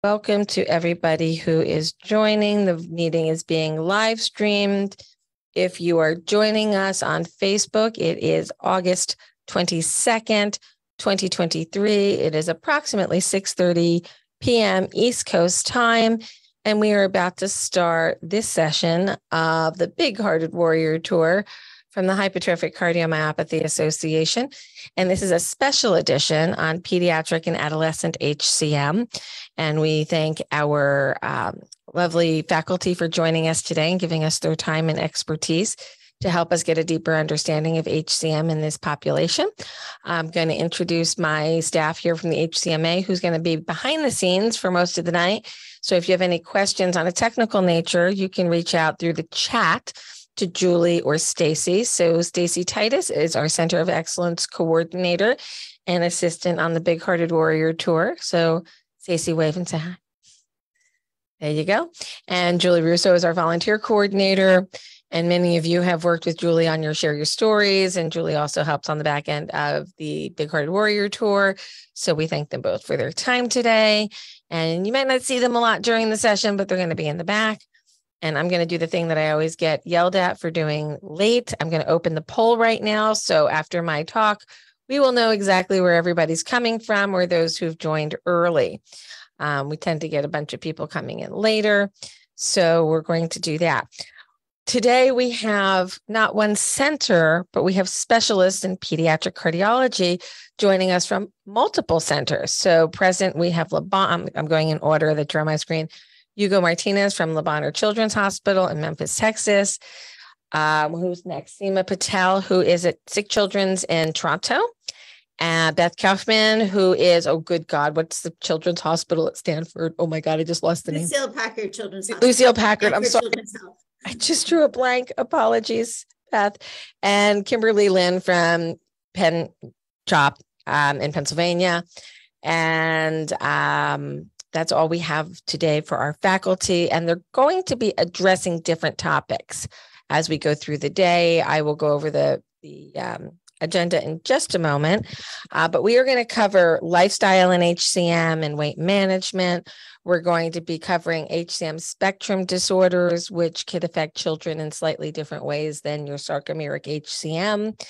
Welcome to everybody who is joining. The meeting is being live streamed. If you are joining us on Facebook, it is August 22nd, 2023. It is approximately 6:30 p.m. East Coast time, and we are about to start this session of the Big Hearted Warrior Tour from the Hypertrophic Cardiomyopathy Association. And this is a special edition on pediatric and adolescent HCM. And we thank our lovely faculty for joining us today and giving us their time and expertise to help us get a deeper understanding of HCM in this population. I'm going to introduce my staff here from the HCMA, who's going to be behind the scenes for most of the night. So if you have any questions on a technical nature, you can reach out through the chat to Julie or Stacy. So Stacy Titus is our Center of Excellence coordinator and assistant on the Big Hearted Warrior Tour. So Stacy, wave and say hi. There you go. And Julie Russo is our volunteer coordinator. And many of you have worked with Julie on your Share Your Stories. And Julie also helps on the back end of the Big Hearted Warrior Tour. So we thank them both for their time today. And you might not see them a lot during the session, but they're going to be in the back. And I'm going to do the thing that I always get yelled at for doing late. I'm going to open the poll right now. So after my talk, we will know exactly where everybody's coming from or those who've joined early. We tend to get a bunch of people coming in later. So we're going to do that. Today, we have not one center, but we have specialists in pediatric cardiology joining us from multiple centers. So present, we have I'm going in order that you're on my screen. Hugo Martinez from Le Bonheur Children's Hospital in Memphis, Texas. Who's next? Seema Patel, who is at Sick Children's in Toronto. And Beth Kaufman, who is, oh, good God, what's the Children's Hospital at Stanford? Oh, my God, I just lost the name. Lucille Packard Children's Hospital. Lucille Packard, I'm sorry. I just drew a blank. Apologies, Beth. And Kimberly Lynn from Penn Chop in Pennsylvania. And that's all we have today for our faculty, and they're going to be addressing different topics as we go through the day. I will go over the agenda in just a moment, but we are going to cover lifestyle in HCM and weight management. We're going to be covering HCM spectrum disorders, which could affect children in slightly different ways than your sarcomeric HCM.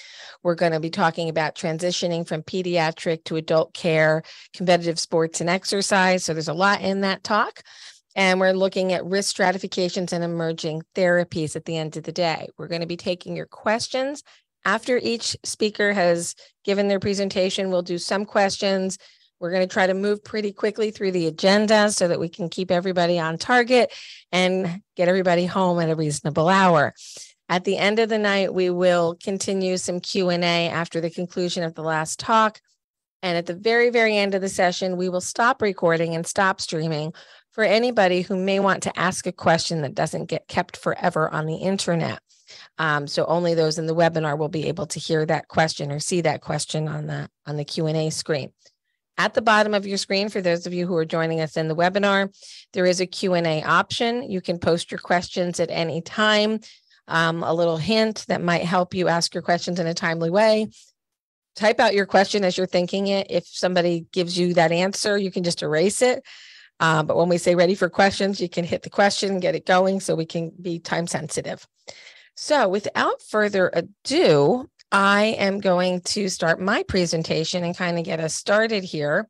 We're going to be talking about transitioning from pediatric to adult care, competitive sports and exercise. So there's a lot in that talk. And we're looking at risk stratifications and emerging therapies at the end of the day. We're going to be taking your questions. After each speaker has given their presentation, we'll do some questions. We're going to try to move pretty quickly through the agenda so that we can keep everybody on target and get everybody home at a reasonable hour. At the end of the night, we will continue some Q&A after the conclusion of the last talk. And at the very, very end of the session, we will stop recording and stop streaming for anybody who may want to ask a question that doesn't get kept forever on the internet. So only those in the webinar will be able to hear that question or see that question on the Q&A screen. At the bottom of your screen, for those of you who are joining us in the webinar, there is a Q&A option. You can post your questions at any time. A little hint that might help you ask your questions in a timely way. Type out your question as you're thinking it. If somebody gives you that answer, you can just erase it. But when we say ready for questions, you can hit the question and get it going so we can be time sensitive. So without further ado, I am going to start my presentation and kind of get us started here.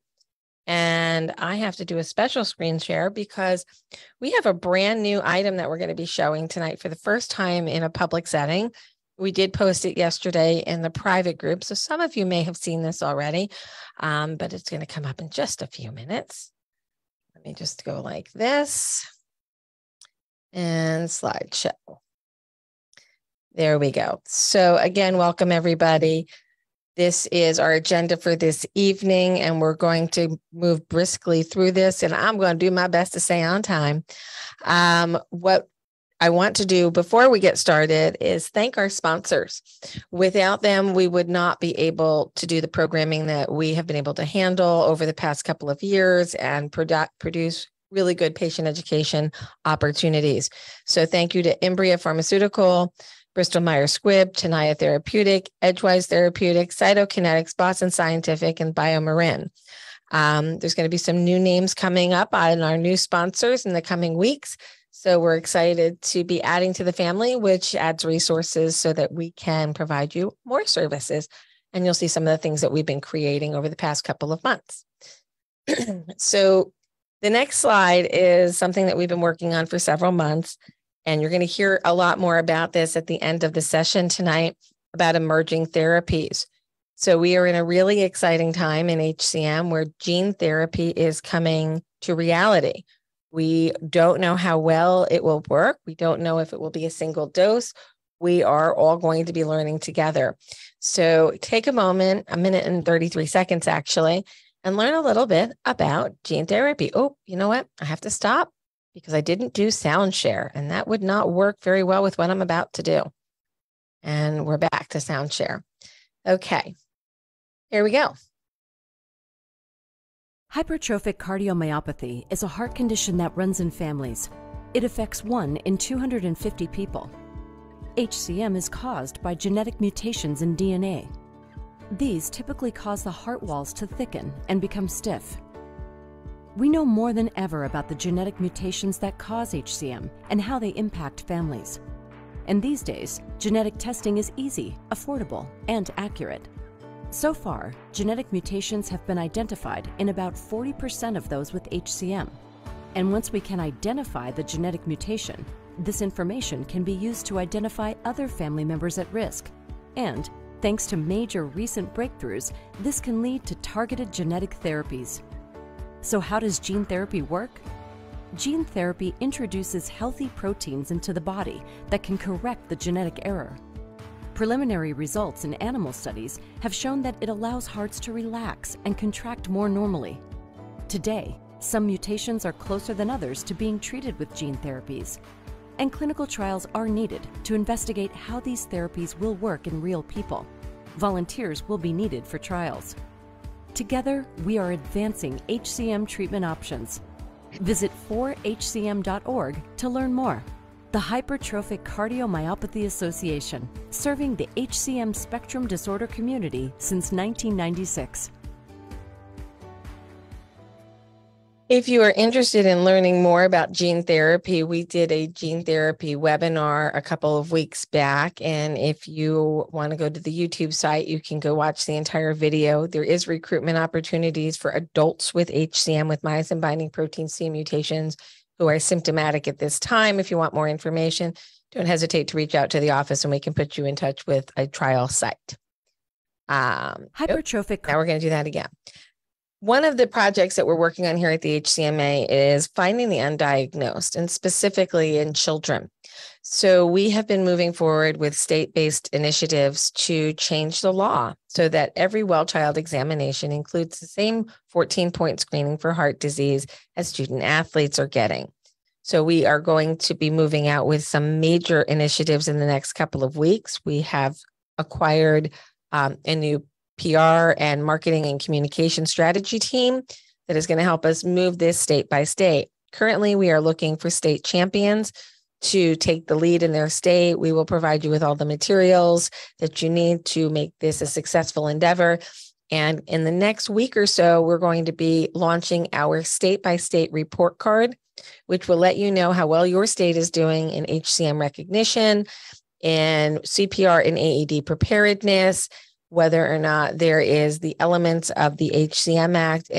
And I have to do a special screen share because we have a brand new item that we're going to be showing tonight for the first time in a public setting. We did post it yesterday in the private group, so some of you may have seen this already, but it's going to come up in just a few minutes. Let me just go like this and slideshow. There we go. So again, welcome everybody. This is our agenda for this evening, and we're going to move briskly through this, and I'm going to do my best to stay on time. What I want to do before we get started is thank our sponsors. Without them, we would not be able to do the programming that we have been able to handle over the past couple of years and produce really good patient education opportunities. So thank you to Imbria Pharmaceutical, Bristol Myers Squibb, Tenaya Therapeutic, Edgewise Therapeutics, Cytokinetics, Boston Scientific, and BioMarin. There's going to be some new names coming up on our new sponsors in the coming weeks. So we're excited to be adding to the family, which adds resources so that we can provide you more services. And you'll see some of the things that we've been creating over the past couple of months. So the next slide is something that we've been working on for several months. And you're going to hear a lot more about this at the end of the session tonight about emerging therapies. So we are in a really exciting time in HCM where gene therapy is coming to reality. We don't know how well it will work. We don't know if it will be a single dose. We are all going to be learning together. So take a moment, a minute and 33 seconds actually, and learn a little bit about gene therapy. Oh, you know what? I have to stop because I didn't do sound share, and that would not work very well with what I'm about to do. And we're back to sound share. Okay, here we go. Hypertrophic cardiomyopathy is a heart condition that runs in families. It affects 1 in 250 people. HCM is caused by genetic mutations in DNA. These typically cause the heart walls to thicken and become stiff. We know more than ever about the genetic mutations that cause HCM and how they impact families. And these days, genetic testing is easy, affordable, and accurate. So far, genetic mutations have been identified in about 40% of those with HCM. And once we can identify the genetic mutation, this information can be used to identify other family members at risk. And thanks to major recent breakthroughs, this can lead to targeted genetic therapies. So how does gene therapy work? Gene therapy introduces healthy proteins into the body that can correct the genetic error. Preliminary results in animal studies have shown that it allows hearts to relax and contract more normally. Today, some mutations are closer than others to being treated with gene therapies, and clinical trials are needed to investigate how these therapies will work in real people. Volunteers will be needed for trials. Together, we are advancing HCM treatment options. Visit 4hcm.org to learn more. The Hypertrophic Cardiomyopathy Association, serving the HCM spectrum disorder community since 1996. If you are interested in learning more about gene therapy, we did a gene therapy webinar a couple of weeks back. And if you want to go to the YouTube site, you can go watch the entire video. There is recruitment opportunities for adults with HCM with myosin binding protein C mutations who are symptomatic at this time. If you want more information, don't hesitate to reach out to the office and we can put you in touch with a trial site. Hypertrophic. Now we're going to do that again. One of the projects that we're working on here at the HCMA is finding the undiagnosed, and specifically in children. So we have been moving forward with state-based initiatives to change the law so that every well child examination includes the same 14-point screening for heart disease as student athletes are getting. So we are going to be moving out with some major initiatives in the next couple of weeks. We have acquired a new PR and marketing and communication strategy team that is going to help us move this state by state. Currently, we are looking for state champions to take the lead in their state. We will provide you with all the materials that you need to make this a successful endeavor. And in the next week or so, we're going to be launching our state-by-state report card, which will let you know how well your state is doing in HCM recognition, in CPR and AED preparedness, whether or not there is the elements of the HCM Act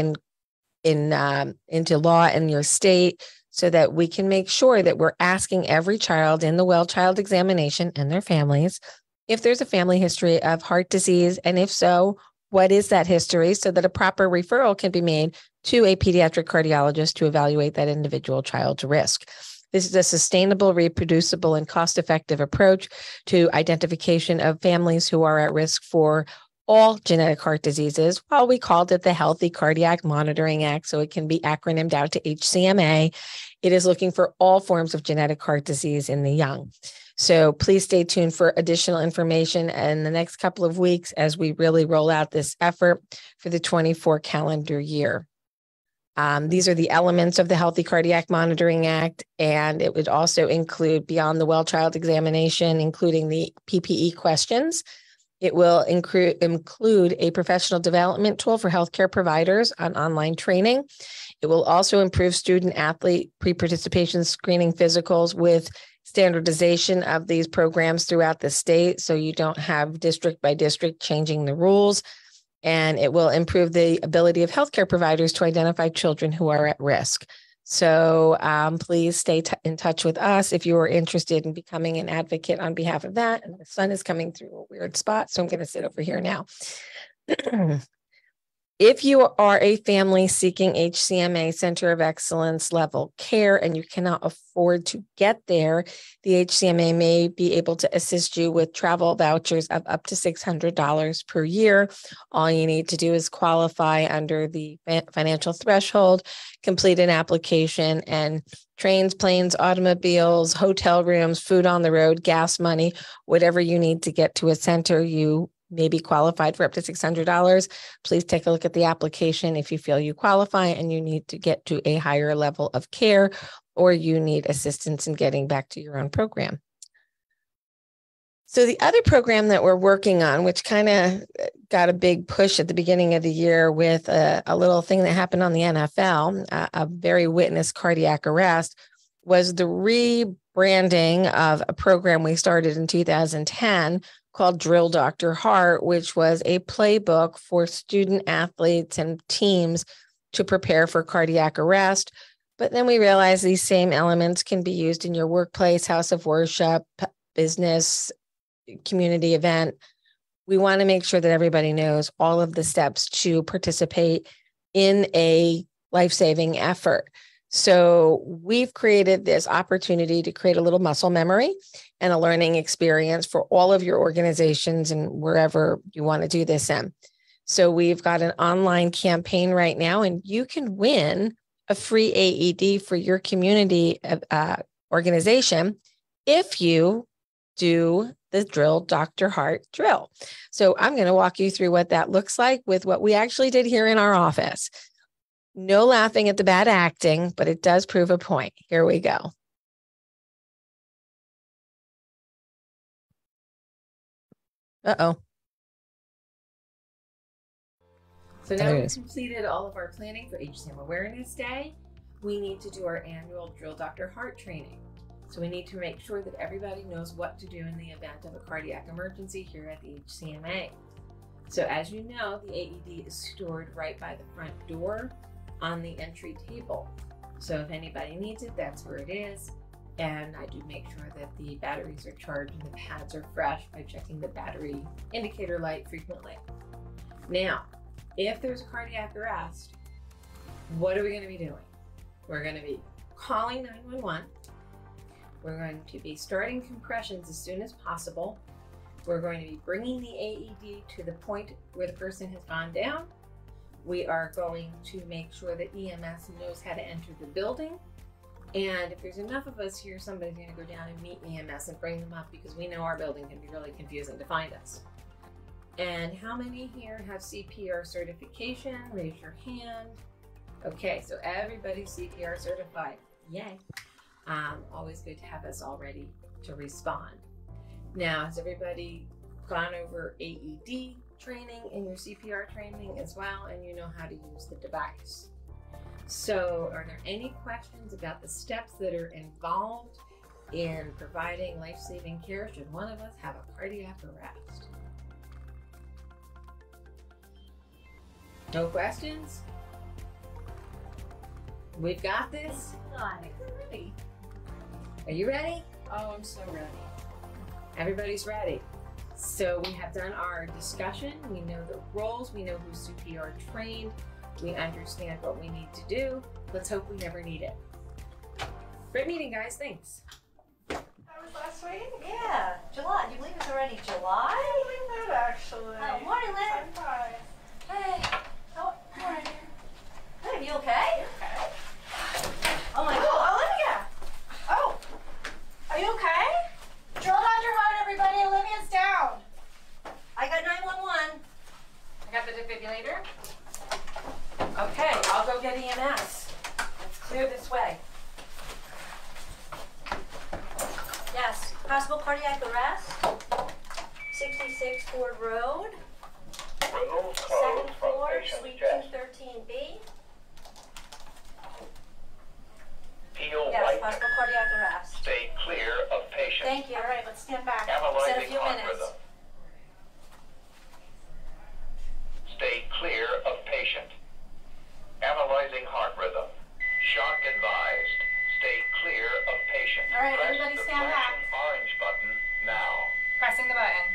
into law in your state, so that we can make sure that we're asking every child in the well child examination and their families if there's a family history of heart disease, and if so, what is that history, so that a proper referral can be made to a pediatric cardiologist to evaluate that individual child's risk. This is a sustainable, reproducible, and cost-effective approach to identification of families who are at risk for all genetic heart diseases. While we called it the Healthy Cardiac Monitoring Act, so it can be acronymed out to HCMA, it is looking for all forms of genetic heart disease in the young. So please stay tuned for additional information in the next couple of weeks as we really roll out this effort for the 24 calendar year. These are the elements of the Healthy Cardiac Monitoring Act, and it would also include, beyond the well child examination, including the PPE questions. It will include a professional development tool for healthcare providers on online training. It will also improve student athlete pre-participation screening physicals with standardization of these programs throughout the state, so you don't have district by district changing the rules. And it will improve the ability of healthcare providers to identify children who are at risk. So please stay in touch with us if you are interested in becoming an advocate on behalf of that. And the sun is coming through a weird spot, so I'm going to sit over here now. If you are a family seeking HCMA Center of Excellence level care and you cannot afford to get there, the HCMA may be able to assist you with travel vouchers of up to $600 per year. All you need to do is qualify under the financial threshold, complete an application, and trains, planes, automobiles, hotel rooms, food on the road, gas money, whatever you need to get to a center, you may be qualified for up to $600. Please take a look at the application if you feel you qualify and you need to get to a higher level of care or you need assistance in getting back to your own program. So the other program that we're working on, which kind of got a big push at the beginning of the year with a little thing that happened on the NFL, a very witnessed cardiac arrest, was the rebranding of a program we started in 2010 called Drill Dr. Heart, which was a playbook for student athletes and teams to prepare for cardiac arrest. But then we realized these same elements can be used in your workplace, house of worship, business, community event. We want to make sure that everybody knows all of the steps to participate in a life-saving effort. So we've created this opportunity to create a little muscle memory and a learning experience for all of your organizations and wherever you want to do this in. So we've got an online campaign right now, and you can win a free AED for your community organization if you do the Drill Dr. Heart drill. So I'm going to walk you through what that looks like with what we actually did here in our office. No laughing at the bad acting, but it does prove a point. Here we go. Uh-oh. So now we've completed all of our planning for HCM Awareness Day. We need to do our annual Drill Dr. Heart training. So we need to make sure that everybody knows what to do in the event of a cardiac emergency here at the HCMA. So as you know, the AED is stored right by the front door on the entry table. So if anybody needs it, that's where it is. And I do make sure that the batteries are charged and the pads are fresh by checking the battery indicator light frequently. Now, if there's cardiac arrest, what are we going to be doing? We're going to be calling 911. We're going to be starting compressions as soon as possible. We're going to be bringing the AED to the point where the person has gone down. We are going to make sure that EMS knows how to enter the building. And if there's enough of us here, somebody's going to go down and meet EMS and bring them up because we know our building can be really confusing to find us. And how many here have CPR certification? Raise your hand. Okay, so everybody's CPR certified. Yay. Always good to have us all ready to respond. Now, has everybody gone over AED training in your CPR training as well, and you know how to use the device? So are there any questions about the steps that are involved in providing life-saving care should one of us have a cardiac arrest? No questions? We've got this? I think we're ready. Are you ready? Oh, I'm so ready. Everybody's ready. So we have done our discussion. We know the roles. We know who's CPR trained. We understand what we need to do. Let's hope we never need it. Great meeting, guys. Thanks. That was last week? Yeah, July. Do you believe it's already July? I believe that actually. Morning, Lynn. Hi. Hey. Oh, Morning. Lynn, you okay? Okay. Oh my God. Oh, Olivia. Oh, are you okay? Drill Dr. Heart, everybody. Olivia's down. I got 911. I got the defibrillator. Okay, I'll go get EMS. Let's clear this way. Yes. Possible cardiac arrest. 66 Lakes Ford Road, Remove clothes second from floor, patient's suite chest. 213B. Peel Yes, white. possible cardiac arrest. Stay clear of patient. Thank you. All right, let's stand back. Said a Analyzing few heart minutes. rhythm. Stay clear of patient. Analyzing heart rhythm. Shock advised. Stay clear of patient. All right, Press everybody the stand back. flashing orange button now. Pressing the button.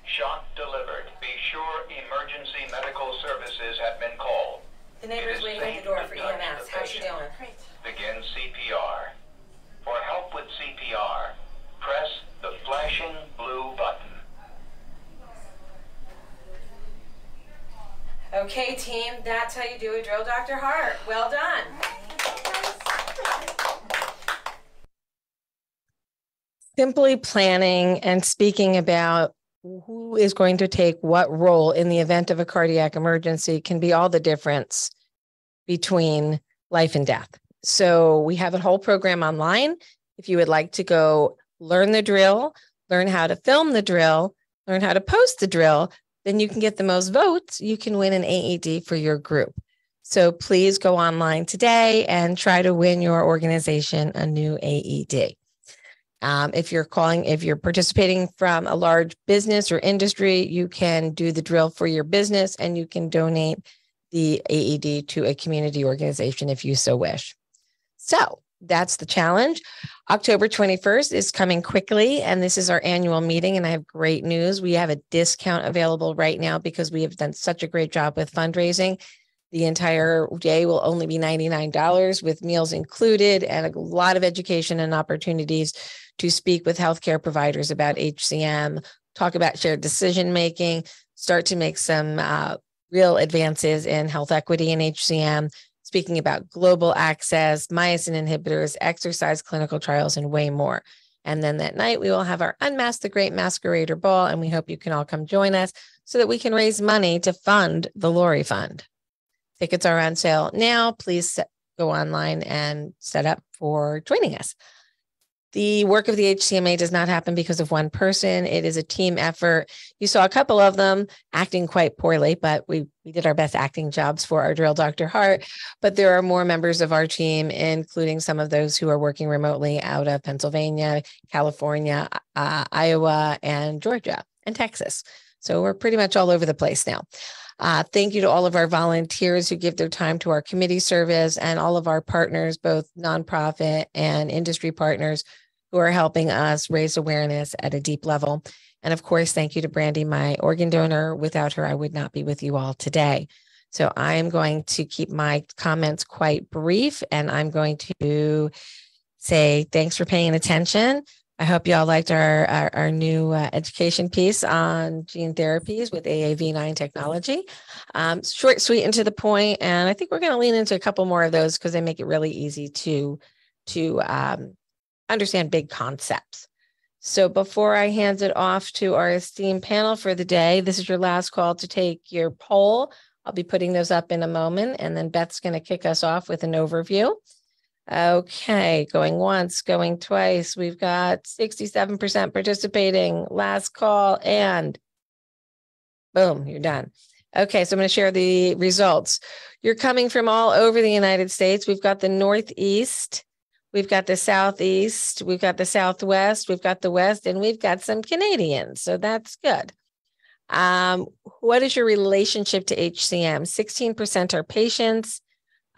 Shock delivered. Be sure emergency medical services have been called. The neighbor's waiting at the door for EMS. How's she doing? Great. Begin CPR. For help with CPR, press the flashing blue button. Okay, team, that's how you do a drill, Dr. Hart. Well done. Simply planning and speaking about who is going to take what role in the event of a cardiac emergency can be all the difference between life and death. So we have a whole program online. If you would like to go learn the drill, learn how to film the drill, learn how to post the drill, then you can get the most votes. You can win an AED for your group. So please go online today and try to win your organization a new AED. If you're participating from a large business or industry, you can do the drill for your business and you can donate the AED to a community organization if you so wish. So that's the challenge. October 21st is coming quickly, and this is our annual meeting, and I have great news. We have a discount available right now because we have done such a great job with fundraising. The entire day will only be $99 with meals included and a lot of education and opportunities to speak with healthcare providers about HCM, talk about shared decision-making, start to make some real advances in health equity in HCM, speaking about global access, myosin inhibitors, exercise clinical trials, and way more. And then that night, we will have our Unmask the Great Masquerader Ball, and we hope you can all come join us so that we can raise money to fund the Lori Fund. Tickets are on sale now. Please go online and set up for joining us. The work of the HCMA does not happen because of one person. It is a team effort. You saw a couple of them acting quite poorly, but we did our best acting jobs for our drill, Dr. Hart. But there are more members of our team, including some of those who are working remotely out of Pennsylvania, California, Iowa, and Georgia, and Texas. So we're pretty much all over the place now. Thank you to all of our volunteers who give their time to our committee service and all of our partners, both nonprofit and industry partners who are helping us raise awareness at a deep level. And of course, thank you to Brandy, my organ donor. Without her, I would not be with you all today. So I'm going to keep my comments quite brief, and I'm going to say thanks for paying attention. I hope you all liked our new education piece on gene therapies with AAV9 technology. Short, sweet, and to the point. And I think we're going to lean into a couple more of those because they make it really easy to understand big concepts. So before I hand it off to our esteemed panel for the day, this is your last call to take your poll. I'll be putting those up in a moment, and then Beth's going to kick us off with an overview. Okay, going once, going twice. We've got 67% participating. Last call, and boom, you're done. Okay, so I'm going to share the results. You're coming from all over the United States. We've got the Northeast, we've got the Southeast, we've got the Southwest, we've got the West, and we've got some Canadians. So that's good. What is your relationship to HCM? 16% are patients.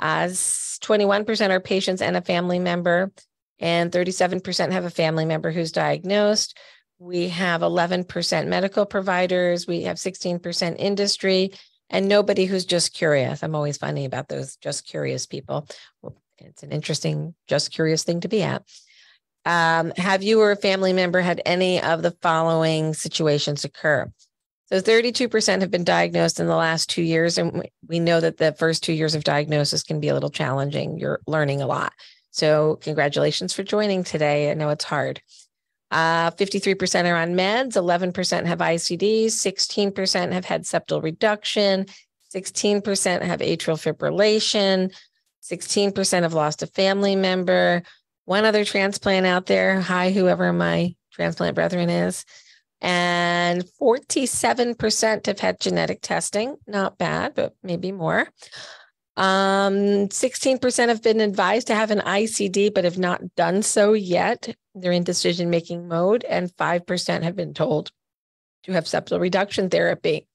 21% are patients and a family member, and 37% have a family member who's diagnosed. We have 11% medical providers. We have 16% industry, and nobody who's just curious. I'm always funny about those just curious people. Well, it's an interesting, just curious thing to be at. Have you or a family member had any of the following situations occur? So 32% have been diagnosed in the last 2 years. And we know that the first 2 years of diagnosis can be a little challenging. You're learning a lot. So congratulations for joining today. I know it's hard. 53% are on meds. 11% have ICDs. 16% have had septal reduction. 16% have atrial fibrillation. 16% have lost a family member. One other transplant out there. Hi, whoever my transplant brethren is. And 47% have had genetic testing. Not bad, but maybe more. 16% have been advised to have an ICD, but have not done so yet. They're in decision-making mode, and 5% have been told to have septal reduction therapy.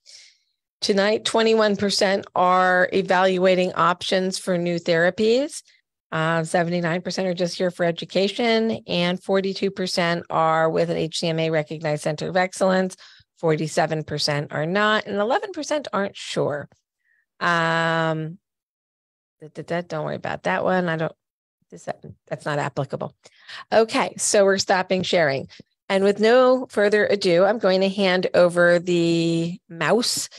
Tonight, 21% are evaluating options for new therapies. 79% are just here for education, and 42% are with an HCMA recognized center of excellence. 47% are not, and 11% aren't sure. Don't worry about that one. That's not applicable. Okay, so we're stopping sharing. And with no further ado, I'm going to hand over the mouse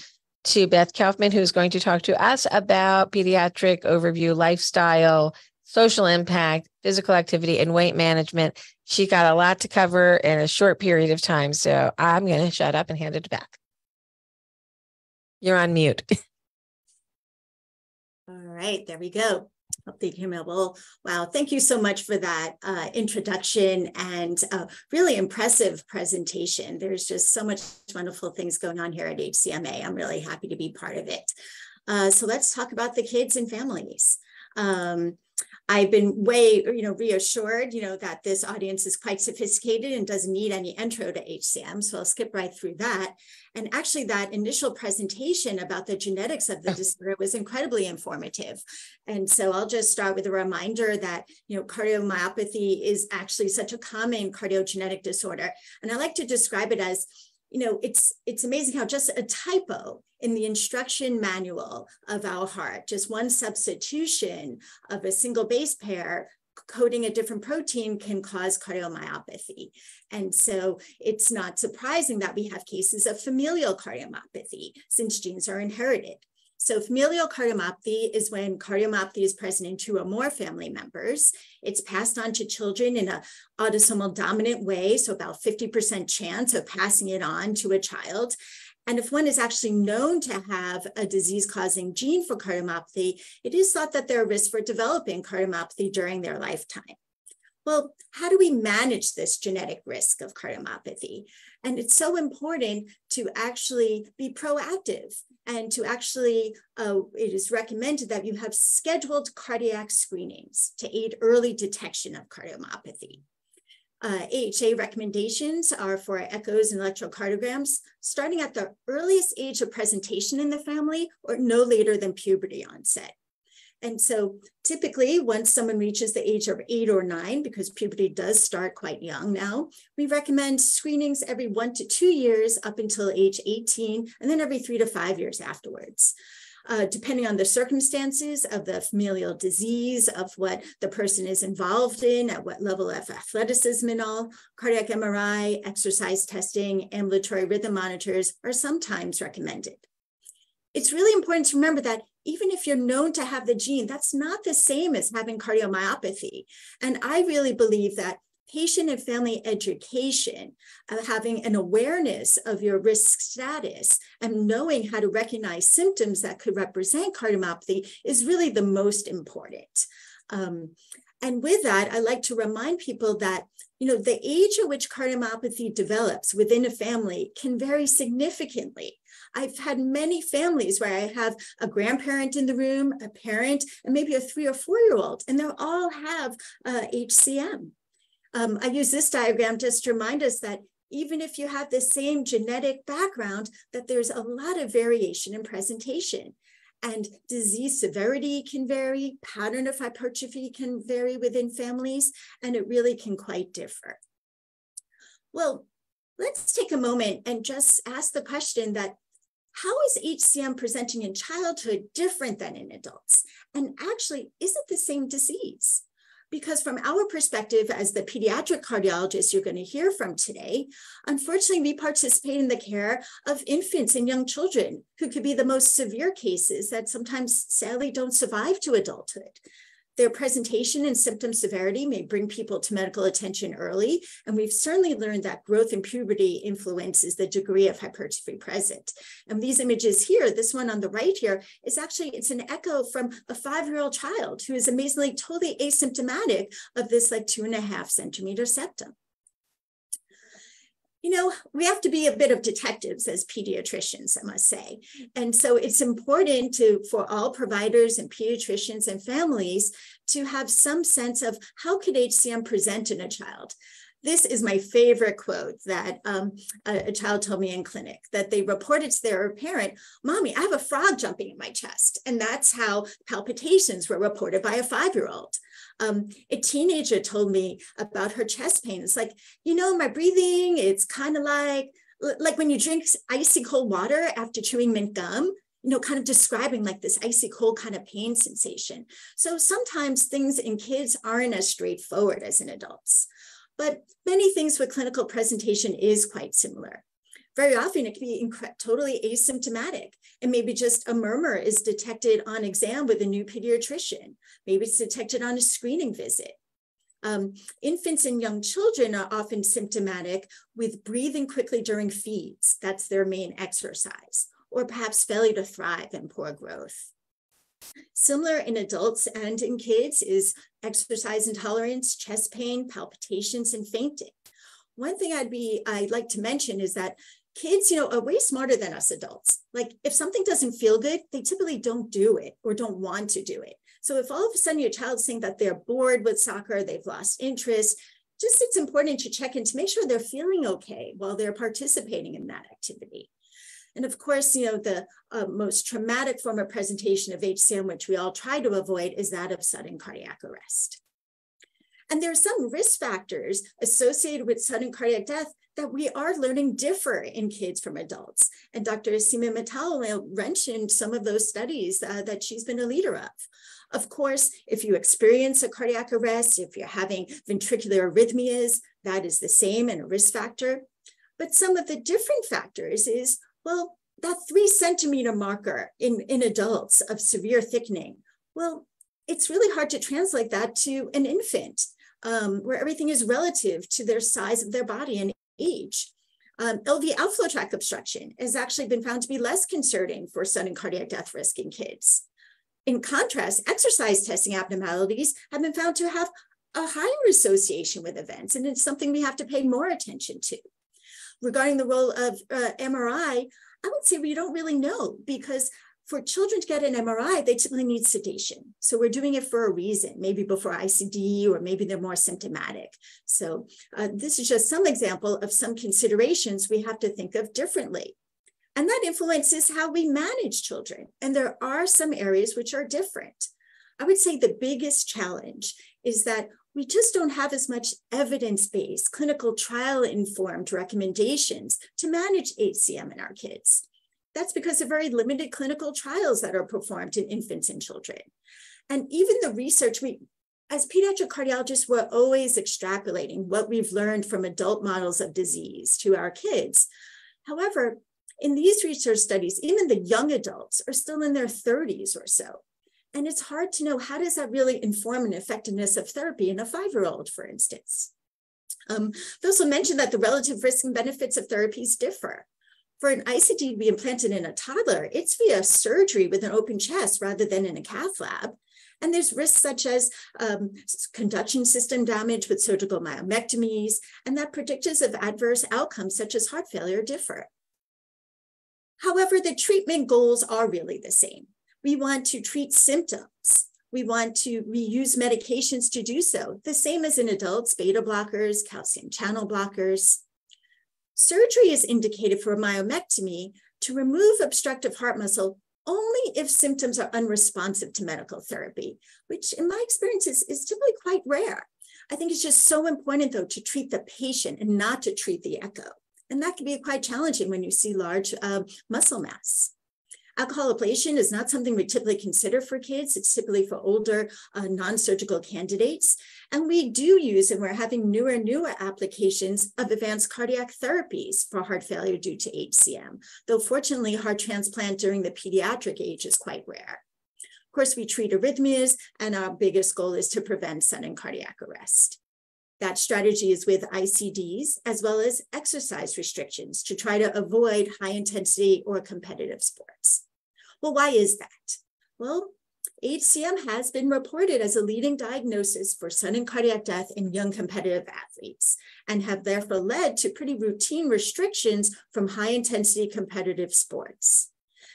to Beth Kaufman, who's going to talk to us about pediatric overview, lifestyle, social impact, physical activity, and weight management. She got a lot to cover in a short period of time, so I'm going to shut up and hand it back. You're on mute. All right, there we go. Hope they came out well. Wow, thank you so much for that introduction and really impressive presentation. There's just so much wonderful things going on here at HCMA. I'm really happy to be part of it. So let's talk about the kids and families. I've been reassured, that this audience is quite sophisticated and doesn't need any intro to HCM. So I'll skip right through that. And actually that initial presentation about the genetics of the disorder was incredibly informative. And so I'll just start with a reminder that, cardiomyopathy is actually such a common cardiogenetic disorder. And I like to describe it as, it's amazing how just a typo in the instruction manual of our heart, just one substitution of a single base pair coding a different protein can cause cardiomyopathy. And so it's not surprising that we have cases of familial cardiomyopathy since genes are inherited. So familial cardiomyopathy is when cardiomyopathy is present in two or more family members. It's passed on to children in an autosomal dominant way, so about 50% chance of passing it on to a child. And if one is actually known to have a disease-causing gene for cardiomyopathy, it is thought that they're at risk for developing cardiomyopathy during their lifetime. Well, how do we manage this genetic risk of cardiomyopathy? And it's so important to actually be proactive and to actually, it is recommended that you have scheduled cardiac screenings to aid early detection of cardiomyopathy. AHA recommendations are for echoes and electrocardiograms starting at the earliest age of presentation in the family or no later than puberty onset. And so typically once someone reaches the age of 8 or 9, because puberty does start quite young now, we recommend screenings every 1 to 2 years up until age 18, and then every 3 to 5 years afterwards. Depending on the circumstances of the familial disease, of what the person is involved in, at what level of athleticism and all, cardiac MRI, exercise testing, ambulatory rhythm monitors are sometimes recommended. It's really important to remember that even if you're known to have the gene, that's not the same as having cardiomyopathy. And I really believe that patient and family education, having an awareness of your risk status and knowing how to recognize symptoms that could represent cardiomyopathy is really the most important. And with that, I like to remind people that, the age at which cardiomyopathy develops within a family can vary significantly. I've had many families where I have a grandparent in the room, a parent, and maybe a 3 or 4-year-old, and they all have HCM. I use this diagram just to remind us that even if you have the same genetic background, that there's a lot of variation in presentation. And disease severity can vary, pattern of hypertrophy can vary within families, and it really can quite differ. Well, let's take a moment and just ask the question that, how is HCM presenting in childhood different than in adults? And actually, is it the same disease? Because from our perspective as the pediatric cardiologists you're going to hear from today, unfortunately, we participate in the care of infants and young children who could be the most severe cases that sometimes sadly don't survive to adulthood. Their presentation and symptom severity may bring people to medical attention early, and we've certainly learned that growth in puberty influences the degree of hypertrophy present. And these images here, this one on the right here, is actually, it's an echo from a 5-year-old child who is amazingly totally asymptomatic of this 2.5 centimeter septum. You know, we have to be a bit of detectives as pediatricians, I must say. And so it's important for all providers and pediatricians and families to have some sense of how could HCM present in a child. This is my favorite quote that a child told me in clinic, that they reported to their parent, "Mommy, I have a frog jumping in my chest." And that's how palpitations were reported by a 5-year-old. A teenager told me about her chest pain. It's like, you know, my breathing, it's kind of like when you drink icy cold water after chewing mint gum, you know, kind of describing like this icy cold kind of pain sensation. So sometimes things in kids aren't as straightforward as in adults. But many things with clinical presentation is quite similar. Very often it can be totally asymptomatic, and maybe just a murmur is detected on exam with a new pediatrician. Maybe it's detected on a screening visit. Infants and young children are often symptomatic with breathing quickly during feeds. That's their main exercise, or perhaps failure to thrive and poor growth. Similar in adults and in kids is exercise intolerance, chest pain, palpitations, and fainting. One thing I'd like to mention is that kids, you know, are way smarter than us adults. Like if something doesn't feel good, they typically don't do it or don't want to do it. So if all of a sudden your child's saying that they're bored with soccer, they've lost interest, just it's important to check in to make sure they're feeling okay while they're participating in that activity. And of course, you know, the most traumatic form of presentation of HCM, which we all try to avoid, is that of sudden cardiac arrest. And there are some risk factors associated with sudden cardiac death that we are learning differ in kids from adults. And Dr. Seema Mittal mentioned some of those studies that she's been a leader of. Of course, if you experience a cardiac arrest, if you're having ventricular arrhythmias, that is the same and a risk factor. But some of the different factors is, well, that 3-centimeter marker in adults of severe thickening, well, it's really hard to translate that to an infant, where everything is relative to their size of their body and age. LV outflow tract obstruction has actually been found to be less concerning for sudden cardiac death risk in kids. In contrast, exercise testing abnormalities have been found to have a higher association with events, and it's something we have to pay more attention to. Regarding the role of MRI, I would say we don't really know, because for children to get an MRI, they typically need sedation. So we're doing it for a reason, maybe before ICD, or maybe they're more symptomatic. So this is just some example of some considerations we have to think of differently. And that influences how we manage children. And there are some areas which are different. I would say the biggest challenge is that we just don't have as much evidence-based, clinical trial-informed recommendations to manage HCM in our kids. That's because of very limited clinical trials that are performed in infants and children. And even the research, as pediatric cardiologists, we're always extrapolating what we've learned from adult models of disease to our kids. However, in these research studies, even the young adults are still in their 30s or so. And it's hard to know, how does that really inform an effectiveness of therapy in a 5-year-old, for instance? They also mentioned that the relative risks and benefits of therapies differ. For an ICD to be implanted in a toddler, it's via surgery with an open chest rather than in a cath lab. And there's risks such as conduction system damage with surgical myomectomies, and that predictors of adverse outcomes such as heart failure differ. However, the treatment goals are really the same. We want to treat symptoms. We use medications to do so, the same as in adults, beta blockers, calcium channel blockers. Surgery is indicated for a myomectomy to remove obstructive heart muscle only if symptoms are unresponsive to medical therapy, which in my experience is typically quite rare. I think it's just so important, though, to treat the patient and not to treat the echo. And that can be quite challenging when you see large muscle mass. Alcohol ablation is not something we typically consider for kids. It's typically for older non-surgical candidates. And we do use, and we're having newer applications of advanced cardiac therapies for heart failure due to HCM, though fortunately heart transplant during the pediatric age is quite rare. Of course, we treat arrhythmias, and our biggest goal is to prevent sudden cardiac arrest. That strategy is with ICDs as well as exercise restrictions to try to avoid high intensity or competitive sports. Well, why is that? Well, HCM has been reported as a leading diagnosis for sudden cardiac death in young competitive athletes and have therefore led to pretty routine restrictions from high-intensity competitive sports.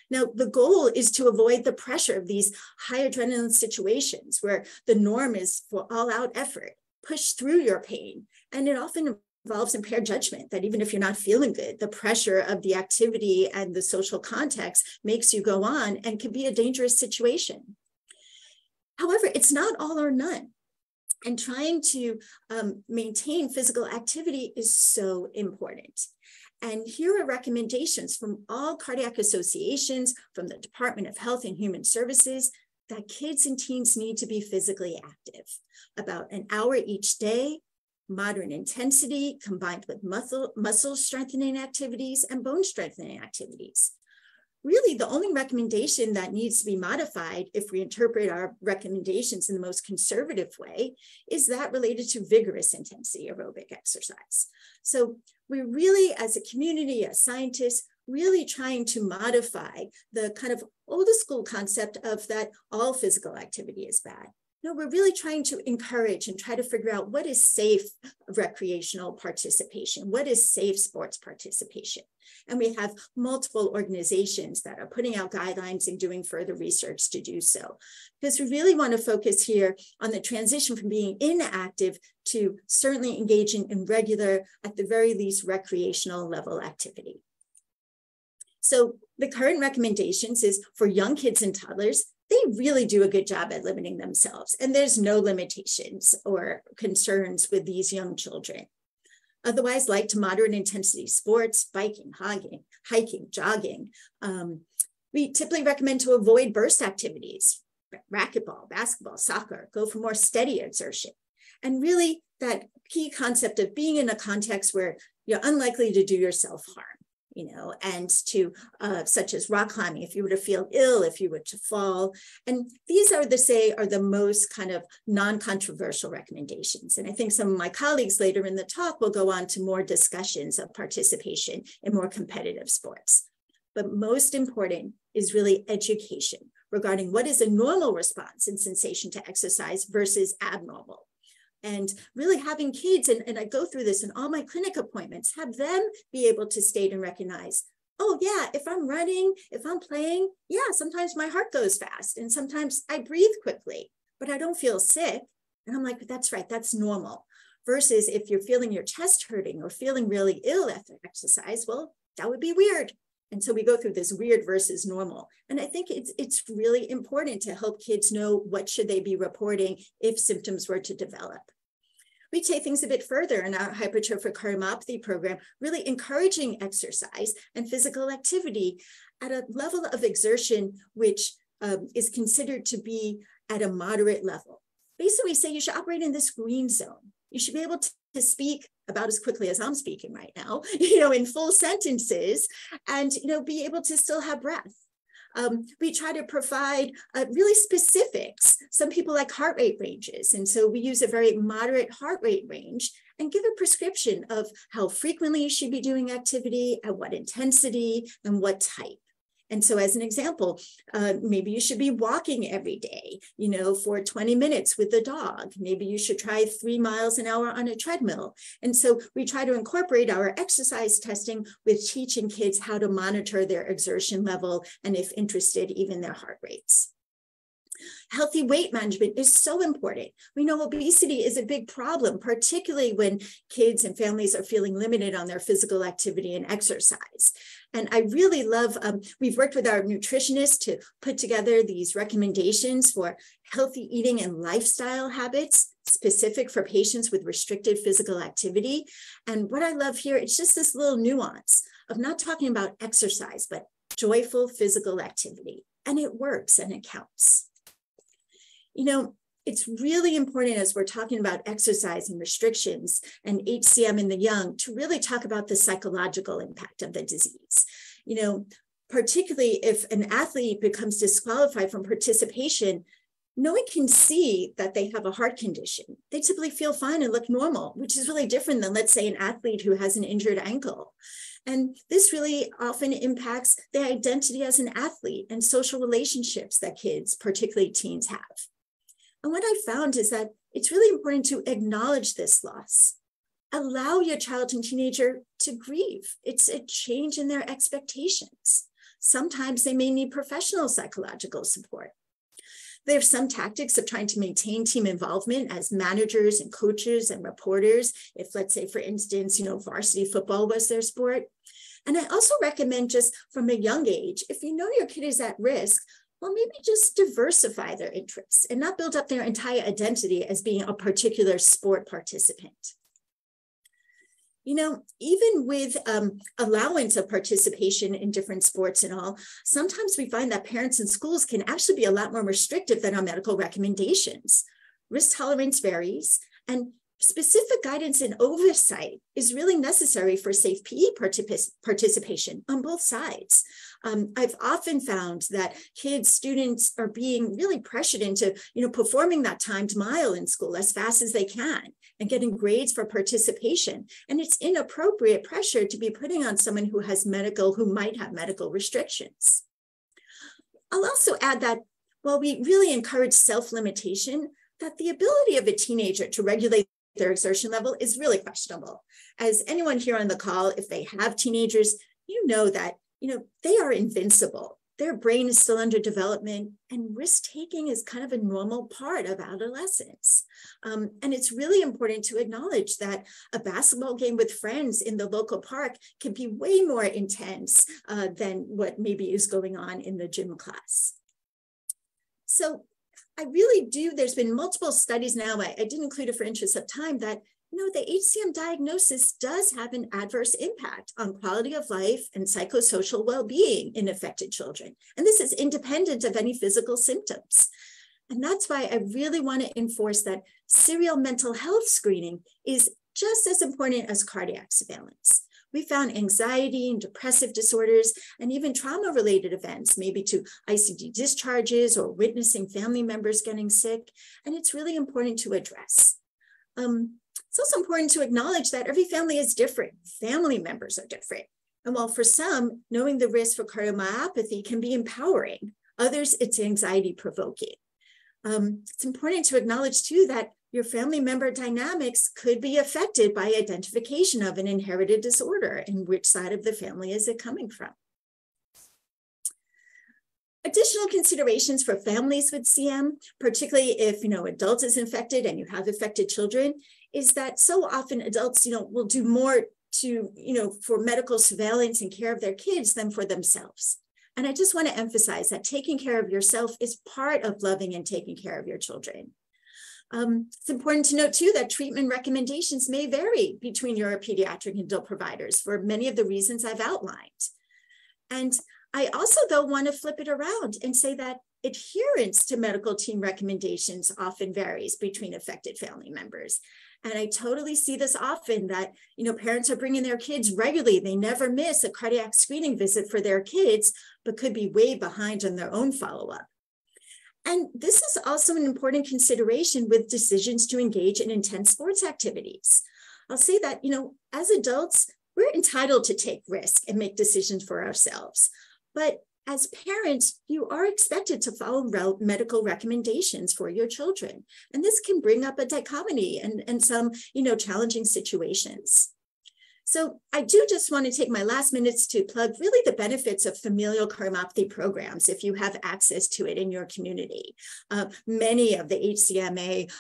Now, the goal is to avoid the pressure of these high adrenaline situations where the norm is for all-out effort, push through your pain, and it often involves impaired judgment that even if you're not feeling good, the pressure of the activity and the social context makes you go on and can be a dangerous situation. However, it's not all or none. And trying to maintain physical activity is so important. And here are recommendations from all cardiac associations, from the Department of Health and Human Services, that kids and teens need to be physically active. About an hour each day, moderate intensity combined with muscle strengthening activities and bone strengthening activities. Really, the only recommendation that needs to be modified, if we interpret our recommendations in the most conservative way, is that related to vigorous intensity aerobic exercise. So we're really, as a community, as scientists, really trying to modify the kind of old school concept of that all physical activity is bad. No, we're really trying to encourage and try to figure out what is safe recreational participation, what is safe sports participation. And we have multiple organizations that are putting out guidelines and doing further research to do so. Because we really want to focus here on the transition from being inactive to certainly engaging in regular, at the very least, recreational level activity. So the current recommendations is for young kids and toddlers, they really do a good job at limiting themselves. And there's no limitations or concerns with these young children. Otherwise, light to moderate intensity sports, biking, hiking, jogging. We typically recommend to avoid burst activities, racquetball, basketball, soccer, go for more steady exertion. And really that key concept of being in a context where you're unlikely to do yourself harm. And to such as rock climbing, if you were to feel ill, if you were to fall. And these are the most kind of non-controversial recommendations. And I think some of my colleagues later in the talk will go on to more discussions of participation in more competitive sports. But most important is really education regarding what is a normal response and sensation to exercise versus abnormal. And really having kids, and I go through this in all my clinic appointments, have them be able to state and recognize, oh yeah, if I'm running, if I'm playing, yeah, sometimes my heart goes fast and sometimes I breathe quickly, but I don't feel sick. And I'm like, that's right, that's normal. Versus if you're feeling your chest hurting or feeling really ill after exercise, well, that would be weird. And so we go through this weird versus normal. And I think it's really important to help kids know what should they be reporting if symptoms were to develop. We take things a bit further in our hypertrophic cardiomyopathy program, really encouraging exercise and physical activity at a level of exertion which is considered to be at a moderate level. Basically, we say you should operate in this green zone. You should be able to speak about as quickly as I'm speaking right now, in full sentences, and be able to still have breath. We try to provide really specifics. Some people like heart rate ranges, and so we use a very moderate heart rate range and give a prescription of how frequently you should be doing activity, at what intensity, and what type. And so as an example, maybe you should be walking every day, for 20 minutes with the dog. Maybe you should try 3 miles an hour on a treadmill. And so we try to incorporate our exercise testing with teaching kids how to monitor their exertion level and, if interested, even their heart rates. Healthy weight management is so important. We know obesity is a big problem, particularly when kids and families are feeling limited on their physical activity and exercise. And I really love, we've worked with our nutritionists to put together these recommendations for healthy eating and lifestyle habits specific for patients with restricted physical activity. And what I love here, it's just this little nuance of not talking about exercise, but joyful physical activity. And it works and it counts. It's really important as we're talking about exercise and restrictions and HCM in the young to really talk about the psychological impact of the disease. Particularly if an athlete becomes disqualified from participation, no one can see that they have a heart condition. They typically feel fine and look normal, which is really different than, let's say, an athlete who has an injured ankle. And this really often impacts the identity as an athlete and social relationships that kids, particularly teens, have. And what I found is that it's really important to acknowledge this loss. Allow your child and teenager to grieve. It's a change in their expectations. Sometimes they may need professional psychological support. There's some tactics of trying to maintain team involvement as managers and coaches and reporters, if, let's say, for instance, varsity football was their sport. And I also recommend, just from a young age, if you know your kid is at risk, well, maybe just diversify their interests and not build up their entire identity as being a particular sport participant. Even with allowance of participation in different sports and all, sometimes we find that parents and schools can actually be a lot more restrictive than our medical recommendations. Risk tolerance varies, and specific guidance and oversight is really necessary for safe PE participation on both sides. I've often found that students are being really pressured into, performing that timed mile in school as fast as they can and getting grades for participation. And it's inappropriate pressure to be putting on someone who might have medical restrictions. I'll also add that while we really encourage self-limitation, that the ability of a teenager to regulate their exertion level is really questionable. As anyone here on the call, if they have teenagers, that they are invincible. Their brain is still under development, and risk-taking is kind of a normal part of adolescence. And it's really important to acknowledge that a basketball game with friends in the local park can be way more intense than what maybe is going on in the gym class. So I really do, there's been multiple studies now, I didn't include it for interest of time, that the HCM diagnosis does have an adverse impact on quality of life and psychosocial well-being in affected children. And this is independent of any physical symptoms. And that's why I really want to enforce that serial mental health screening is just as important as cardiac surveillance. We found anxiety and depressive disorders and even trauma-related events, maybe to ICD discharges or witnessing family members getting sick. And it's really important to address. It's also important to acknowledge that every family is different. Family members are different. And while for some, knowing the risk for cardiomyopathy can be empowering, others, it's anxiety-provoking. It's important to acknowledge, too, that your family member dynamics could be affected by identification of an inherited disorder and which side of the family is it coming from. Additional considerations for families with CM, particularly if adult is infected and you have affected children, is that so often adults will do more for medical surveillance and care of their kids than for themselves. And I just want to emphasize that taking care of yourself is part of loving and taking care of your children. It's important to note, too, that treatment recommendations may vary between your pediatric and adult providers for many of the reasons I've outlined. And I also, though, want to flip it around and say that adherence to medical team recommendations often varies between affected family members. And I totally see this often that, parents are bringing their kids regularly. They never miss a cardiac screening visit for their kids, but could be way behind on their own follow-up. And this is also an important consideration with decisions to engage in intense sports activities. I'll say that, as adults, we're entitled to take risk and make decisions for ourselves. But as parents, you are expected to follow medical recommendations for your children. And this can bring up a dichotomy and some, challenging situations. So I do just want to take my last minutes to plug really the benefits of familial cardiomyopathy programs if you have access to it in your community. Many of the HCMA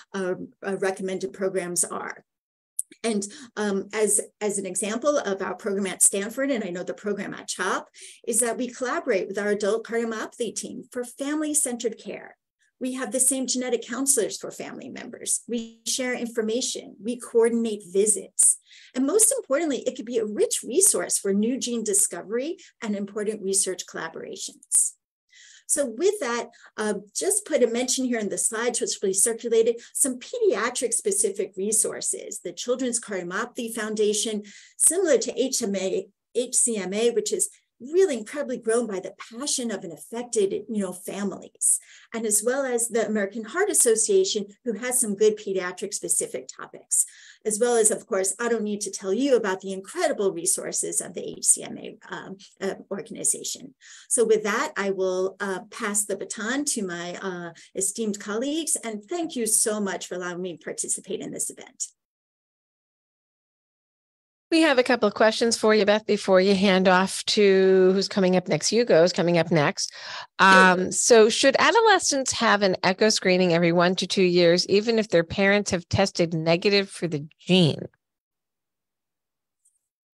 recommended programs are. And as an example of our program at Stanford, and I know the program at CHOP, is that we collaborate with our adult cardiomyopathy team for family-centered care. We have the same genetic counselors for family members. We share information. We coordinate visits. And most importantly, it could be a rich resource for new gene discovery and important research collaborations. So with that, just put a mention here in the slides, which will be circulated, some pediatric specific resources. The Children's Cardiomyopathy Foundation, similar to HCMA, which is really incredibly grown by the passion of an affected, families, and as well as the American Heart Association, who has some good pediatric specific topics, as well as, of course, I don't need to tell you about the incredible resources of the HCMA organization. So with that, I will pass the baton to my esteemed colleagues, and thank you so much for allowing me to participate in this event. We have a couple of questions for you, Beth, before you hand off to who's coming up next. Hugo's coming up next. So should adolescents have an echo screening every 1 to 2 years, even if their parents have tested negative for the gene?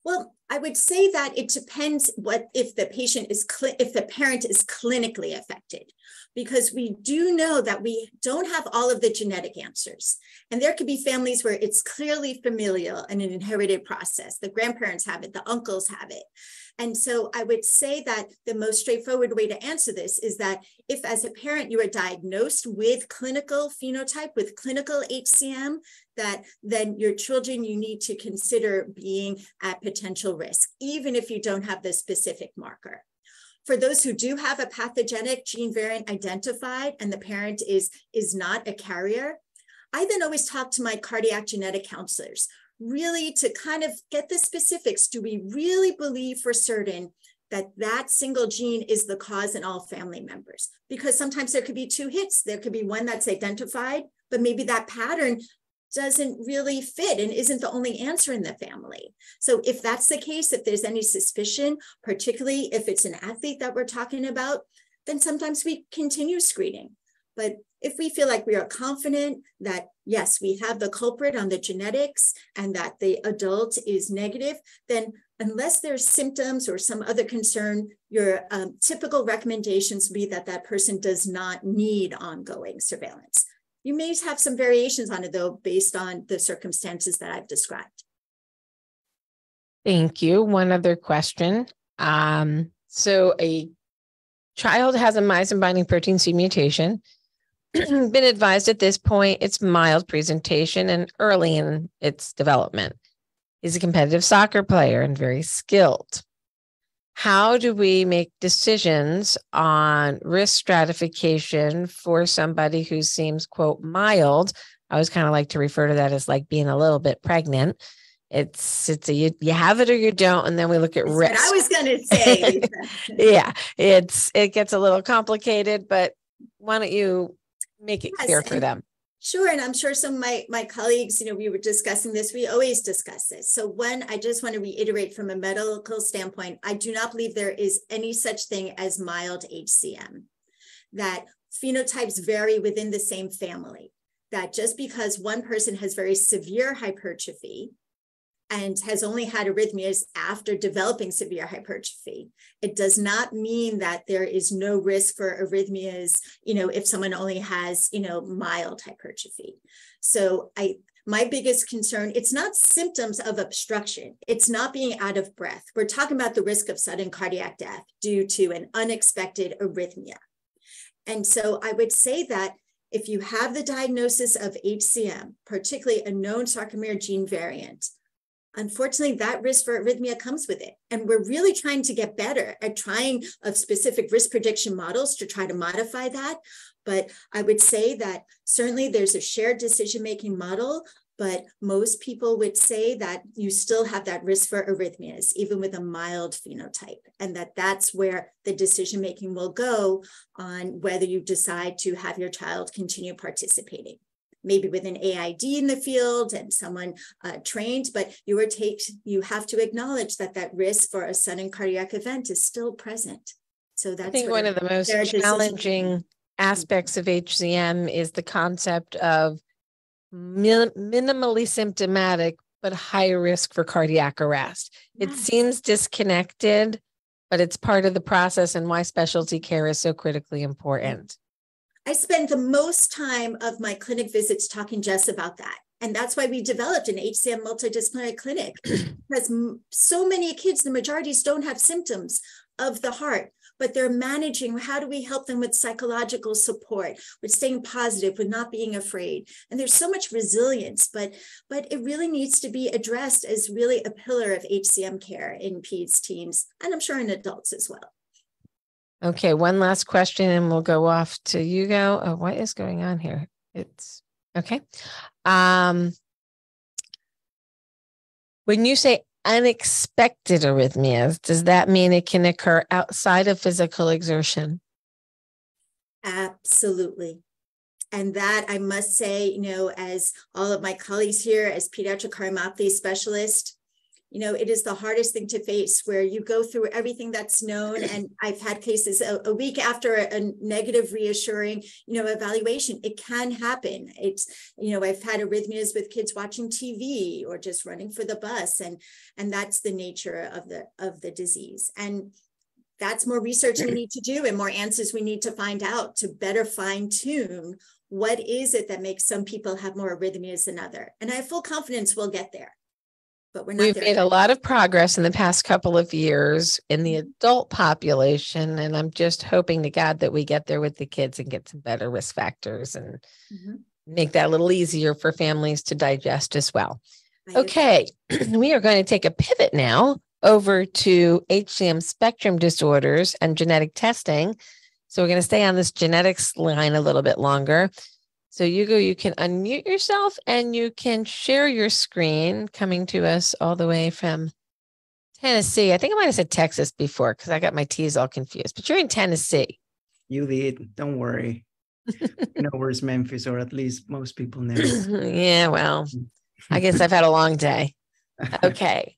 Well, I would say that it depends if the parent is clinically affected, because we do know that we don't have all of the genetic answers. And there could be families where it's clearly familial and an inherited process. The grandparents have it, the uncles have it. And so I would say that the most straightforward way to answer this is that if as a parent you are diagnosed with clinical phenotype, with clinical HCM, that then your children, you need to consider being at potential risk, even if you don't have the specific marker. For those who do have a pathogenic gene variant identified and the parent is not a carrier, I then always talk to my cardiac genetic counselors, really to kind of get the specifics. Do we really believe for certain that that single gene is the cause in all family members? Because sometimes there could be 2 hits. There could be one that's identified, but maybe that pattern doesn't really fit and isn't the only answer in the family. So if that's the case, if there's any suspicion, particularly if it's an athlete that we're talking about, then sometimes we continue screening. But if we feel like we are confident that, yes, we have the culprit on the genetics and that the adult is negative, then unless there's symptoms or some other concern, your typical recommendations would be that that person does not need ongoing surveillance. You may have some variations on it, though, based on the circumstances that I've described. Thank you. One other question. So a child has a myosin binding protein C mutation, been advised at this point it's mild presentation and early in its development. He's a competitive soccer player and very skilled. How do we make decisions on risk stratification for somebody who seems, quote, mild? I always kind of like to refer to that as like being a little bit pregnant. It's you have it or you don't, and then we look at risk. What I was going to say. Yeah, it gets a little complicated, but why don't you make it clear for them? Sure. And I'm sure some of my colleagues, we were discussing this. We always discuss this. So one, I just want to reiterate from a medical standpoint, I do not believe there is any such thing as mild HCM, that phenotypes vary within the same family, that just because one person has very severe hypertrophy and has only had arrhythmias after developing severe hypertrophy, it does not mean that there is no risk for arrhythmias, if someone only has, mild hypertrophy. So my biggest concern, it's not symptoms of obstruction. It's not being out of breath. We're talking about the risk of sudden cardiac death due to an unexpected arrhythmia. And so I would say that if you have the diagnosis of HCM, particularly a known sarcomere gene variant, unfortunately, that risk for arrhythmia comes with it. And we're really trying to get better at trying of specific risk prediction models to try to modify that. But I would say that certainly there's a shared decision-making model, but most people would say that you still have that risk for arrhythmias, even with a mild phenotype, and that's where the decision-making will go on whether you decide to have your child continue participating. Maybe with an AID in the field and someone trained, but you have to acknowledge that risk for a sudden cardiac event is still present. So that's, I think, one of the most challenging aspects of HCM is the concept of minimally symptomatic, but high risk for cardiac arrest. Yes. It seems disconnected, but it's part of the process and why specialty care is so critically important. I spend the most time of my clinic visits talking just about that. And that's why we developed an HCM multidisciplinary clinic, because so many kids, the majorities don't have symptoms of the heart. but they're managing. How do we help them with psychological support, with staying positive, with not being afraid? And there's so much resilience, but it really needs to be addressed as really a pillar of HCM care in peds teams, and I'm sure in adults as well. Okay, one last question and we'll go off to Hugo. Oh, what is going on here? It's okay. When you say unexpected arrhythmias, does that mean it can occur outside of physical exertion? Absolutely. And that, I must say, as all of my colleagues here, as pediatric cardiomyopathy specialist, it is the hardest thing to face, where you go through everything that's known. And I've had cases a week after a negative reassuring, evaluation. It can happen. It's, I've had arrhythmias with kids watching TV or just running for the bus. And that's the nature of the disease. And that's more research we need to do and more answers we need to find out to better fine tune what is it that makes some people have more arrhythmias than others. And I have full confidence we'll get there. But we're not We've there made yet. a lot of progress in the past couple of years in the adult population, and I'm just hoping to God that we get there with the kids and get some better risk factors and make that a little easier for families to digest as well. Okay, we are going to take a pivot now over to HCM spectrum disorders and genetic testing. So we're going to stay on this genetics line a little bit longer. So Hugo, you can unmute yourself and you can share your screen, coming to us all the way from Tennessee. I think I might have said Texas before because I got my T's all confused, but you're in Tennessee. You did. Don't worry. Where's Memphis, or at least most people know. Yeah, well, I guess I've had a long day. Okay.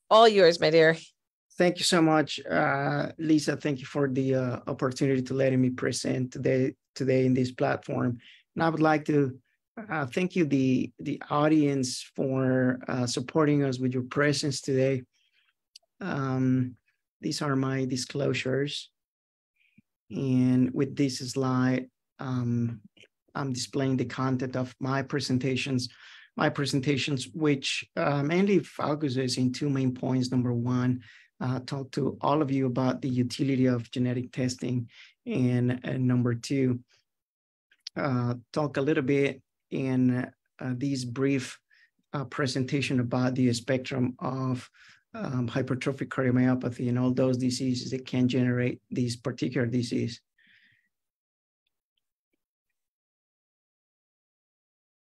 All yours, my dear. Thank you so much, Lisa. Thank you for the opportunity to letting me present today in this platform. And I would like to thank you, the audience, for supporting us with your presence today. These are my disclosures. And with this slide, I'm displaying the content of my presentations, which mainly focuses in two main points. Number one, talk to all of you about the utility of genetic testing. And number two, talk a little bit in this brief presentation about the spectrum of hypertrophic cardiomyopathy and all those diseases that can generate this particular disease.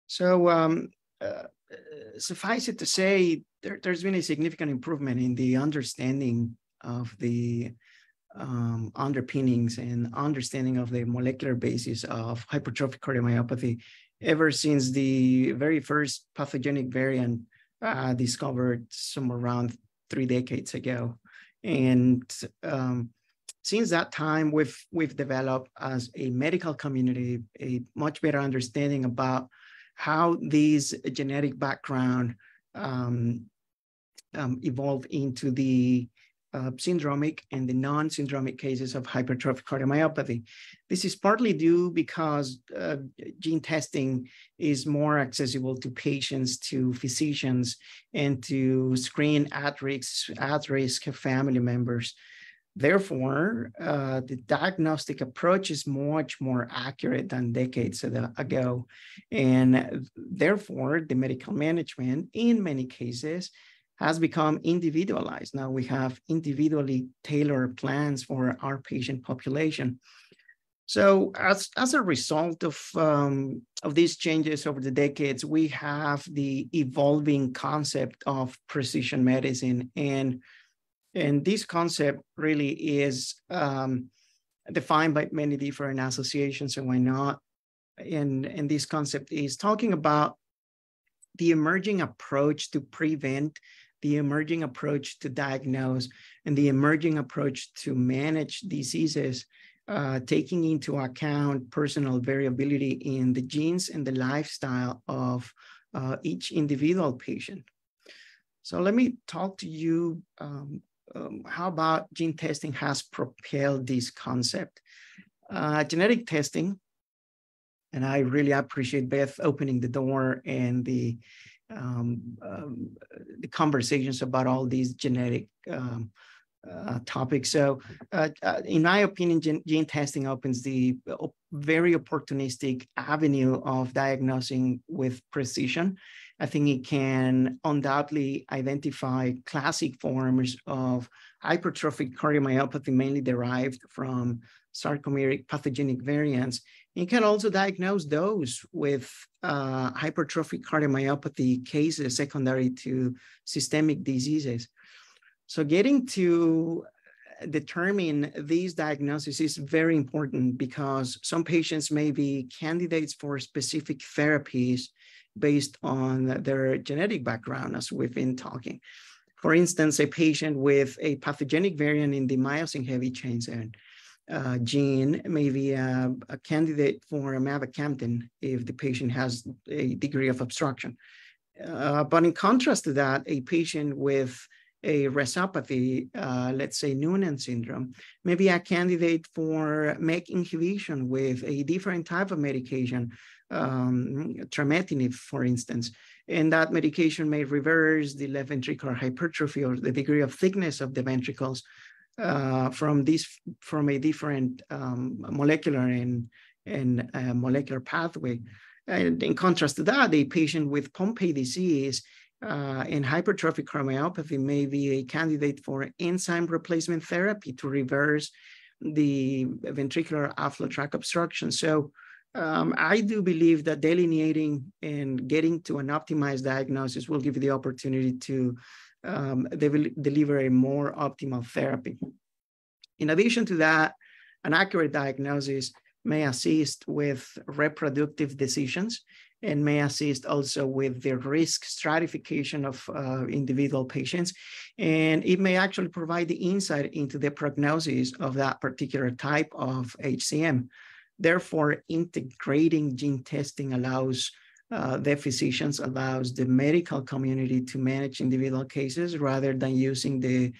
So suffice it to say, there's been a significant improvement in the understanding of the underpinnings and understanding of the molecular basis of hypertrophic cardiomyopathy ever since the very first pathogenic variant discovered somewhere around 3 decades ago. And since that time, we've developed as a medical community a much better understanding about how these genetic background evolve into the syndromic and the non-syndromic cases of hypertrophic cardiomyopathy. This is partly due because gene testing is more accessible to patients, to physicians, and to screen at-risk family members. Therefore, the diagnostic approach is much more accurate than decades ago. And therefore, the medical management in many cases has become individualized. Now we have individually tailored plans for our patient population. So as a result of these changes over the decades, we have the evolving concept of precision medicine. And this concept really is defined by many different associations and why not. And this concept is talking about the emerging approach to prevent, the emerging approach to diagnose, and the emerging approach to manage diseases, taking into account personal variability in the genes and the lifestyle of each individual patient. So let me talk to you how about gene testing has propelled this concept. Genetic testing, and I really appreciate Beth opening the door and the conversations about all these genetic topic. So in my opinion, gene testing opens the very opportunistic avenue of diagnosing with precision. I think it can undoubtedly identify classic forms of hypertrophic cardiomyopathy, mainly derived from sarcomeric pathogenic variants. It can also diagnose those with hypertrophic cardiomyopathy cases secondary to systemic diseases. So getting to determine these diagnoses is very important because some patients may be candidates for specific therapies based on their genetic background, as we've been talking. For instance, a patient with a pathogenic variant in the myosin heavy chain gene may be a candidate for mavacamten if the patient has a degree of obstruction. But in contrast to that, a patient with a resopathy, let's say Noonan syndrome, may be a candidate for MEK inhibition with a different type of medication, trametinib, for instance. And that medication may reverse the left ventricular hypertrophy or the degree of thickness of the ventricles from a different molecular and molecular pathway. And in contrast to that, a patient with Pompe disease and hypertrophic cardiomyopathy may be a candidate for enzyme replacement therapy to reverse the ventricular outflow tract obstruction. So I do believe that delineating and getting to an optimized diagnosis will give you the opportunity to deliver a more optimal therapy. In addition to that, an accurate diagnosis may assist with reproductive decisions and may assist also with the risk stratification of individual patients. And it may actually provide the insight into the prognosis of that particular type of HCM. Therefore, integrating gene testing allows the physicians, allows the medical community to manage individual cases rather than using the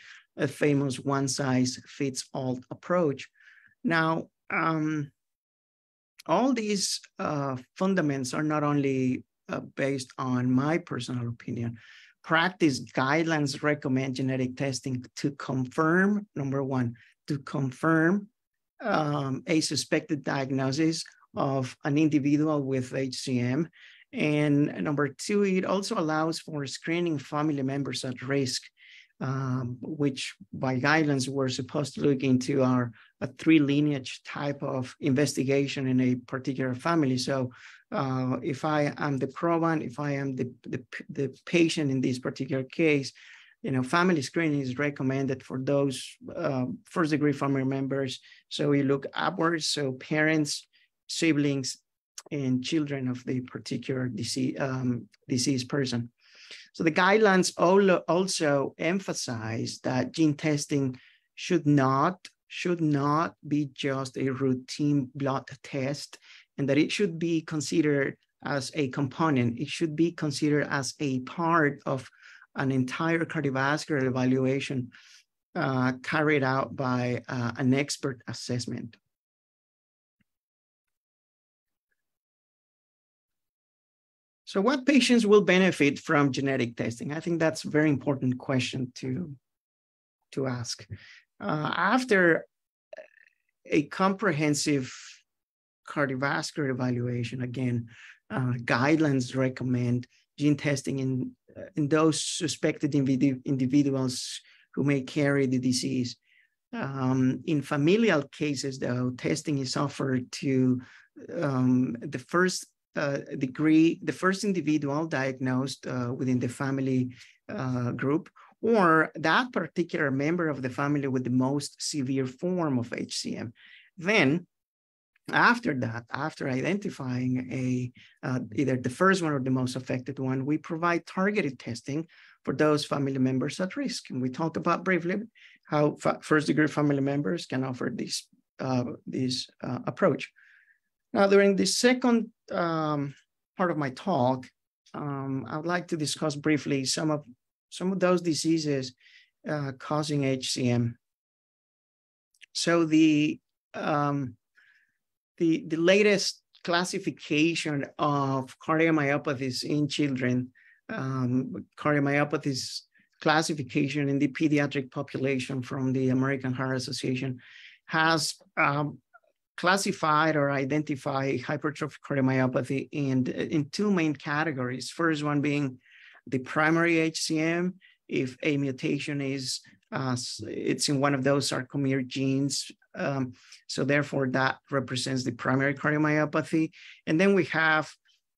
famous one-size-fits-all approach. Now, all these fundamentals are not only based on my personal opinion. Practice guidelines recommend genetic testing to confirm, number one, to confirm a suspected diagnosis of an individual with HCM. And number two, it also allows for screening family members at risk, which by guidelines we're supposed to look into a three lineage type of investigation in a particular family. So if I am the proband, if I am the patient in this particular case, family screening is recommended for those first degree family members. So we look upwards, so parents, siblings, and children of the particular deceased person. So the guidelines also emphasize that gene testing should not be just a routine blood test, and that it should be considered as a component. It should be considered as a part of an entire cardiovascular evaluation carried out by an expert assessment. So what patients will benefit from genetic testing? I think that's a very important question to ask. After a comprehensive cardiovascular evaluation, again, guidelines recommend gene testing in those suspected individuals who may carry the disease. In familial cases, though, testing is offered to the first individual diagnosed within the family group, or that particular member of the family with the most severe form of HCM. Then, after that, after identifying either the first one or the most affected one, we provide targeted testing for those family members at risk. And we talked about briefly how first-degree family members can offer this approach. Now, during the second part of my talk, I would like to discuss briefly some of those diseases causing HCM. So the latest classification of cardiomyopathies in children, cardiomyopathies classification in the pediatric population from the American Heart Association has classified or identified hypertrophic cardiomyopathy in two main categories. First one being the primary HCM, if a mutation is, it's in one of those sarcomere genes. So therefore that represents the primary cardiomyopathy. And then we have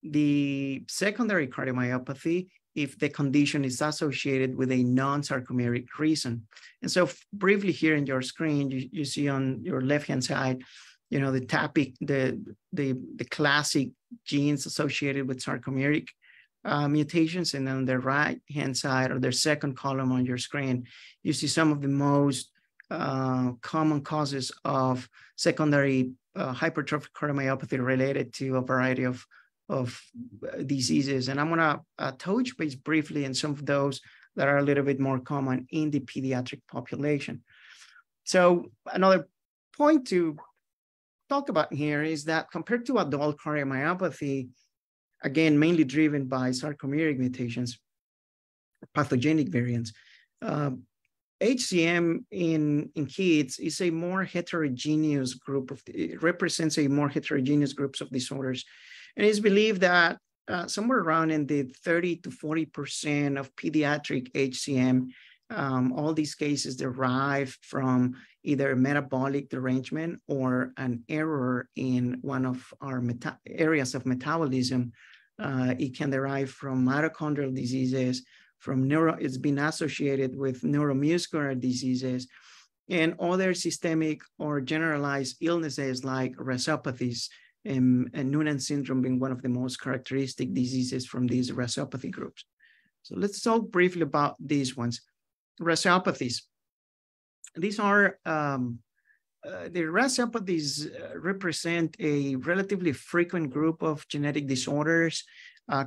the secondary cardiomyopathy if the condition is associated with a non-sarcomeric reason. And so briefly here in your screen, you see on your left-hand side, you know, the classic genes associated with sarcomeric mutations. And on the right-hand side, or their second column on your screen, you see some of the most common causes of secondary hypertrophic cardiomyopathy related to a variety of diseases. And I'm gonna touch base briefly on some of those that are a little bit more common in the pediatric population. So another point to talk about here is that compared to adult cardiomyopathy, again, mainly driven by sarcomeric mutations, pathogenic variants, HCM in kids is a more heterogeneous group of, it represents a more heterogeneous groups of disorders. And it's believed that somewhere around in the 30 to 40% of pediatric HCM, all these cases derive from either metabolic derangement or an error in one of our areas of metabolism. It can derive from mitochondrial diseases, from it's been associated with neuromuscular diseases, and other systemic or generalized illnesses like rhesopathies, and Noonan syndrome being one of the most characteristic diseases from these rhesopathy groups. So let's talk briefly about these ones. Rhesopathies. These are, the rhesopathies represent a relatively frequent group of genetic disorders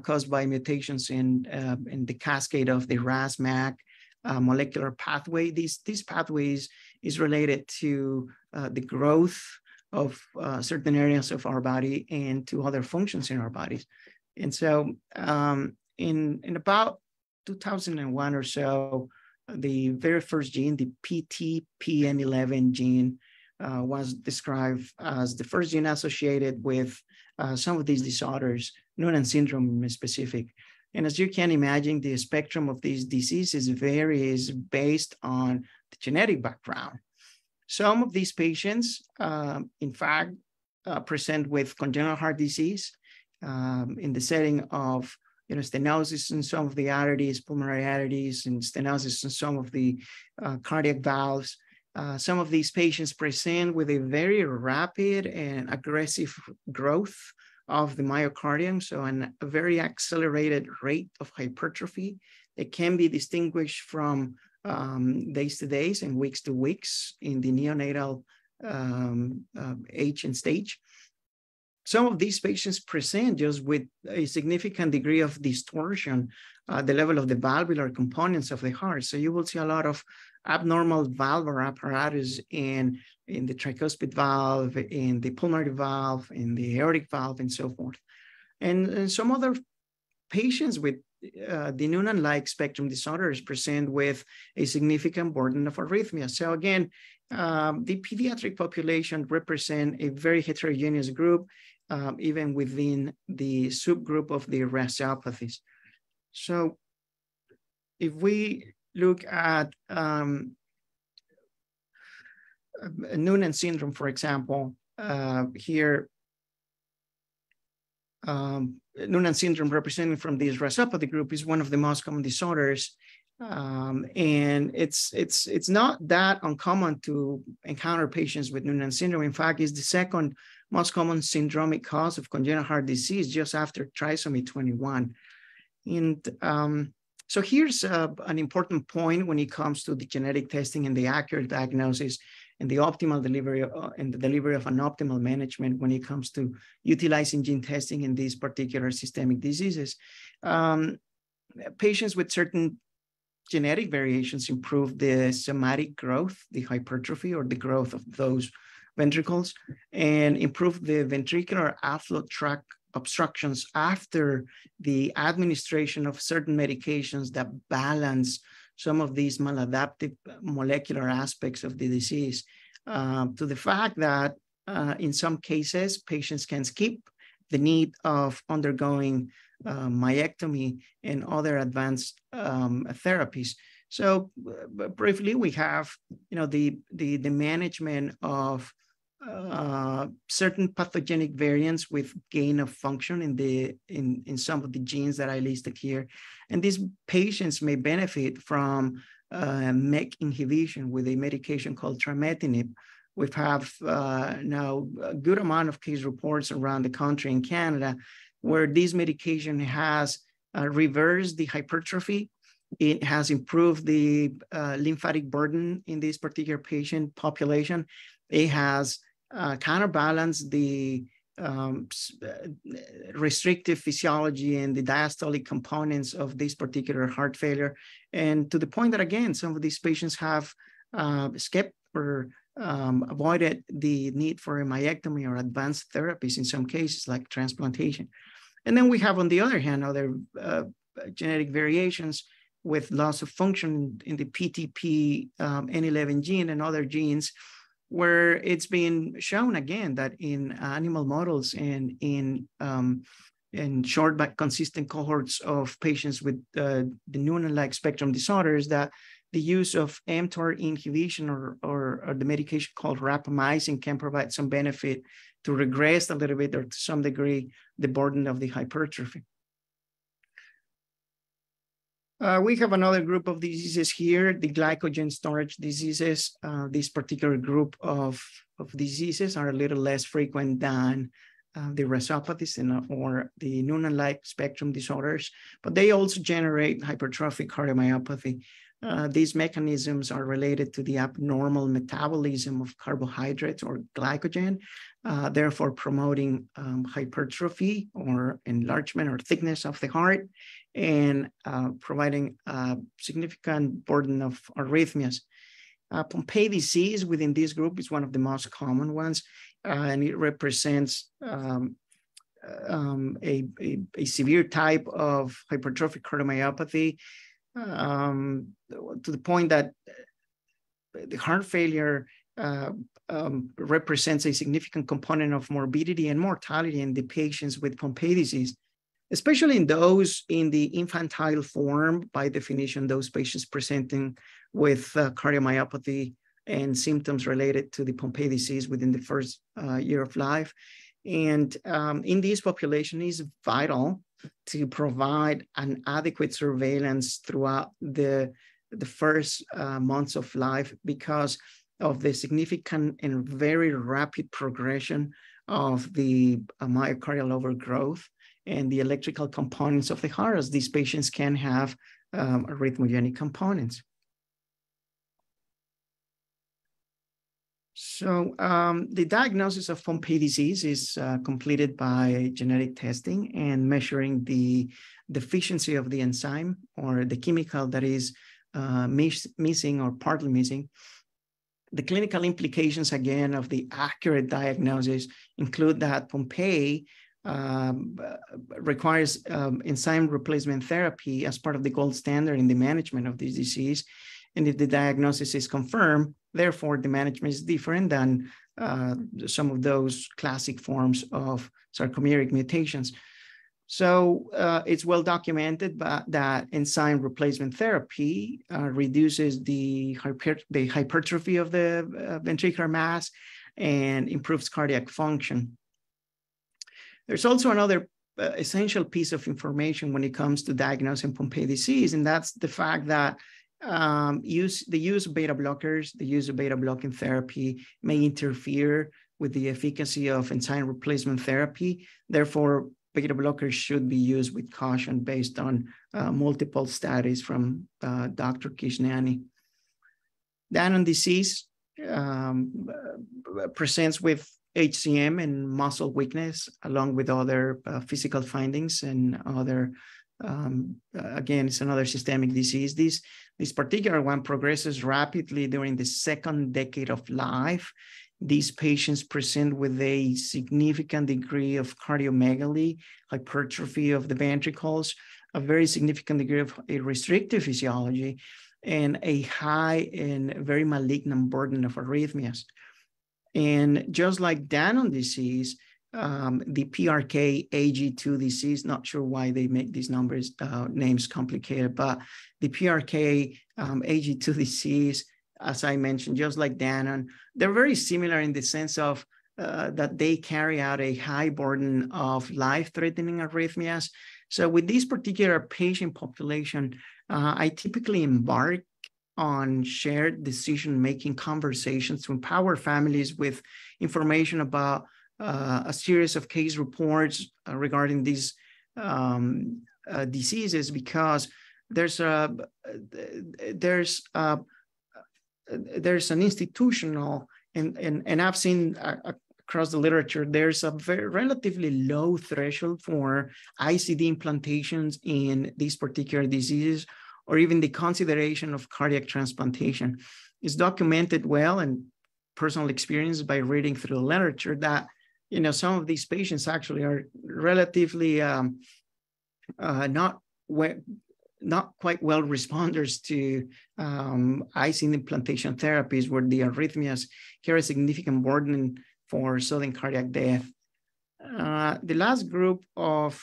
caused by mutations in the cascade of the RAS-MAC molecular pathway. These pathways is related to the growth of certain areas of our body and to other functions in our bodies. And so in about 2001 or so, the very first gene, the PTPN11 gene, was described as the first gene associated with some of these disorders, Noonan syndrome in specific. And as you can imagine, the spectrum of these diseases varies based on the genetic background. Some of these patients, in fact, present with congenital heart disease in the setting of stenosis in some of the arteries, pulmonary arteries, and stenosis in some of the cardiac valves. Some of these patients present with a very rapid and aggressive growth of the myocardium, so a very accelerated rate of hypertrophy. It can be distinguished from days to days and weeks to weeks in the neonatal age and stage. Some of these patients present just with a significant degree of distortion at the level of the valvular components of the heart. So you will see a lot of abnormal valvular apparatus in the tricuspid valve, in the pulmonary valve, in the aortic valve, and so forth. And some other patients with the Noonan-like spectrum disorders present with a significant burden of arrhythmia. So again, the pediatric population represent a very heterogeneous group, even within the subgroup of the rhesopathies. So if we look at Noonan syndrome, for example, here, Noonan syndrome representing from this rhesopathy group is one of the most common disorders. And it's not that uncommon to encounter patients with Noonan syndrome. In fact, it's the second most common syndromic cause of congenital heart disease just after trisomy 21. And so here's an important point when it comes to the genetic testing and the accurate diagnosis and the optimal delivery and the delivery of an optimal management when it comes to utilizing gene testing in these particular systemic diseases. Patients with certain genetic variations improve the somatic growth, the hypertrophy or the growth of those ventricles, and improve the ventricular outflow tract obstructions after the administration of certain medications that balance some of these maladaptive molecular aspects of the disease, to the fact that in some cases, patients can skip the need of undergoing myectomy and other advanced therapies. So briefly, we have, the management of certain pathogenic variants with gain of function in some of the genes that I listed here. And these patients may benefit from MEK inhibition with a medication called trametinib. We have now a good amount of case reports around the country in Canada where this medication has reversed the hypertrophy. It has improved the lymphatic burden in this particular patient population. It has counterbalanced the restrictive physiology and the diastolic components of this particular heart failure. And to the point that, again, some of these patients have skipped or avoided the need for a myectomy or advanced therapies in some cases like transplantation. And then we have, on the other hand, other genetic variations with loss of function in the PTP N11 gene and other genes, where it's been shown again that in animal models and in short but consistent cohorts of patients with the Noonan-like spectrum disorders, that the use of mTOR inhibition or the medication called rapamycin can provide some benefit to regress a little bit or to some degree the burden of the hypertrophy. We have another group of diseases here, the glycogen storage diseases. This particular group of diseases are a little less frequent than the rhesopathies or the Noonan-like spectrum disorders, but they also generate hypertrophic cardiomyopathy. These mechanisms are related to the abnormal metabolism of carbohydrates or glycogen, therefore promoting hypertrophy or enlargement or thickness of the heart, and providing a significant burden of arrhythmias. Pompe disease within this group is one of the most common ones, and it represents a severe type of hypertrophic cardiomyopathy, to the point that the heart failure represents a significant component of morbidity and mortality in the patients with Pompe disease, especially in those in the infantile form. By definition, those patients presenting with cardiomyopathy and symptoms related to the Pompe disease within the first year of life. And in this population, is vital to provide an adequate surveillance throughout the first months of life because of the significant and very rapid progression of the myocardial overgrowth and the electrical components of the heart, as these patients can have arrhythmogenic components. So the diagnosis of Pompe disease is completed by genetic testing and measuring the deficiency of the enzyme or the chemical that is missing or partly missing. The clinical implications, again, of the accurate diagnosis include that Pompe requires enzyme replacement therapy as part of the gold standard in the management of this disease. And if the diagnosis is confirmed, therefore the management is different than some of those classic forms of sarcomeric mutations. So it's well documented that enzyme replacement therapy reduces the hypertrophy of the ventricular mass and improves cardiac function. There's also another essential piece of information when it comes to diagnosing Pompe disease, and that's the fact that the use of beta blockers, the use of beta blocking therapy may interfere with the efficacy of enzyme replacement therapy. Therefore, beta blockers should be used with caution based on multiple studies from Dr. Kishnani. Danon disease presents with HCM and muscle weakness, along with other physical findings and other, again, it's another systemic disease. This particular one progresses rapidly during the second decade of life. These patients present with a significant degree of cardiomegaly, hypertrophy of the ventricles, a very significant degree of a restrictive physiology, and a high and very malignant burden of arrhythmias. And just like Danon disease, the PRK-AG2 disease, not sure why they make these names complicated, but the PRK-AG2 disease, as I mentioned, just like Danon, they're very similar in the sense of that they carry out a high burden of life-threatening arrhythmias. So with this particular patient population, I typically embark on shared decision-making conversations to empower families with information about a series of case reports regarding these diseases, because there's an institutional, and I've seen across the literature, there's a relatively low threshold for ICD implantations in these particular diseases, or even the consideration of cardiac transplantation. It's documented well and personal experience by reading through the literature that, you know, some of these patients actually are relatively not quite well responders to ICD implantation therapies, where the arrhythmias carry a significant burden for sudden cardiac death. The last group of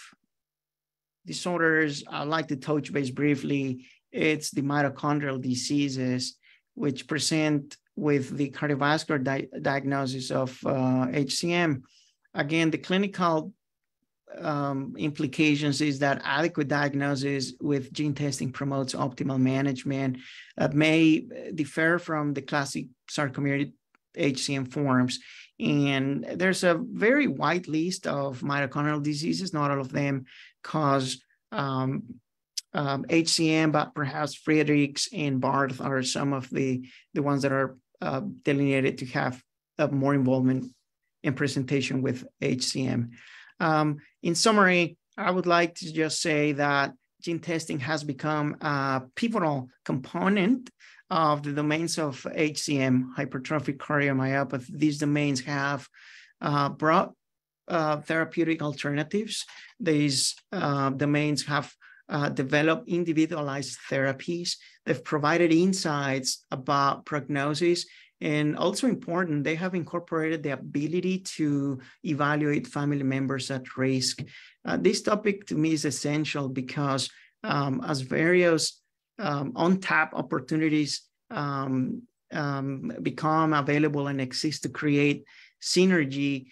disorders I'd like to touch base briefly, it's the mitochondrial diseases, which present with the cardiovascular diagnosis of HCM. Again, the clinical implications is that adequate diagnosis with gene testing promotes optimal management that may differ from the classic sarcomere HCM forms. And there's a very wide list of mitochondrial diseases. Not all of them cause HCM, but perhaps Friedreich's and Barth are some of the ones that are delineated to have more involvement in presentation with HCM. In summary, I would like to just say that gene testing has become a pivotal component of the domains of HCM, hypertrophic cardiomyopathy. These domains have brought therapeutic alternatives. These domains have developed individualized therapies. They've provided insights about prognosis, and also important, they have incorporated the ability to evaluate family members at risk. This topic to me is essential because as various untapped opportunities become available and exist to create synergy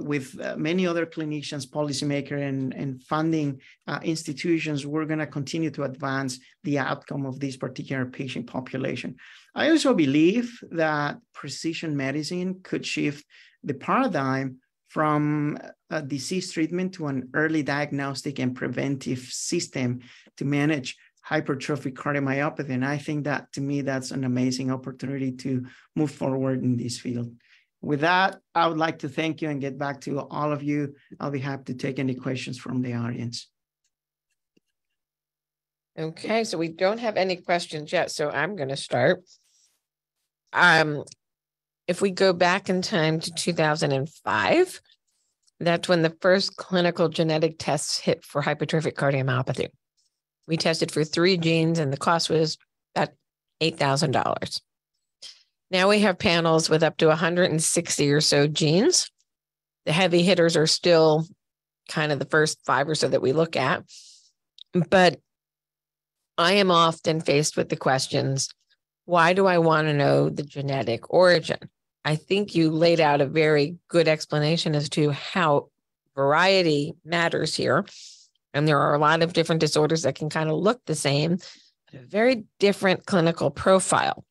with many other clinicians, policymakers, and funding institutions, we're going to continue to advance the outcome of this particular patient population. I also believe that precision medicine could shift the paradigm from a disease treatment to an early diagnostic and preventive system to manage hypertrophic cardiomyopathy. And I think that, to me, that's an amazing opportunity to move forward in this field. With that, I would like to thank you and get back to all of you. I'll be happy to take any questions from the audience. Okay, so we don't have any questions yet, so I'm going to start. If we go back in time to 2005, that's when the first clinical genetic tests hit for hypertrophic cardiomyopathy. We tested for 3 genes and the cost was about $8,000. Now we have panels with up to 160 or so genes. The heavy hitters are still kind of the first 5 or so that we look at. But I am often faced with the questions, why do I want to know the genetic origin? I think you laid out a very good explanation as to how variety matters here. And there are a lot of different disorders that can kind of look the same, but a very different clinical profile.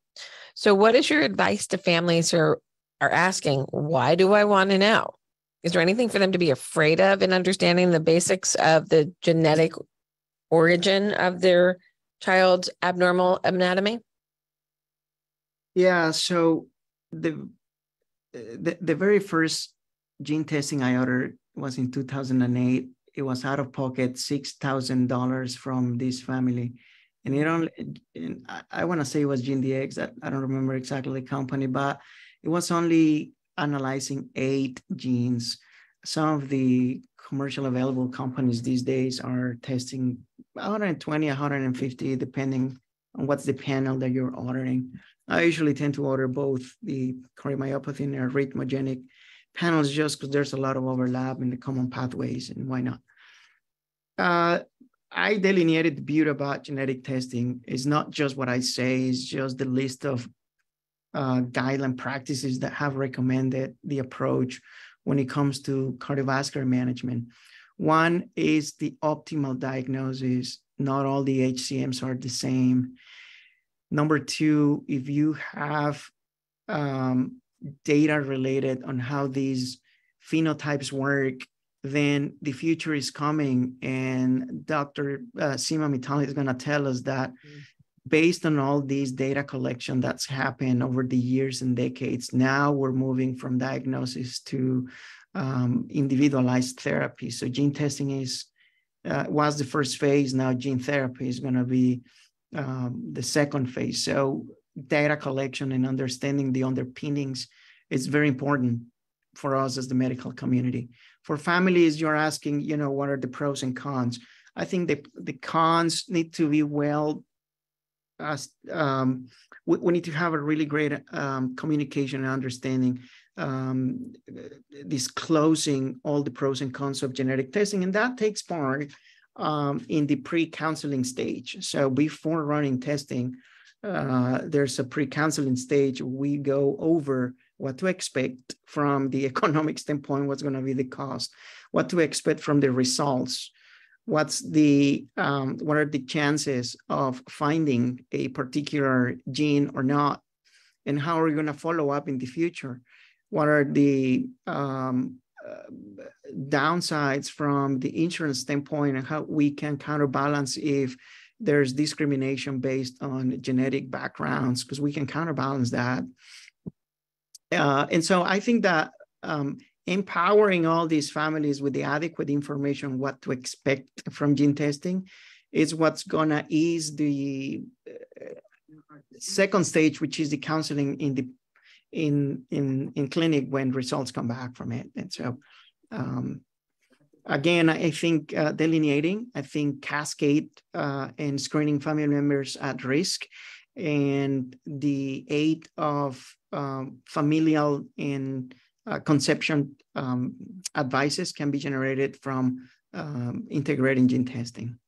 So what is your advice to families who are asking, why do I want to know? Is there anything for them to be afraid of in understanding the basics of the genetic origin of their child's abnormal anatomy? Yeah, so the very first gene testing I ordered was in 2008. It was out of pocket $6,000 from this family. And it only, I want to say it was GeneDx. I don't remember exactly the company, but it was only analyzing 8 genes. Some of the commercial available companies these days are testing 120, 150, depending on what's the panel that you're ordering. I usually tend to order both the cardiomyopathy and arrhythmogenic panels just because there's a lot of overlap in the common pathways, and why not? I delineated the beauty about genetic testing. It's not just what I say, it's just the list of guideline practices that have recommended the approach when it comes to cardiovascular management. One is the optimal diagnosis. Not all the HCMs are the same. Number two, if you have data related on how these phenotypes work, then the future is coming. And Dr. Seema Mittal is going to tell us that based on all these data collection that's happened over the years and decades, now we're moving from diagnosis to individualized therapy. So gene testing was the first phase. Now gene therapy is going to be the second phase. So data collection and understanding the underpinnings is very important for us as the medical community. For families, you're asking, what are the pros and cons? I think the cons need to be well, we need to have a really great communication and understanding, disclosing all the pros and cons of genetic testing. And that takes part in the pre-counseling stage. So before running testing, there's a pre-counseling stage. We go over what to expect from the economic standpoint, what's going to be the cost, what to expect from the results, what are the chances of finding a particular gene or not, and how are we going to follow up in the future? What are the downsides from the insurance standpoint, and how we can counterbalance if there's discrimination based on genetic backgrounds, because we can counterbalance that. And so I think that empowering all these families with the adequate information, what to expect from gene testing, is what's going to ease the second stage, which is the counseling in clinic when results come back from it. And so, again, I think delineating, I think cascade and screening family members at risk, and the aid of familial and conception advices can be generated from integrating gene testing.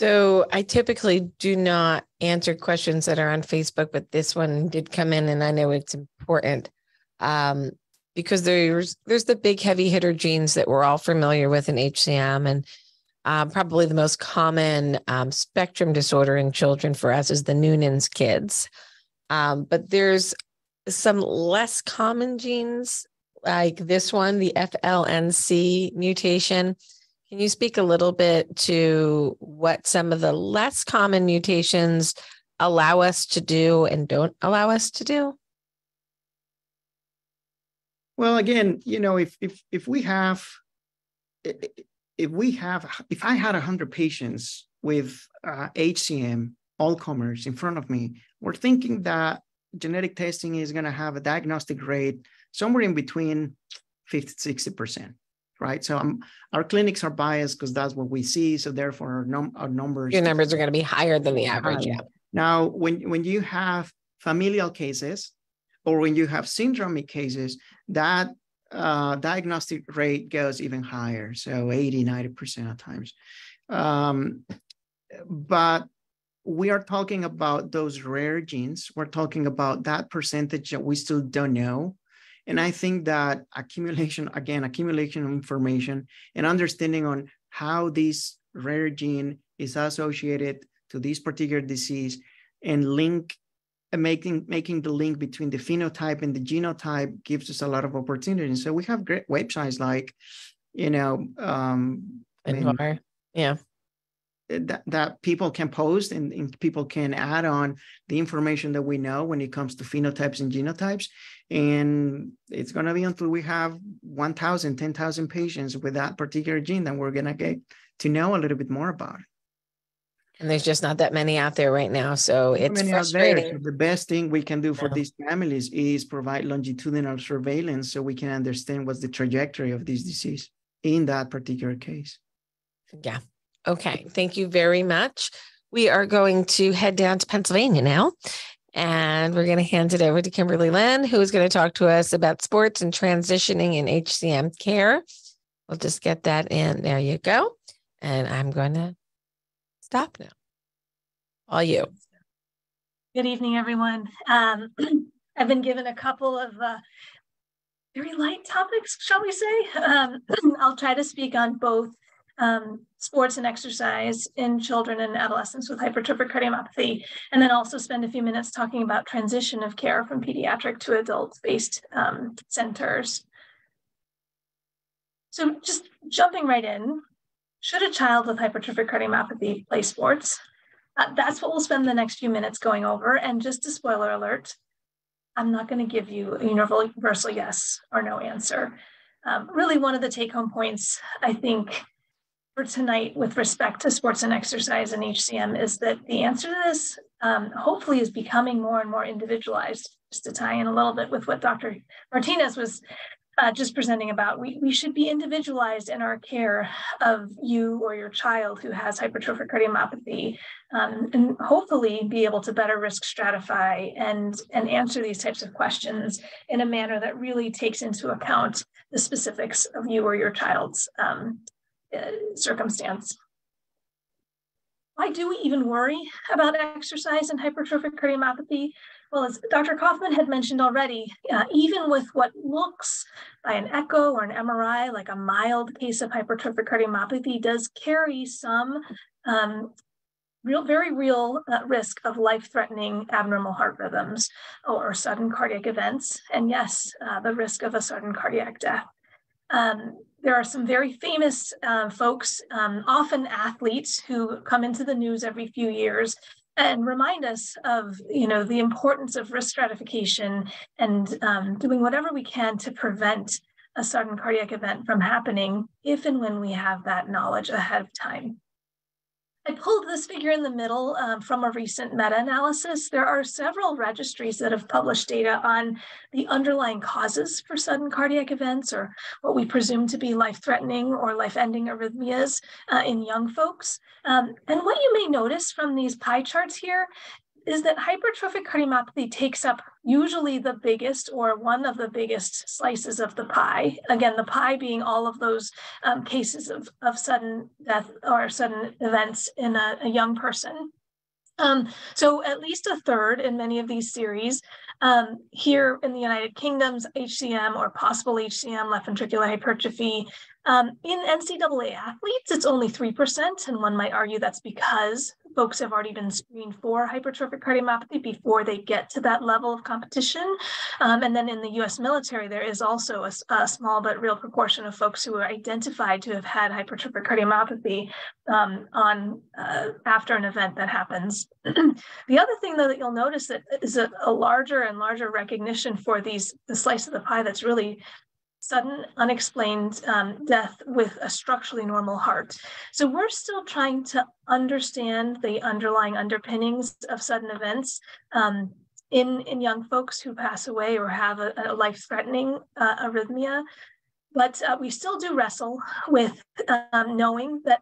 So I typically do not answer questions that are on Facebook, but this one did come in, and I know it's important because there's the big heavy hitter genes that we're all familiar with in HCM, and probably the most common spectrum disorder in children for us is the Noonan's kids. But there's some less common genes like this one, the FLNC mutation. Can you speak a little bit to what some of the less common mutations allow us to do and don't allow us to do? Well, again, if I had 100 patients with HCM, all comers in front of me, we're thinking that genetic testing is going to have a diagnostic rate somewhere in between 50 to 60%, right? So our clinics are biased because that's what we see. So therefore, our numbers. Your numbers are going to be higher than the average. Yeah. Now, when you have familial cases or when you have syndromic cases, that diagnostic rate goes even higher. So 80, 90% of times. But we are talking about those rare genes. We're talking about that percentage that we still don't know. And I think that accumulation of information and understanding on how this rare gene is associated to this particular disease, and making the link between the phenotype and the genotype gives us a lot of opportunities. So we have great websites like, that people can post and people can add on the information that we know when it comes to phenotypes and genotypes. And it's going to be until we have 1,000, 10,000 patients with that particular gene that we're going to get to know a little bit more about it. And there's just not that many out there right now. So it's frustrating. So the best thing we can do for these families is provide longitudinal surveillance so we can understand what's the trajectory of this disease in that particular case. Yeah. Okay. Thank you very much. We are going to head down to Pennsylvania now, and we're going to hand it over to Kimberly Lynn, who is going to talk to us about sports and transitioning in HCM care. We'll just get that in. There you go. And I'm going to stop now. All you. Good evening, everyone. I've been given a couple of very light topics, shall we say. I'll try to speak on both sports and exercise in children and adolescents with hypertrophic cardiomyopathy, and then also spend a few minutes talking about transition of care from pediatric to adult-based centers. So just jumping right in, should a child with hypertrophic cardiomyopathy play sports? That's what we'll spend the next few minutes going over. And just a spoiler alert, I'm not going to give you a universal yes or no answer. Really, one of the take-home points, I think, for tonight with respect to sports and exercise and HCM is that the answer to this hopefully is becoming more and more individualized. Just to tie in a little bit with what Dr. Martinez was just presenting about, we should be individualized in our care of you or your child who has hypertrophic cardiomyopathy, and hopefully be able to better risk stratify and answer these types of questions in a manner that really takes into account the specifics of you or your child's circumstance. Why do we even worry about exercise and hypertrophic cardiomyopathy? Well, as Dr. Kaufman had mentioned already, even with what looks by an echo or an MRI like a mild case of hypertrophic cardiomyopathy does carry some very real risk of life-threatening abnormal heart rhythms or sudden cardiac events, and yes, the risk of a sudden cardiac death. There are some very famous folks, often athletes, who come into the news every few years and remind us of, the importance of risk stratification and doing whatever we can to prevent a sudden cardiac event from happening if and when we have that knowledge ahead of time. I pulled this figure in the middle from a recent meta-analysis. There are several registries that have published data on the underlying causes for sudden cardiac events, or what we presume to be life-threatening or life-ending arrhythmias in young folks. And what you may notice from these pie charts here is that hypertrophic cardiomyopathy takes up usually the biggest or one of the biggest slices of the pie. Again, the pie being all of those cases of sudden death or sudden events in a young person. So at least a third in many of these series. Here in the United Kingdom's HCM or possible HCM, left ventricular hypertrophy. In NCAA athletes, it's only 3%, and one might argue that's because folks have already been screened for hypertrophic cardiomyopathy before they get to that level of competition. And then in the US military, there is also a small but real proportion of folks who are identified to have had hypertrophic cardiomyopathy after an event that happens. The other thing, though, that you'll notice that is a larger and larger recognition for the slice of the pie that's really sudden, unexplained death with a structurally normal heart. So we're still trying to understand the underlying underpinnings of sudden events in young folks who pass away or have a life-threatening arrhythmia. But we still do wrestle with knowing that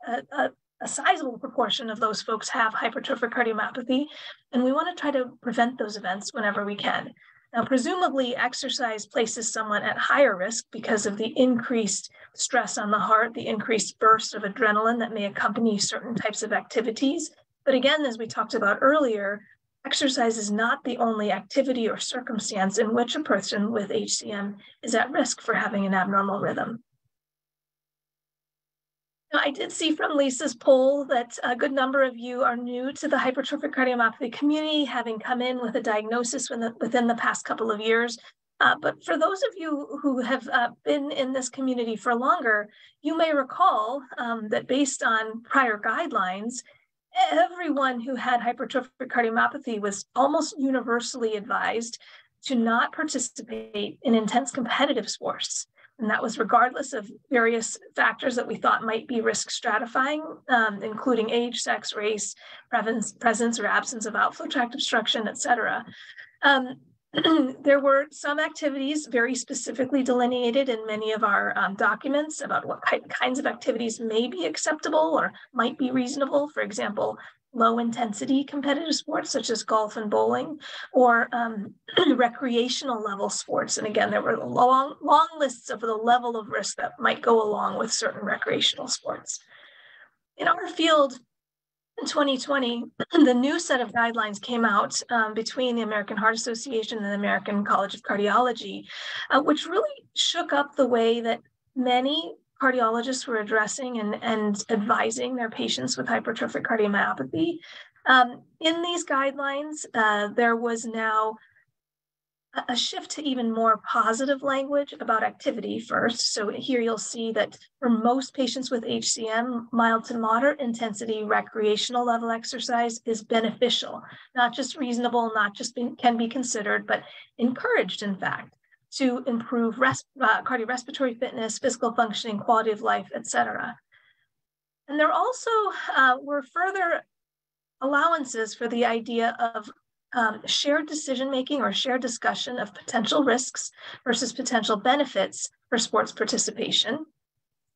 a sizable proportion of those folks have hypertrophic cardiomyopathy, and we want to try to prevent those events whenever we can. Now, presumably, exercise places someone at higher risk because of the increased stress on the heart, the increased burst of adrenaline that may accompany certain types of activities. But again, as we talked about earlier, exercise is not the only activity or circumstance in which a person with HCM is at risk for having an abnormal rhythm. Now, I did see from Lisa's poll that a good number of you are new to the hypertrophic cardiomyopathy community, having come in with a diagnosis within the past couple of years. But for those of you who have been in this community for longer, you may recall that based on prior guidelines, everyone who had hypertrophic cardiomyopathy was almost universally advised to not participate in intense competitive sports. And that was regardless of various factors that we thought might be risk stratifying, including age, sex, race, presence or absence of outflow tract obstruction, et cetera. There were some activities very specifically delineated in many of our documents about what kinds of activities may be acceptable or might be reasonable. For example, low-intensity competitive sports, such as golf and bowling, or recreational level sports. And again, there were long lists of the level of risk that might go along with certain recreational sports. In our field, in 2020, the new set of guidelines came out between the American Heart Association and the American College of Cardiology, which really shook up the way that many cardiologists were addressing and advising their patients with hypertrophic cardiomyopathy. In these guidelines, there was now a shift to even more positive language about activity first. So here you'll see that for most patients with HCM, mild to moderate intensity recreational level exercise is beneficial, not just reasonable, not just can be considered, but encouraged, in fact, to improve cardiorespiratory fitness, physical functioning, quality of life, et cetera. And there also were further allowances for the idea of shared decision-making or shared discussion of potential risks versus potential benefits for sports participation.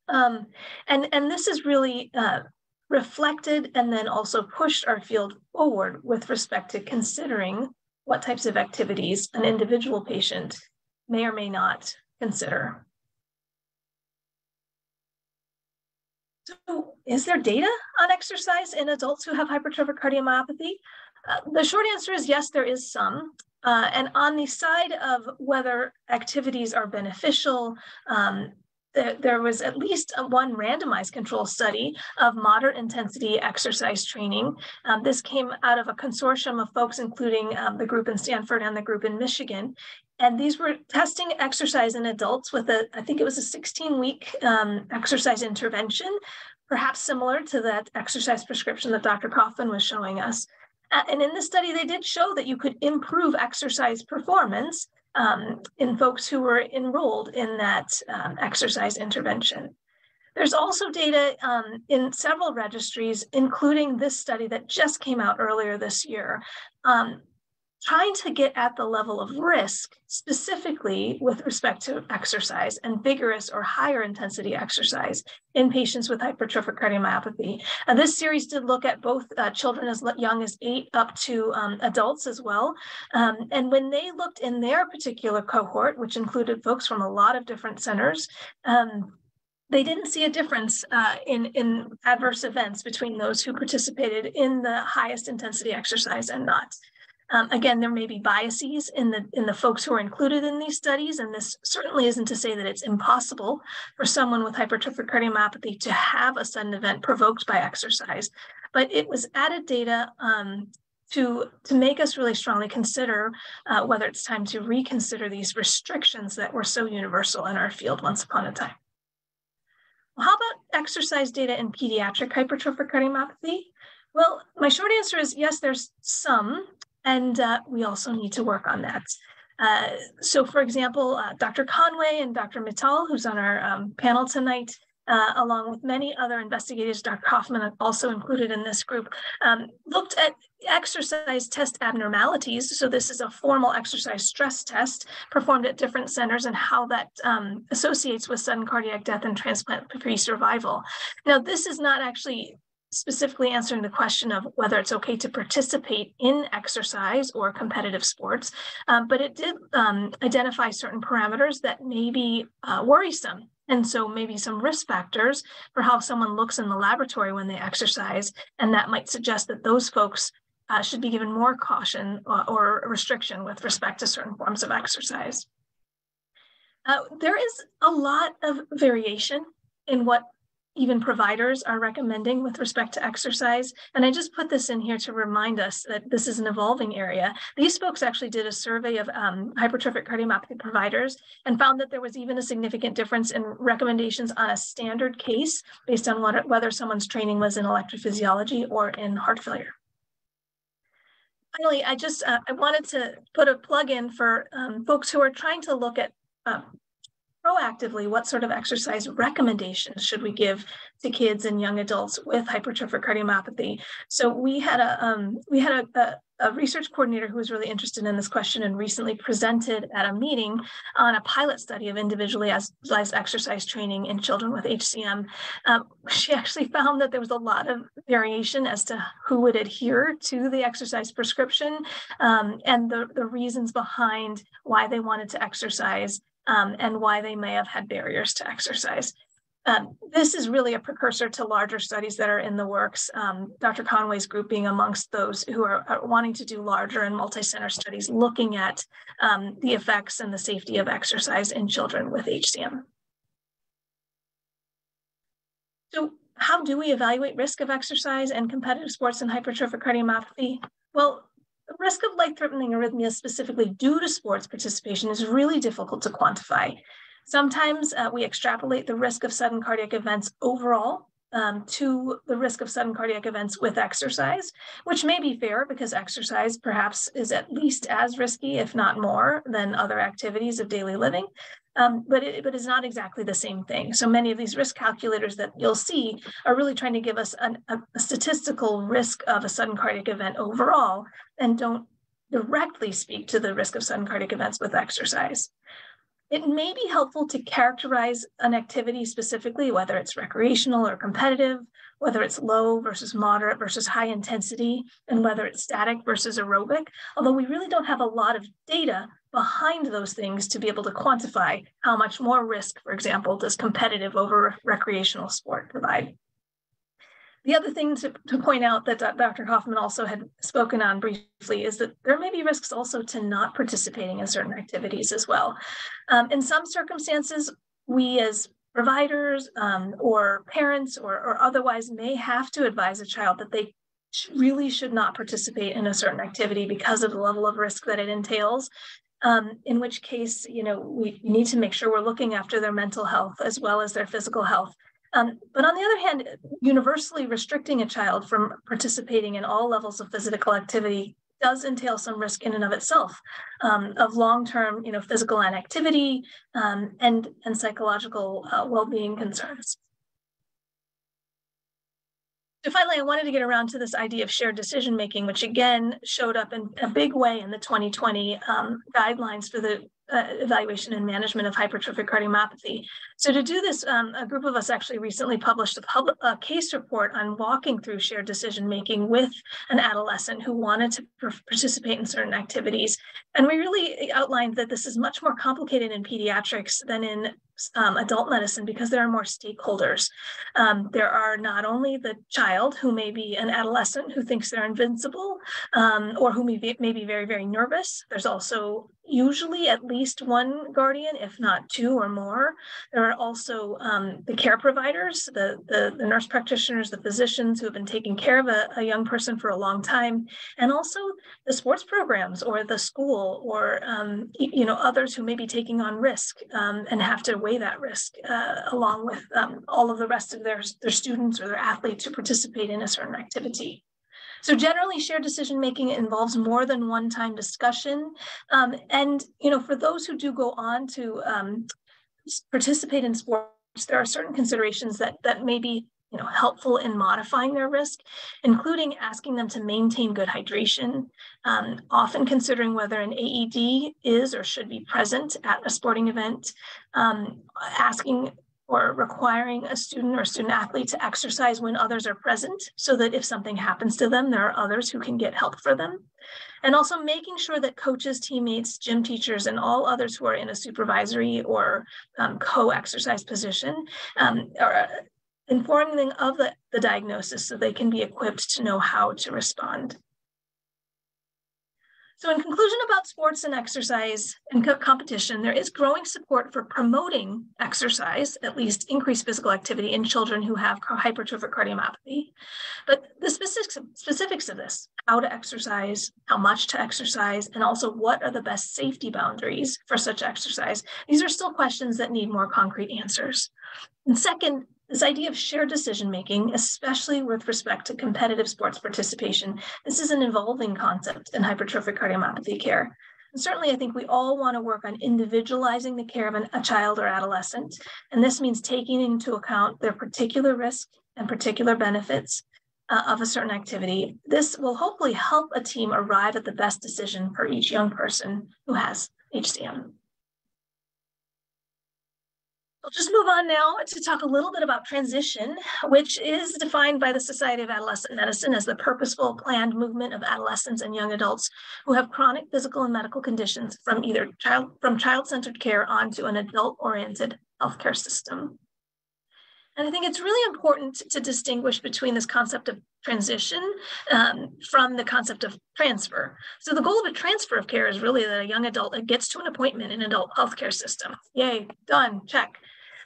And this is really reflected and then also pushed our field forward with respect to considering what types of activities an individual patient may or may not consider. So is there data on exercise in adults who have hypertrophic cardiomyopathy? The short answer is yes, there is some. And on the side of whether activities are beneficial, there was at least one randomized control study of moderate intensity exercise training. This came out of a consortium of folks, including the group in Stanford and the group in Michigan. And these were testing exercise in adults with I think it was a 16-week exercise intervention, perhaps similar to that exercise prescription that Dr. Kaufman was showing us. And in this study, they did show that you could improve exercise performance in folks who were enrolled in that exercise intervention. There's also data in several registries, including this study that just came out earlier this year, trying to get at the level of risk, specifically with respect to exercise and vigorous or higher intensity exercise in patients with hypertrophic cardiomyopathy. This series did look at both children as young as 8 up to adults as well. And when they looked in their particular cohort, which included folks from a lot of different centers, they didn't see a difference in adverse events between those who participated in the highest intensity exercise and not. Again, there may be biases in the folks who are included in these studies, and this certainly isn't to say that it's impossible for someone with hypertrophic cardiomyopathy to have a sudden event provoked by exercise. But it was added data to make us really strongly consider whether it's time to reconsider these restrictions that were so universal in our field once upon a time. Well, how about exercise data in pediatric hypertrophic cardiomyopathy? Well, my short answer is yes, there's some. And we also need to work on that. So for example, Dr. Conway and Dr. Mittal, who's on our panel tonight, along with many other investigators, Dr. Kaufman also included in this group, looked at exercise test abnormalities. So this is a formal exercise stress test performed at different centers and how that associates with sudden cardiac death and transplant-free survival. Now, this is not actually specifically answering the question of whether it's okay to participate in exercise or competitive sports, but it did identify certain parameters that may be worrisome. And so maybe some risk factors for how someone looks in the laboratory when they exercise, and that might suggest that those folks should be given more caution or restriction with respect to certain forms of exercise. There is a lot of variation in what even providers are recommending with respect to exercise. And I just put this in here to remind us that this is an evolving area. These folks actually did a survey of hypertrophic cardiomyopathy providers and found that there was even a significant difference in recommendations on a standard case based on whether someone's training was in electrophysiology or in heart failure. Finally, I wanted to put a plug in for folks who are trying to look at proactively, what sort of exercise recommendations should we give to kids and young adults with hypertrophic cardiomyopathy? So we had a research coordinator who was really interested in this question and recently presented at a meeting on a pilot study of individualized exercise training in children with HCM. She actually found that there was a lot of variation as to who would adhere to the exercise prescription and the reasons behind why they wanted to exercise and why they may have had barriers to exercise. This is really a precursor to larger studies that are in the works. Dr. Conway's group being amongst those who are wanting to do larger and multi-center studies looking at the effects and the safety of exercise in children with HCM. So how do we evaluate risk of exercise and competitive sports in hypertrophic cardiomyopathy? Well, the risk of life-threatening arrhythmias specifically due to sports participation is really difficult to quantify. Sometimes we extrapolate the risk of sudden cardiac events overall to the risk of sudden cardiac events with exercise, which may be fair because exercise perhaps is at least as risky, if not more, than other activities of daily living. But it's not exactly the same thing. So many of these risk calculators that you'll see are really trying to give us a statistical risk of a sudden cardiac event overall and don't directly speak to the risk of sudden cardiac events with exercise. It may be helpful to characterize an activity specifically, whether it's recreational or competitive, whether it's low versus moderate versus high intensity, and whether it's static versus aerobic, although we really don't have a lot of data behind those things to be able to quantify how much more risk, for example, does competitive over recreational sport provide. The other thing to point out that Dr. Hoffman also had spoken on briefly is that there may be risks also to not participating in certain activities as well. In some circumstances, we as providers or parents or otherwise may have to advise a child that they really should not participate in a certain activity because of the level of risk that it entails. In which case, we need to make sure we're looking after their mental health as well as their physical health. But on the other hand, universally restricting a child from participating in all levels of physical activity does entail some risk in and of itself of long-term, physical inactivity and psychological well-being concerns. So finally, I wanted to get around to this idea of shared decision-making, which again showed up in a big way in the 2020 guidelines for the evaluation and management of hypertrophic cardiomyopathy. So to do this, a group of us actually recently published a case report on walking through shared decision-making with an adolescent who wanted to participate in certain activities. And we really outlined that this is much more complicated in pediatrics than in adult medicine because there are more stakeholders. There are not only the child who may be an adolescent who thinks they're invincible or who may be very, very nervous. There's also usually at least one guardian, if not two or more. There are also the care providers, the nurse practitioners, the physicians who have been taking care of a young person for a long time, and also the sports programs or the school or others who may be taking on risk and have to weigh that risk along with all of the rest of their students or their athletes who participate in a certain activity. So generally, shared decision-making involves more than one-time discussion. And, for those who do go on to participate in sports, there are certain considerations that may be helpful in modifying their risk, including asking them to maintain good hydration, often considering whether an AED is or should be present at a sporting event, asking or requiring a student or student athlete to exercise when others are present so that if something happens to them, there are others who can get help for them. And also making sure that coaches, teammates, gym teachers, and all others who are in a supervisory or co-exercise position are informing them of the diagnosis so they can be equipped to know how to respond. So in conclusion about sports and exercise and competition, there is growing support for promoting exercise, at least increased physical activity in children who have hypertrophic cardiomyopathy. But the specifics of this, how to exercise, how much to exercise, and also what are the best safety boundaries for such exercise, these are still questions that need more concrete answers. And second, this idea of shared decision-making, especially with respect to competitive sports participation, this is an evolving concept in hypertrophic cardiomyopathy care. And certainly, I think we all want to work on individualizing the care of a child or adolescent. And this means taking into account their particular risk and particular benefits of a certain activity. This will hopefully help a team arrive at the best decision for each young person who has HCM. I'll just move on now to talk a little bit about transition, which is defined by the Society of Adolescent Medicine as the purposeful, planned movement of adolescents and young adults who have chronic physical and medical conditions from either child-centered care onto an adult-oriented healthcare system. And I think it's really important to distinguish between this concept of transition from the concept of transfer. So the goal of a transfer of care is really that a young adult gets to an appointment in an adult healthcare system. Yay, done, check.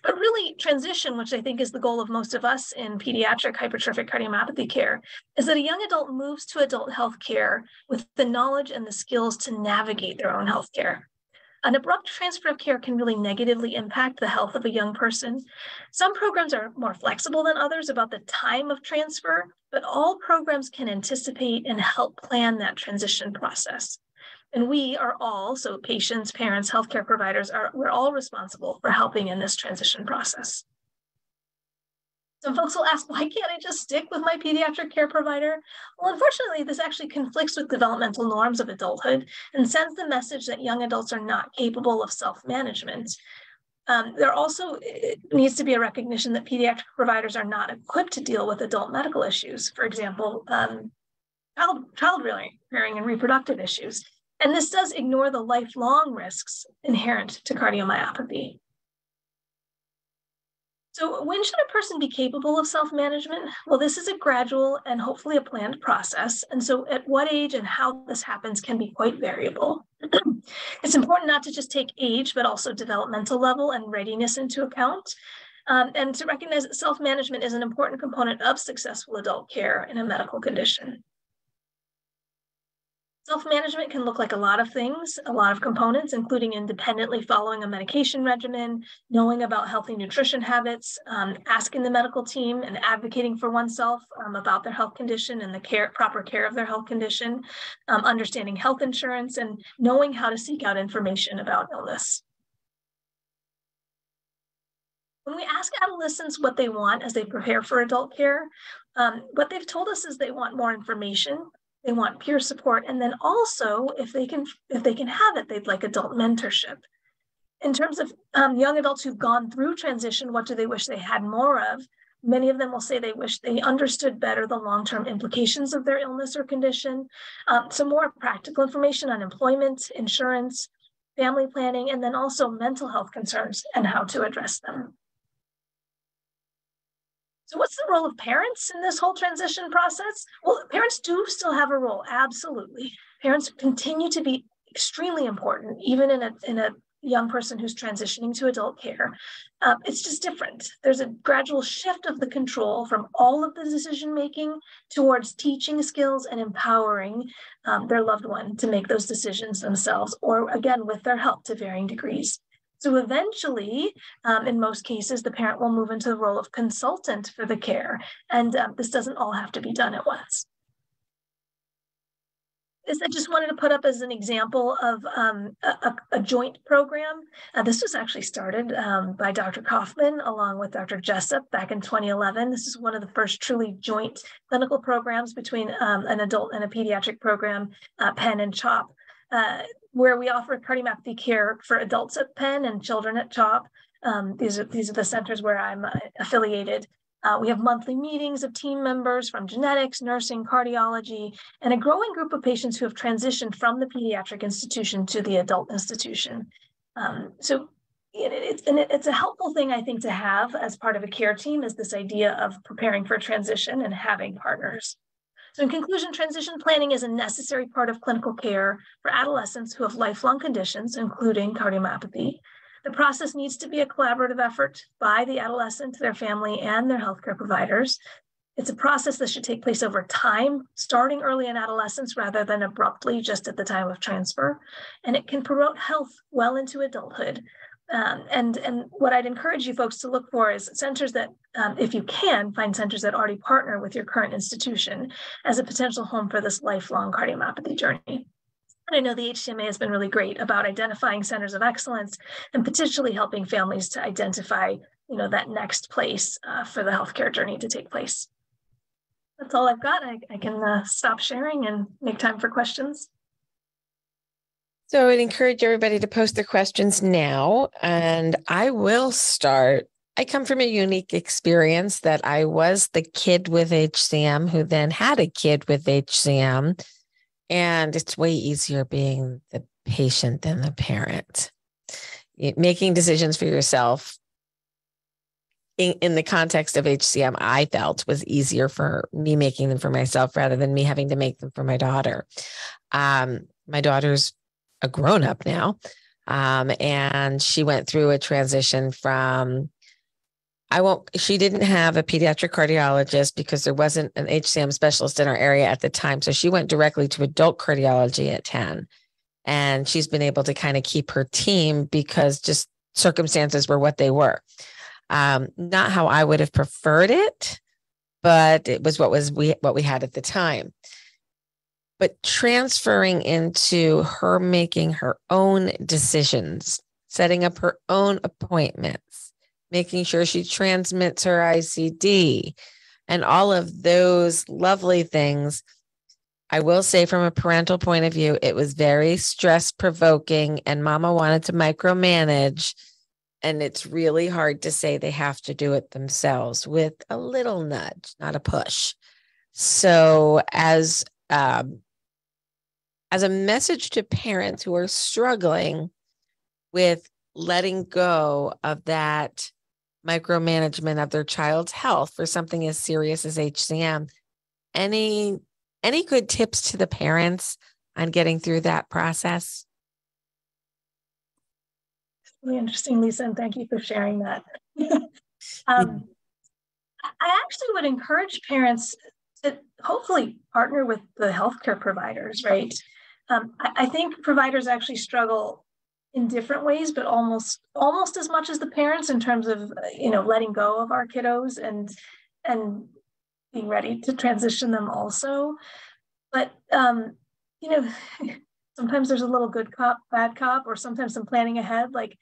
But really, transition, which I think is the goal of most of us in pediatric hypertrophic cardiomyopathy care, is that a young adult moves to adult health care with the knowledge and the skills to navigate their own health care. An abrupt transfer of care can really negatively impact the health of a young person. Some programs are more flexible than others about the time of transfer, but all programs can anticipate and help plan that transition process. And we are all, so patients, parents, healthcare providers, we're all responsible for helping in this transition process. Some folks will ask, why can't I just stick with my pediatric care provider? Well, unfortunately, this actually conflicts with developmental norms of adulthood and sends the message that young adults are not capable of self-management. There also needs to be a recognition that pediatric providers are not equipped to deal with adult medical issues, for example, child rearing and reproductive issues. And this does ignore the lifelong risks inherent to cardiomyopathy. So when should a person be capable of self-management? Well, this is a gradual and hopefully a planned process. And so at what age and how this happens can be quite variable. It's important not to just take age, but also developmental level and readiness into account. And to recognize that self-management is an important component of successful adult care in a medical condition. Self-management can look like a lot of things, a lot of components, including independently following a medication regimen, knowing about healthy nutrition habits, asking the medical team and advocating for oneself about their health condition and the proper care of their health condition, understanding health insurance, and knowing how to seek out information about illness. When we ask adolescents what they want as they prepare for adult care, what they've told us is they want more information. They want peer support, and then also, if they can have it, they'd like adult mentorship. In terms of young adults who've gone through transition, what do they wish they had more of? Many of them will say they wish they understood better the long-term implications of their illness or condition, some more practical information on employment, insurance, family planning, and then also mental health concerns and how to address them. So what's the role of parents in this whole transition process? Well, parents do still have a role, absolutely. Parents continue to be extremely important, even in a young person who's transitioning to adult care. It's just different. There's a gradual shift of the control from all of the decision-making towards teaching skills and empowering their loved one to make those decisions themselves, or again, with their help to varying degrees. So eventually, in most cases, the parent will move into the role of consultant for the care, and this doesn't all have to be done at once. This I just wanted to put up as an example of a joint program. This was actually started by Dr. Kaufman along with Dr. Jessup back in 2011. This is one of the first truly joint clinical programs between an adult and a pediatric program, Penn and CHOP. Where we offer cardiomyopathy care for adults at Penn and children at CHOP. These are the centers where I'm affiliated. We have monthly meetings of team members from genetics, nursing, cardiology, and a growing group of patients who have transitioned from the pediatric institution to the adult institution. So it's a helpful thing, I think, to have as part of a care team, is this idea of preparing for transition and having partners. So in conclusion, transition planning is a necessary part of clinical care for adolescents who have lifelong conditions, including cardiomyopathy. The process needs to be a collaborative effort by the adolescent, their family, and their healthcare providers. It's a process that should take place over time, starting early in adolescence rather than abruptly just at the time of transfer. And it can promote health well into adulthood. And what I'd encourage you folks to look for is centers that, if you can, find centers that already partner with your current institution as a potential home for this lifelong cardiomyopathy journey. And I know the HCMA has been really great about identifying centers of excellence and potentially helping families to identify, that next place for the healthcare journey to take place. That's all I've got. I can stop sharing and make time for questions. So I would encourage everybody to post their questions now, and I will start. I come from a unique experience that I was the kid with HCM who then had a kid with HCM. And it's way easier being the patient than the parent. Making decisions for yourself in the context of HCM, I felt was easier for me making them for myself rather than me having to make them for my daughter. My daughter's a grown-up now, and she went through a transition from she didn't have a pediatric cardiologist because there wasn't an HCM specialist in our area at the time. So she went directly to adult cardiology at 10. And she's been able to kind of keep her team because just circumstances were what they were. Not how I would have preferred it, but it was what we had at the time. But transferring into her making her own decisions, setting up her own appointments, making sure she transmits her ICD, and all of those lovely things. I will say from a parental point of view, it was very stress provoking and mama wanted to micromanage. And it's really hard to say they have to do it themselves with a little nudge, not a push. So as a message to parents who are struggling with letting go of that micromanagement of their child's health for something as serious as HCM, any good tips to the parents on getting through that process? Really interesting, Lisa, and thank you for sharing that. I actually would encourage parents to hopefully partner with the healthcare providers, right? I think providers actually struggle in different ways, but almost as much as the parents in terms of, letting go of our kiddos and being ready to transition them also. But, sometimes there's a little good cop, bad cop, or sometimes some planning ahead, like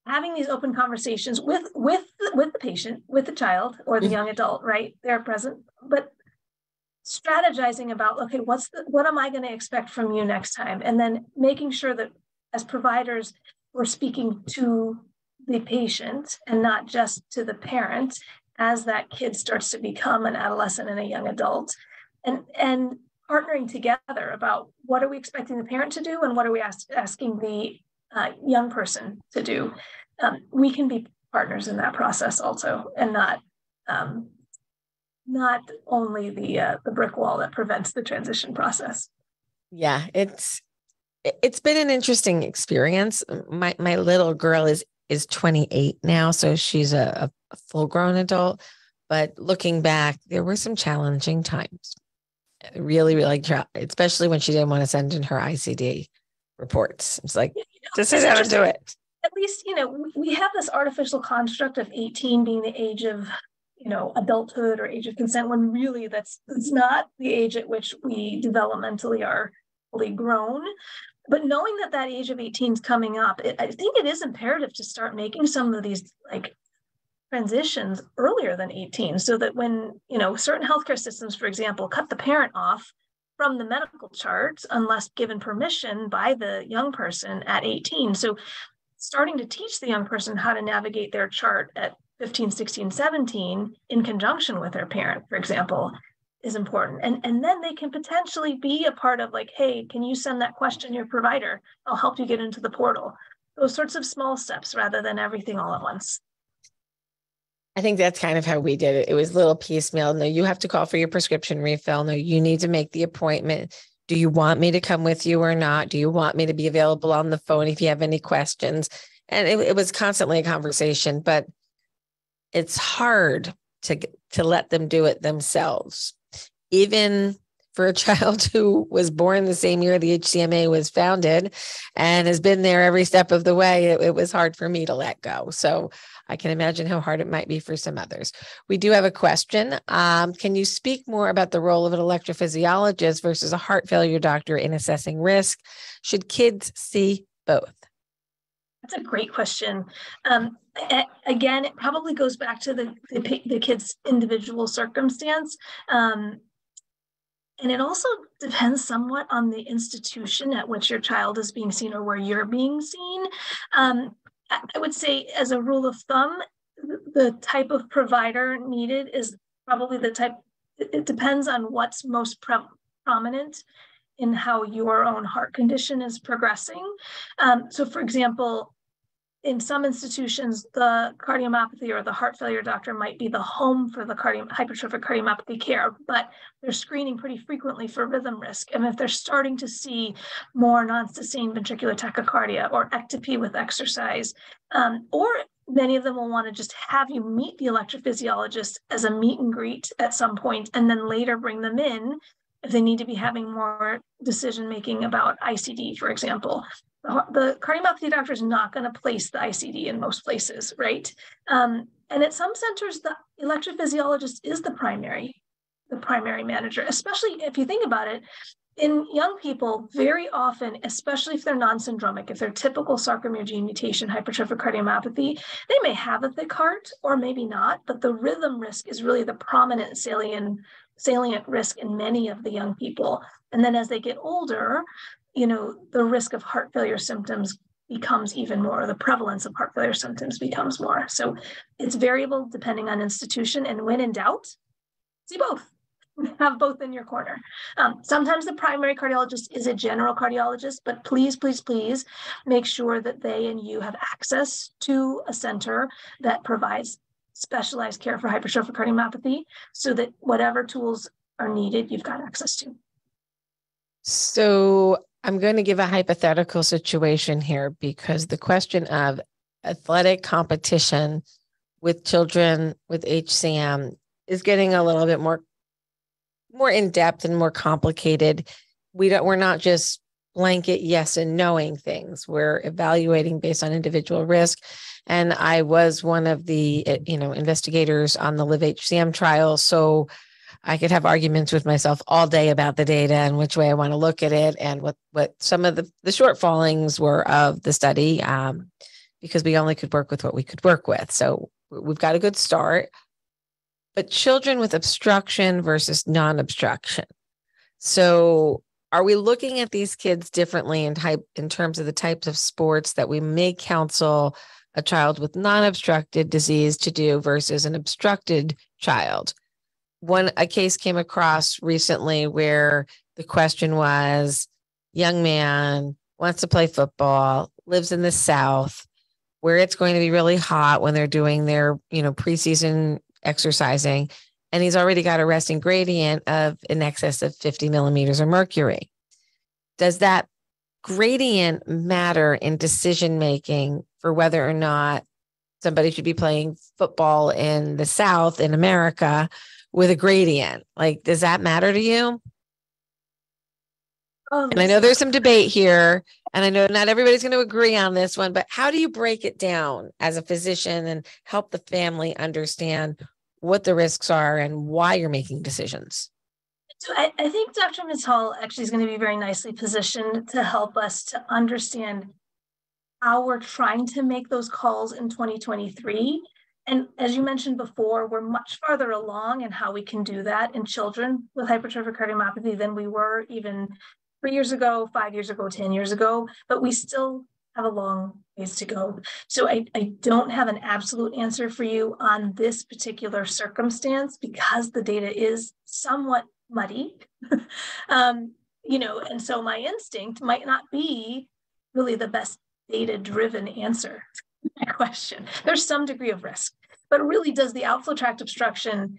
having these open conversations with the patient, with the child or the young adult, right? They're present, but strategizing about, okay, what am I going to expect from you next time? And then making sure that as providers, we're speaking to the patient and not just to the parent as that kid starts to become an adolescent and a young adult, and partnering together about what are we expecting the parent to do and what are we asking the young person to do. We can be partners in that process also, and not only the brick wall that prevents the transition process. Yeah, it's been an interesting experience. My little girl is 28 now, so she's a full-grown adult. But looking back, there were some challenging times. Really, really, especially when she didn't want to send in her ICD reports. It's like, just sit down and do it. At least, we have this artificial construct of 18 being the age of, adulthood or age of consent, when really that's not the age at which we developmentally are fully grown. But knowing that age of 18 is coming up, I think it is imperative to start making some of these transitions earlier than 18, so that when, certain healthcare systems, for example, cut the parent off from the medical chart unless given permission by the young person at 18. So starting to teach the young person how to navigate their chart at 15, 16, 17 in conjunction with their parent, for example, is important. And then they can potentially be a part of hey, can you send that question to your provider? I'll help you get into the portal. Those sorts of small steps rather than everything all at once. I think that's kind of how we did it. It was a little piecemeal. No, you have to call for your prescription refill. No, you need to make the appointment. Do you want me to come with you or not? Do you want me to be available on the phone if you have any questions? And it was constantly a conversation, but it's hard to let them do it themselves. Even for a child who was born the same year the HCMA was founded and has been there every step of the way, it was hard for me to let go. So I can imagine how hard it might be for some others. We do have a question. Can you speak more about the role of an electrophysiologist versus a heart failure doctor in assessing risk? Should kids see both? That's a great question. Again, it probably goes back to the kid's individual circumstance. And it also depends somewhat on the institution at which your child is being seen or where you're being seen. I would say, as a rule of thumb, the type of provider needed is probably the type, it depends on what's most prominent in how your own heart condition is progressing. So for example, in some institutions, the cardiomyopathy or the heart failure doctor might be the home for the hypertrophic cardiomyopathy care, but they're screening pretty frequently for rhythm risk. And if they're starting to see more non-sustained ventricular tachycardia or ectopy with exercise, or many of them will want to just have you meet the electrophysiologist as a meet and greet at some point, and then later bring them in if they need to be having more decision-making about ICD, for example. The cardiomyopathy doctor is not going to place the ICD in most places, right? And at some centers, the electrophysiologist is the primary manager, especially if you think about it. In young people, very often, especially if they're non-syndromic, if they're typical sarcomere gene mutation hypertrophic cardiomyopathy, they may have a thick heart or maybe not, but the rhythm risk is really the prominent salient risk in many of the young people. And then as they get older, the risk of heart failure symptoms becomes even more, the prevalence of heart failure symptoms becomes more. So it's variable depending on institution. And when in doubt, see both. Have both in your corner. Sometimes the primary cardiologist is a general cardiologist, but please, please, please make sure that they and you have access to a center that provides specialized care for hypertrophic cardiomyopathy so that whatever tools are needed, you've got access to. So I'm going to give a hypothetical situation here, because the question of athletic competition with children with HCM is getting a little bit more in depth and more complicated. We're not just blanket yes and knowing things. We're evaluating based on individual risk. And I was one of the investigators on the LIVE-HCM trial, so I could have arguments with myself all day about the data and which way I want to look at it and what some of the shortfallings were of the study, because we only could work with what we could work with. So we've got a good start. But children with obstruction versus non-obstruction. So are we looking at these kids differently in terms of the types of sports that we may counsel a child with non-obstructed disease to do versus an obstructed child? A case came across recently where the question was, young man wants to play football, lives in the South, where it's going to be really hot when they're doing their, preseason exercising, and he's already got a resting gradient of in excess of 50 millimeters of mercury. Does that gradient matter in decision-making for whether or not somebody should be playing football in the South in America with a gradient? Like, does that matter to you? And I know there's some debate here, and I know not everybody's going to agree on this one, but how do you break it down as a physician and help the family understand what the risks are and why you're making decisions? So I think Dr. Mittal actually is going to be very nicely positioned to help us to understand how we're trying to make those calls in 2023. And as you mentioned before, we're much farther along in how we can do that in children with hypertrophic cardiomyopathy than we were even 3 years ago, 5 years ago, 10 years ago, but we still have a long ways to go. So I don't have an absolute answer for you on this particular circumstance because the data is somewhat muddy, and so my instinct might not be really the best data-driven answer to that question. There's some degree of risk, but really does the outflow tract obstruction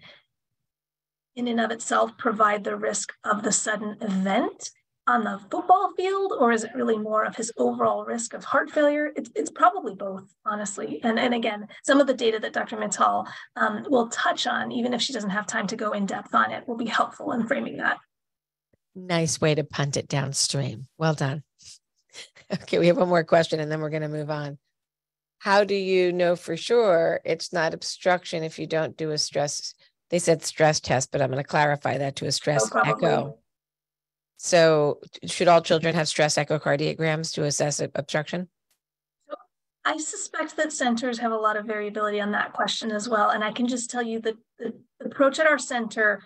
in and of itself provide the risk of the sudden event on the football field, or is it really more of his overall risk of heart failure? It's probably both, honestly. And again, some of the data that Dr. Mittal will touch on, even if she doesn't have time to go in depth on it, will be helpful in framing that. Nice way to punt it downstream. Well done. Okay, we have one more question and then we're going to move on. how do you know for sure it's not obstruction if you don't do a stress? They said stress test, but I'm going to clarify that to a stress echo. So should all children have stress echocardiograms to assess obstruction? I suspect that centers have a lot of variability on that question as well. And I can just tell you that the approach at our center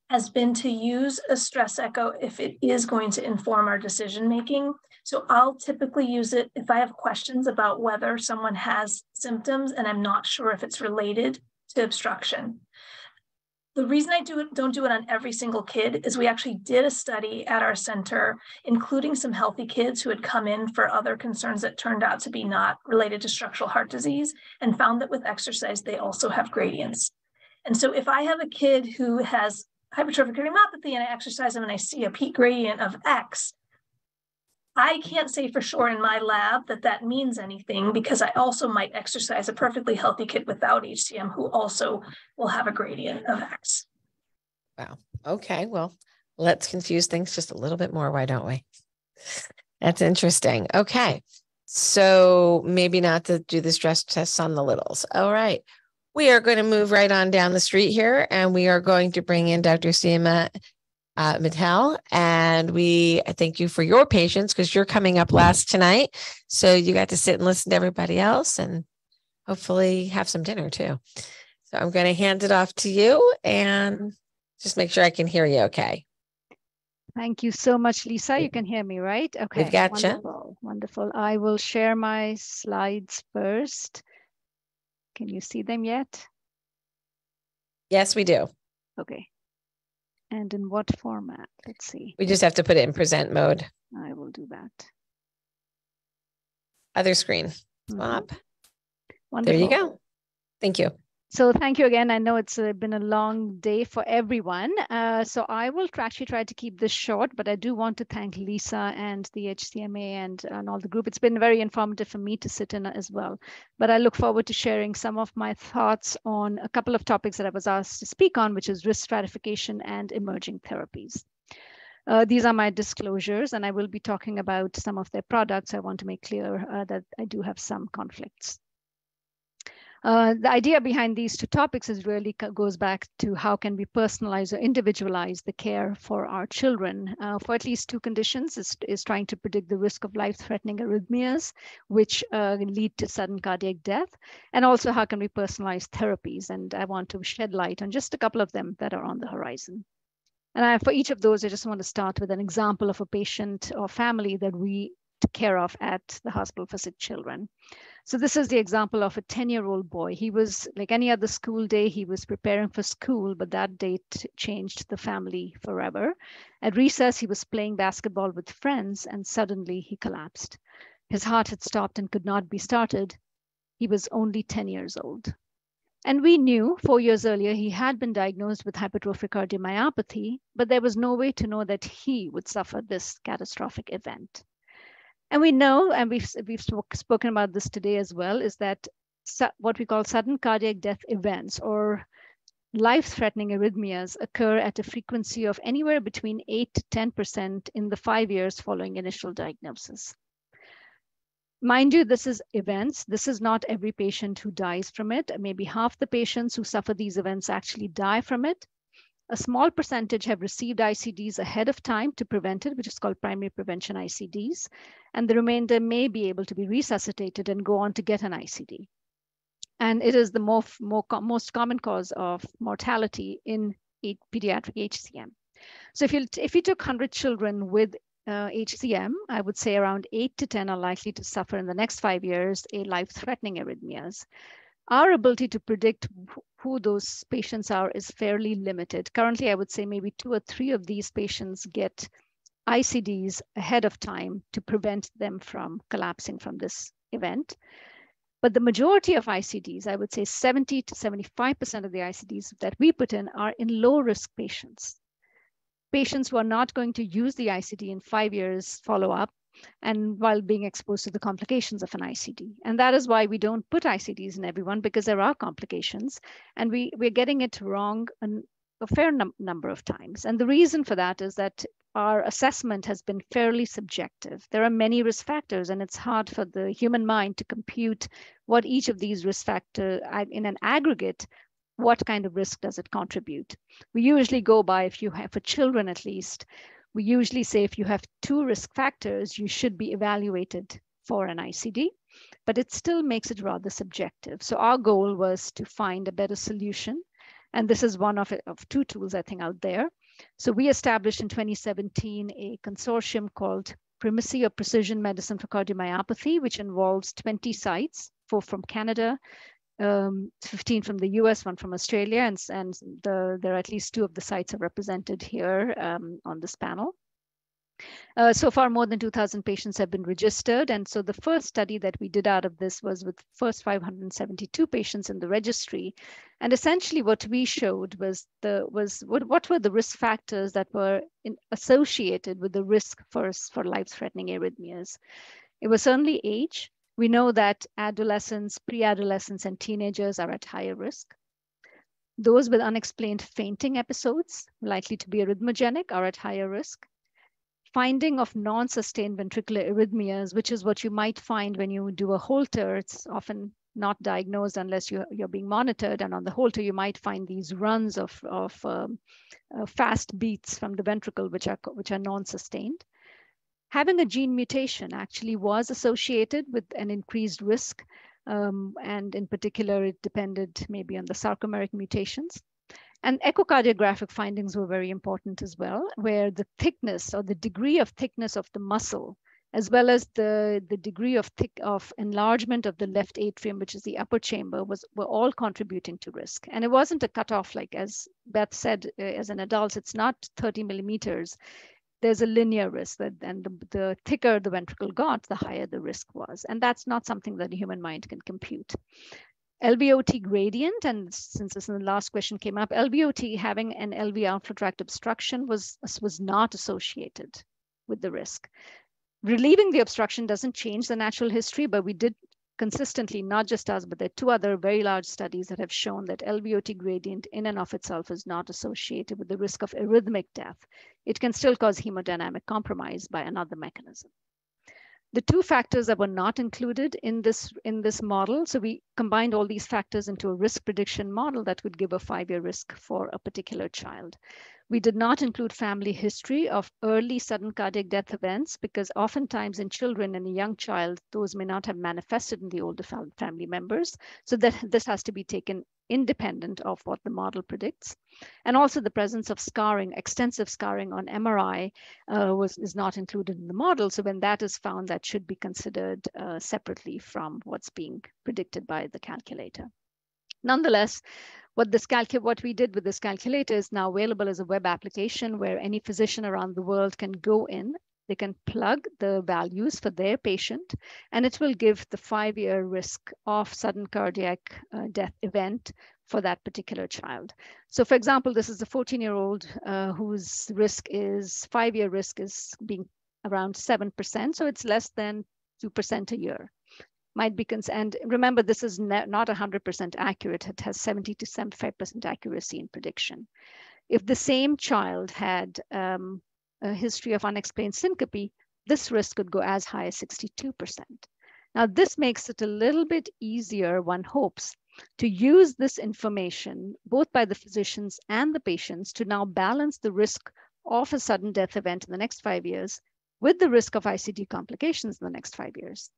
has been to use a stress echo if it is going to inform our decision-making. So I'll typically use it if I have questions about whether someone has symptoms and I'm not sure if it's related to obstruction. The reason I don't do it on every single kid is we actually did a study at our center, including some healthy kids who had come in for other concerns that turned out to be not related to structural heart disease, and found that with exercise, they also have gradients. And so if I have a kid who has hypertrophic cardiomyopathy and I exercise them and I see a peak gradient of X, I can't say for sure in my lab that that means anything, because I also might exercise a perfectly healthy kid without HCM who also will have a gradient of X. Wow. Okay. Well, let's confuse things just a little bit more. Why don't we? That's interesting. Okay. So maybe not to do the stress tests on the littles. All right. We are going to move right on down the street here, and we are going to bring in Dr. Seema Mittal, and I thank you for your patience because you're coming up last tonight. So you got to sit and listen to everybody else and hopefully have some dinner too. So I'm going to hand it off to you and just make sure I can hear you okay. Thank you so much, Lisa. You can hear me, right? Okay. We've got you. Wonderful. Wonderful. I will share my slides first. Can you see them yet? Yes, we do. Okay. And in what format? Let's see. We just have to put it in present mode. I will do that. Other screen. Swap. Wonderful. There you go. Thank you. So thank you again. I know it's been a long day for everyone. So I will actually try to keep this short, but I do want to thank Lisa and the HCMA and all the group. It's been very informative for me to sit in as well. But I look forward to sharing some of my thoughts on a couple of topics that I was asked to speak on, which is risk stratification and emerging therapies. These are my disclosures, and I will be talking about some of their products. I want to make clear that I do have some conflicts. The idea behind these two topics is really goes back to how can we personalize or individualize the care for our children for at least two conditions is trying to predict the risk of life-threatening arrhythmias, which lead to sudden cardiac death, and also how can we personalize therapies. And I want to shed light on just a couple of them that are on the horizon. And for each of those, I just want to start with an example of a patient or family that we took care of at the hospital for sick children. So this is the example of a 10-year-old boy. He was like any other school day, he was preparing for school, but that date changed the family forever. At recess, he was playing basketball with friends and suddenly he collapsed. His heart had stopped and could not be started. He was only 10 years old. And we knew 4 years earlier he had been diagnosed with hypertrophic cardiomyopathy, but there was no way to know that he would suffer this catastrophic event. And we know, and we've spoken about this today as well, is that what we call sudden cardiac death events or life-threatening arrhythmias occur at a frequency of anywhere between 8 to 10% in the 5 years following initial diagnosis. Mind you, this is events. This is not every patient who dies from it. Maybe half the patients who suffer these events actually die from it. A small percentage have received ICDs ahead of time to prevent it, which is called primary prevention ICDs. And the remainder may be able to be resuscitated and go on to get an ICD. And it is the most common cause of mortality in pediatric HCM. So if you took 100 children with HCM, I would say around 8 to 10 are likely to suffer in the next 5 years a life-threatening arrhythmias. Our ability to predict who those patients are is fairly limited. Currently, I would say maybe 2 or 3 of these patients get ICDs ahead of time to prevent them from collapsing from this event. But the majority of ICDs, I would say 70 to 75% of the ICDs that we put in are in low-risk patients. Patients who are not going to use the ICD in 5 years follow-up and while being exposed to the complications of an ICD. And that is why we don't put ICDs in everyone, because there are complications and we're getting it wrong a fair number of times. And the reason for that is that our assessment has been fairly subjective. There are many risk factors, and it's hard for the human mind to compute what each of these risk factors in an aggregate, what kind of risk does it contribute. We usually go by, if you have, for children at least, we usually say if you have 2 risk factors, you should be evaluated for an ICD, but it still makes it rather subjective. So our goal was to find a better solution. And this is one of 2 tools, I think, out there. So we established in 2017 a consortium called Primacy of Precision Medicine for Cardiomyopathy, which involves 20 sites, 4 from Canada, 15 from the US, 1 from Australia, and there are at least 2 of the sites are represented here on this panel. So far, more than 2,000 patients have been registered. And so the first study that we did out of this was with first 572 patients in the registry. And essentially what we showed was what were the risk factors that were associated with the risk for life-threatening arrhythmias. It was certainly age. We know that adolescents, pre-adolescents, and teenagers are at higher risk. Those with unexplained fainting episodes, likely to be arrhythmogenic, are at higher risk. Finding of non-sustained ventricular arrhythmias, which is what you might find when you do a Holter. It's often not diagnosed unless you're being monitored. And on the Holter, you might find these runs of fast beats from the ventricle, which are non-sustained. Having a gene mutation actually was associated with an increased risk. And in particular, it depended maybe on the sarcomeric mutations. And echocardiographic findings were very important as well, where the thickness or the degree of thickness of the muscle, as well as the degree of enlargement of the left atrium, which is the upper chamber, were all contributing to risk. And it wasn't a cutoff, like as Beth said, as an adult, it's not 30 millimeters. There's a linear risk, and the thicker the ventricle got, the higher the risk was. And that's not something that the human mind can compute. LVOT gradient, and since this in the last question came up, LVOT having an LV outflow tract obstruction was not associated with the risk. Relieving the obstruction doesn't change the natural history, but we did consistently, not just us, but there are 2 other very large studies that have shown that LVOT gradient in and of itself is not associated with the risk of arrhythmic death. It can still cause hemodynamic compromise by another mechanism. The 2 factors that were not included in this model, so we combined all these factors into a risk prediction model that would give a 5-year risk for a particular child. We did not include family history of early sudden cardiac death events because oftentimes in children and a young child, those may not have manifested in the older family members. So that this has to be taken independent of what the model predicts. And also the presence of scarring, extensive scarring on MRI is not included in the model. So when that is found, that should be considered separately from what's being predicted by the calculator. Nonetheless, what we did with this calculator is now available as a web application where any physician around the world can go in. They can plug the values for their patient, and it will give the 5-year risk of sudden cardiac death event for that particular child. So for example, this is a 14-year-old whose 5-year risk is being around 7%. So it's less than 2% a year. Might be and remember, this is not 100% accurate. It has 70 to 75% accuracy in prediction. If the same child had a history of unexplained syncope, this risk could go as high as 62%. Now, this makes it a little bit easier, one hopes, to use this information, both by the physicians and the patients, to now balance the risk of a sudden death event in the next 5 years with the risk of ICD complications in the next 5 years.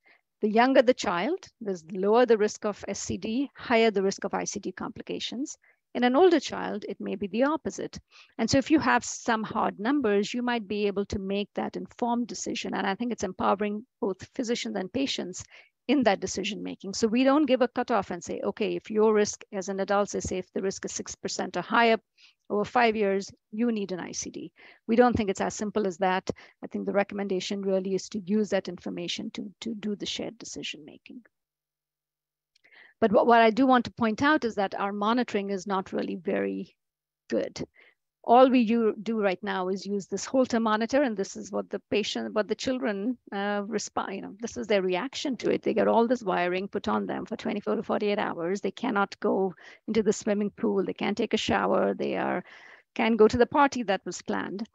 The younger the child, the lower the risk of SCD, higher the risk of ICD complications. In an older child, it may be the opposite. And so if you have some hard numbers, you might be able to make that informed decision. And I think it's empowering both physicians and patients in that decision making. So we don't give a cutoff and say, okay, if your risk as an adult, say if the risk is 6% or higher over 5 years, you need an ICD. We don't think it's as simple as that. I think the recommendation really is to use that information to do the shared decision making. But what I do want to point out is that our monitoring is not really very good. All we do right now is use this Holter monitor, and this is what the children respond. This is their reaction to it. They get all this wiring put on them for 24 to 48 hours. They cannot go into the swimming pool. They can't take a shower. They can go to the party that was planned.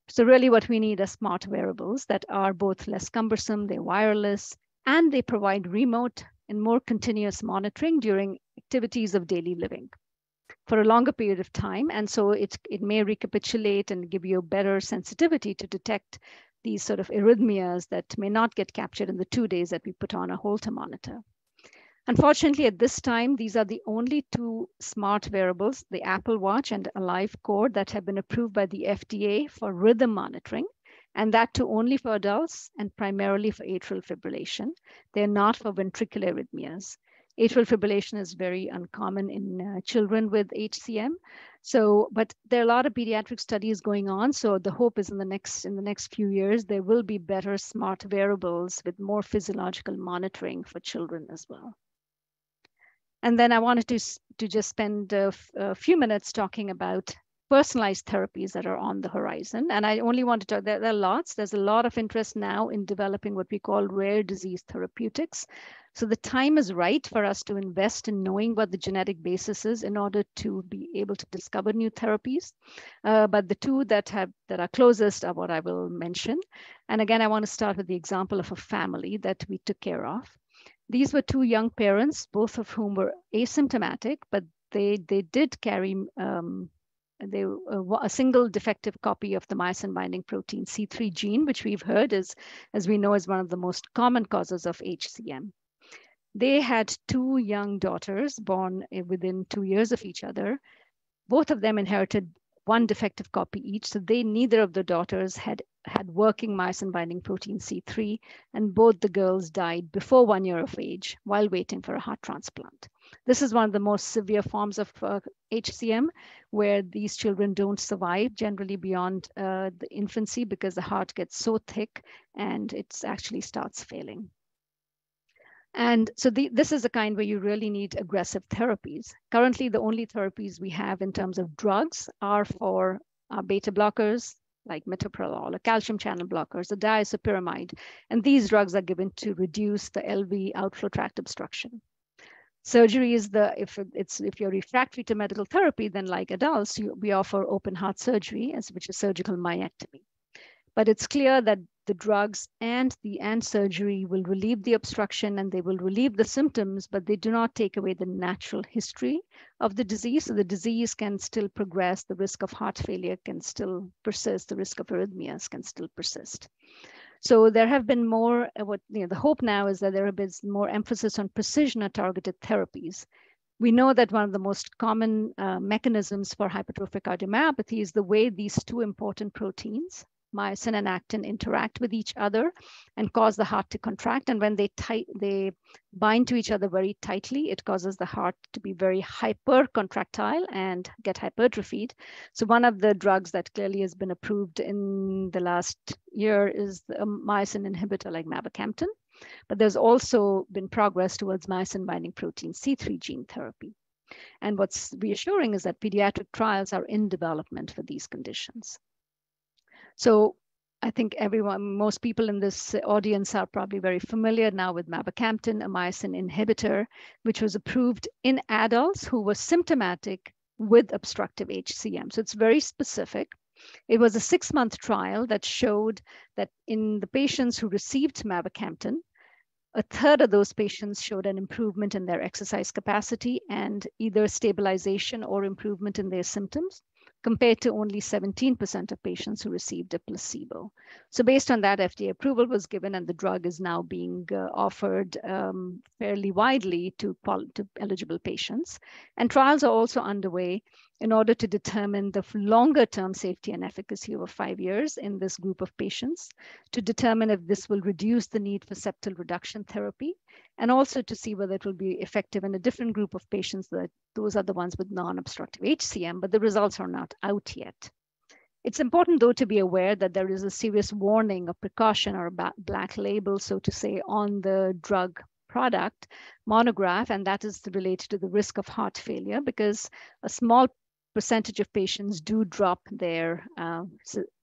So really what we need are smart wearables that are both less cumbersome, they're wireless, and they provide remote and more continuous monitoring during activities of daily living for a longer period of time. And so it may recapitulate and give you a better sensitivity to detect these sort of arrhythmias that may not get captured in the 2 days that we put on a Holter monitor. Unfortunately, at this time, these are the only two smart wearables, the Apple Watch and AliveCor, that have been approved by the FDA for rhythm monitoring, and that too only for adults and primarily for atrial fibrillation. They're not for ventricular arrhythmias. Atrial fibrillation is very uncommon in children with HCM. But there are a lot of pediatric studies going on. So the hope is in the next few years, there will be better smart wearables with more physiological monitoring for children as well. And then I wanted to just spend a few minutes talking about personalized therapies that are on the horizon. And I only want to talk, there are lots. There's a lot of interest now in developing what we call rare disease therapeutics. So the time is right for us to invest in knowing what the genetic basis is in order to be able to discover new therapies. But the two that are closest are what I will mention. And again, I want to start with the example of a family that we took care of. These were two young parents, both of whom were asymptomatic, but they did carry a single defective copy of the myosin binding protein C3 gene, which we've heard is, as we know, is one of the most common causes of HCM. They had two young daughters born within 2 years of each other. Both of them inherited one defective copy each, so neither of the daughters had working myosin binding protein C3, and both the girls died before 1 year of age while waiting for a heart transplant. This is one of the most severe forms of HCM, where these children don't survive generally beyond the infancy because the heart gets so thick and it actually starts failing. And so this is the kind where you really need aggressive therapies. Currently, the only therapies we have in terms of drugs are for beta blockers, like metoprolol, or calcium channel blockers, or disopyramide. And these drugs are given to reduce the LV outflow tract obstruction. Surgery is if you're refractory to medical therapy, then like adults, we offer open heart surgery, which is surgical myectomy. But it's clear that the drugs and surgery will relieve the obstruction and they will relieve the symptoms, but they do not take away the natural history of the disease. So the disease can still progress, the risk of heart failure can still persist, the risk of arrhythmias can still persist. So there have been more, the hope now is that there have been more emphasis on precision or targeted therapies. We know that one of the most common mechanisms for hypertrophic cardiomyopathy is the way these two important proteins, myosin and actin, interact with each other and cause the heart to contract. And when they bind to each other very tightly, it causes the heart to be very hypercontractile and get hypertrophied. So one of the drugs that clearly has been approved in the last year is a myosin inhibitor like mavacamten. But there's also been progress towards myosin binding protein C3 gene therapy. And what's reassuring is that pediatric trials are in development for these conditions. So I think most people in this audience are probably very familiar now with mavacamten, a myosin inhibitor, which was approved in adults who were symptomatic with obstructive HCM. So it's very specific. It was a 6-month trial that showed that in the patients who received mavacamten, a third of those patients showed an improvement in their exercise capacity and either stabilization or improvement in their symptoms, compared to only 17% of patients who received a placebo. So based on that, FDA approval was given and the drug is now being offered fairly widely to eligible patients. And trials are also underway in order to determine the longer term safety and efficacy over 5 years in this group of patients, to determine if this will reduce the need for septal reduction therapy, and also to see whether it will be effective in a different group of patients. That those are the ones with non-obstructive HCM, but the results are not out yet. It's important, though, to be aware that there is a serious warning of precaution or a black label, so to say, on the drug product monograph, and that is related to the risk of heart failure, because a small percentage of patients do drop their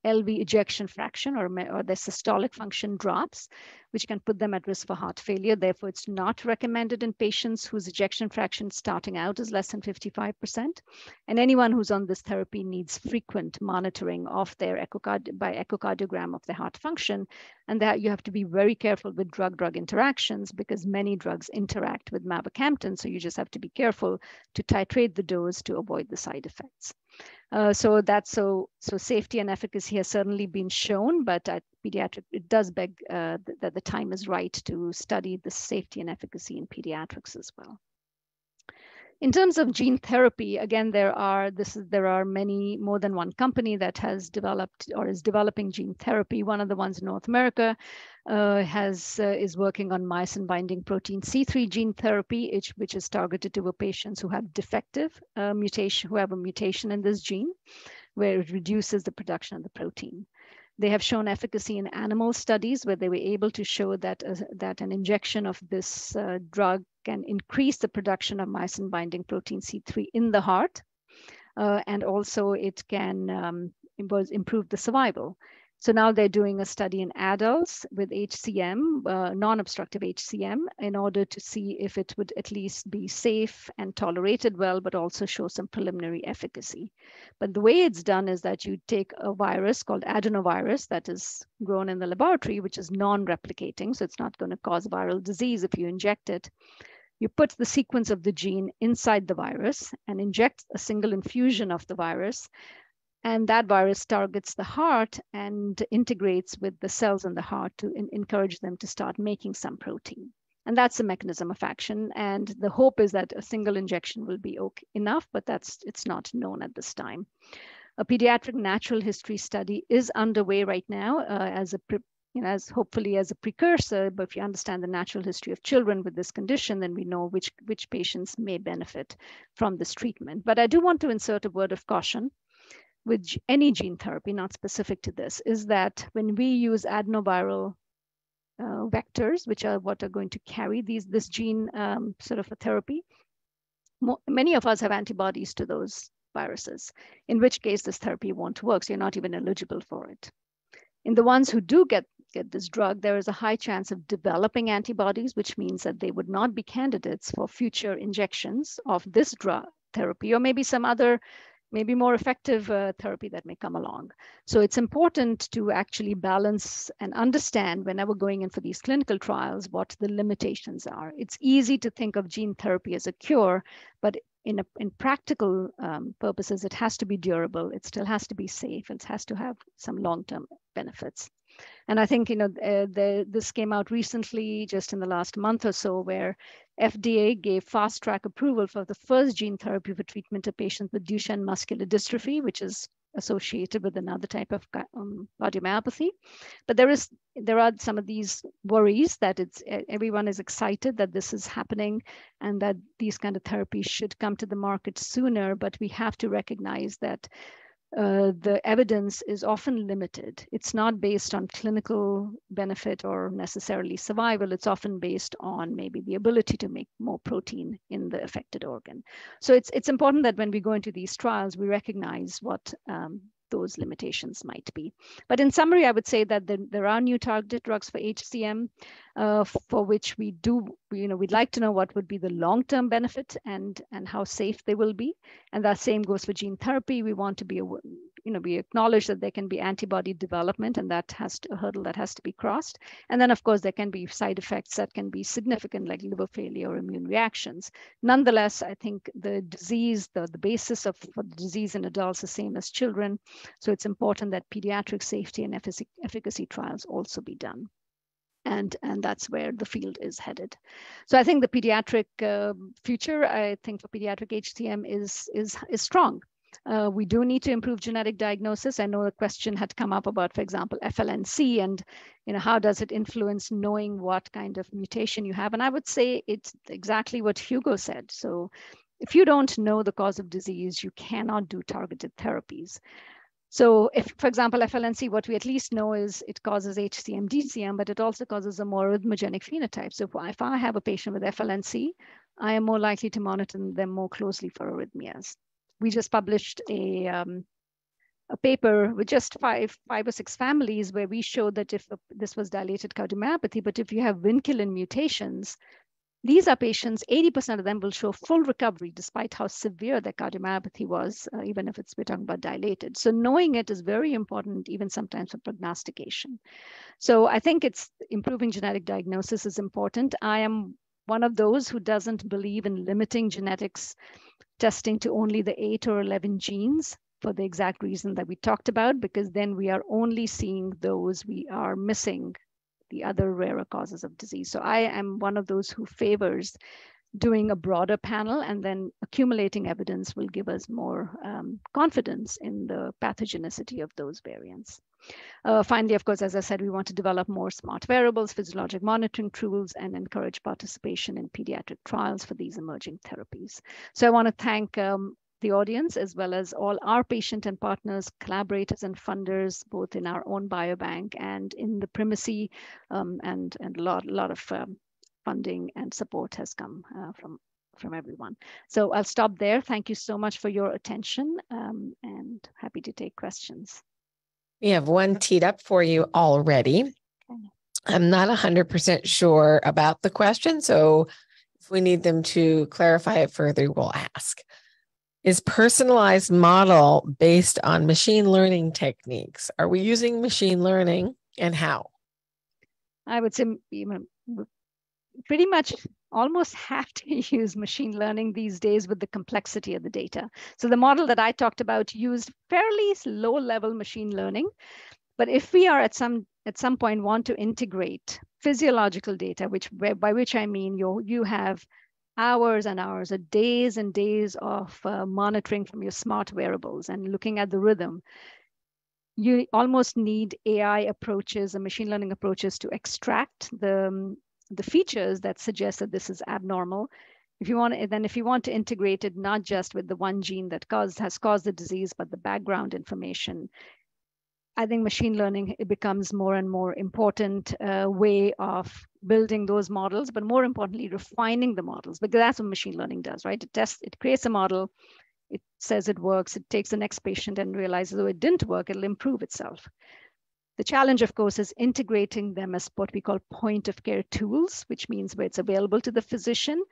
LV ejection fraction or their systolic function drops, which can put them at risk for heart failure. Therefore, it's not recommended in patients whose ejection fraction starting out is less than 55%. And anyone who's on this therapy needs frequent monitoring of their echocardiogram of their heart function. And that you have to be very careful with drug-drug interactions because many drugs interact with mavacamten. So you just have to be careful to titrate the dose to avoid the side effects. So safety and efficacy has certainly been shown, but at pediatric, it does beg that the time is right to study the safety and efficacy in pediatrics as well. In terms of gene therapy, again, there are more than one company that has developed or is developing gene therapy. One of the ones in North America is working on myosin binding protein C3 gene therapy, which is targeted to patients who have defective mutation, who have a mutation in this gene, where it reduces the production of the protein. They have shown efficacy in animal studies where they were able to show that an injection of this drug can increase the production of myosin binding protein C3 in the heart. And also it can improve the survival. So now they're doing a study in adults with HCM, non-obstructive HCM, in order to see if it would at least be safe and tolerated well, but also show some preliminary efficacy. But the way it's done is that you take a virus called adenovirus that is grown in the laboratory, which is non-replicating, so it's not going to cause viral disease if you inject it. You put the sequence of the gene inside the virus and inject a single infusion of the virus. And that virus targets the heart and integrates with the cells in the heart to encourage them to start making some protein. And that's the mechanism of action. And the hope is that a single injection will be enough, but it's not known at this time. A pediatric natural history study is underway right now as hopefully as a precursor. But if you understand the natural history of children with this condition, then we know which patients may benefit from this treatment. But I do want to insert a word of caution with any gene therapy, not specific to this, is that when we use adenoviral vectors, which are what are going to carry this gene sort of a therapy, many of us have antibodies to those viruses, in which case this therapy won't work, so you're not even eligible for it. In the ones who do get this drug, there is a high chance of developing antibodies, which means that they would not be candidates for future injections of this drug therapy, or maybe some other maybe more effective therapy that may come along. So it's important to actually balance and understand whenever going in for these clinical trials what the limitations are. It's easy to think of gene therapy as a cure, but in practical purposes, it has to be durable, it still has to be safe, and it has to have some long-term benefits. And I think this came out recently, just in the last month or so, where FDA gave fast track approval for the first gene therapy for treatment of patients with Duchenne muscular dystrophy, which is associated with another type of cardiomyopathy. But there are some of these worries that everyone is excited that this is happening and that these kind of therapies should come to the market sooner, but we have to recognize that the evidence is often limited. It's not based on clinical benefit or necessarily survival. It's often based on maybe the ability to make more protein in the affected organ. So it's important that when we go into these trials, we recognize what those limitations might be. But in summary, I would say that there are new targeted drugs for HCM for which we'd like to know what would be the long-term benefit and how safe they will be. And that same goes for gene therapy. We want to be, we acknowledge that there can be antibody development, and that a hurdle that has to be crossed. And then, of course, there can be side effects that can be significant, like liver failure or immune reactions. Nonetheless, I think the disease, the basis for the disease in adults is the same as children. So it's important that pediatric safety and efficacy trials also be done. And that's where the field is headed. So I think the pediatric future, I think for pediatric HCM is strong. We do need to improve genetic diagnosis. I know a question had come up about, for example, FLNC, and how does it influence knowing what kind of mutation you have? And I would say it's exactly what Hugo said. So if you don't know the cause of disease, you cannot do targeted therapies. So if, for example, FLNC, what we at least know is it causes HCM, DCM, but it also causes a more arrhythmogenic phenotype. So if I have a patient with FLNC, I am more likely to monitor them more closely for arrhythmias. We just published a a paper with just five or six families where we showed that if this was dilated cardiomyopathy, but if you have vinculin mutations, these are patients, 80% of them will show full recovery despite how severe their cardiomyopathy was, even if we're talking about dilated. So knowing it is very important, even sometimes for prognostication. So I think it's improving genetic diagnosis is important. I am one of those who doesn't believe in limiting genetics testing to only the 8 or 11 genes for the exact reason that we talked about, because then we are only seeing those, we are missing the other rarer causes of disease. So I am one of those who favors doing a broader panel, and then accumulating evidence will give us more confidence in the pathogenicity of those variants. Finally, of course, as I said, we want to develop more smart wearables, physiologic monitoring tools, and encourage participation in pediatric trials for these emerging therapies. So I want to thank the audience, as well as all our patient and partners, collaborators and funders, both in our own biobank and in the Primacy, and a lot of funding and support has come from everyone. So I'll stop there. Thank you so much for your attention, and happy to take questions. We have one teed up for you already. Okay. I'm not 100% sure about the question, so if we need them to clarify it further, we'll ask. Is personalized model based on machine learning techniques? Are we using machine learning, and how? I would say pretty much almost have to use machine learning these days with the complexity of the data. So the model that I talked about used fairly low-level machine learning, but if we are at some point want to integrate physiological data, by which I mean you have hours and hours, or days and days of monitoring from your smart wearables and looking at the rhythm, you almost need AI approaches and machine learning approaches to extract the features that suggest that this is abnormal. If you want to integrate it not just with the one gene that has caused the disease, but the background information, I think machine learning, it becomes more and more important way of building those models, but more importantly, refining the models, because that's what machine learning does, right? It creates a model, it says it works, it takes the next patient and realizes, oh, it didn't work, it'll improve itself. The challenge, of course, is integrating them as what we call point of care tools, which means where it's available to the physician.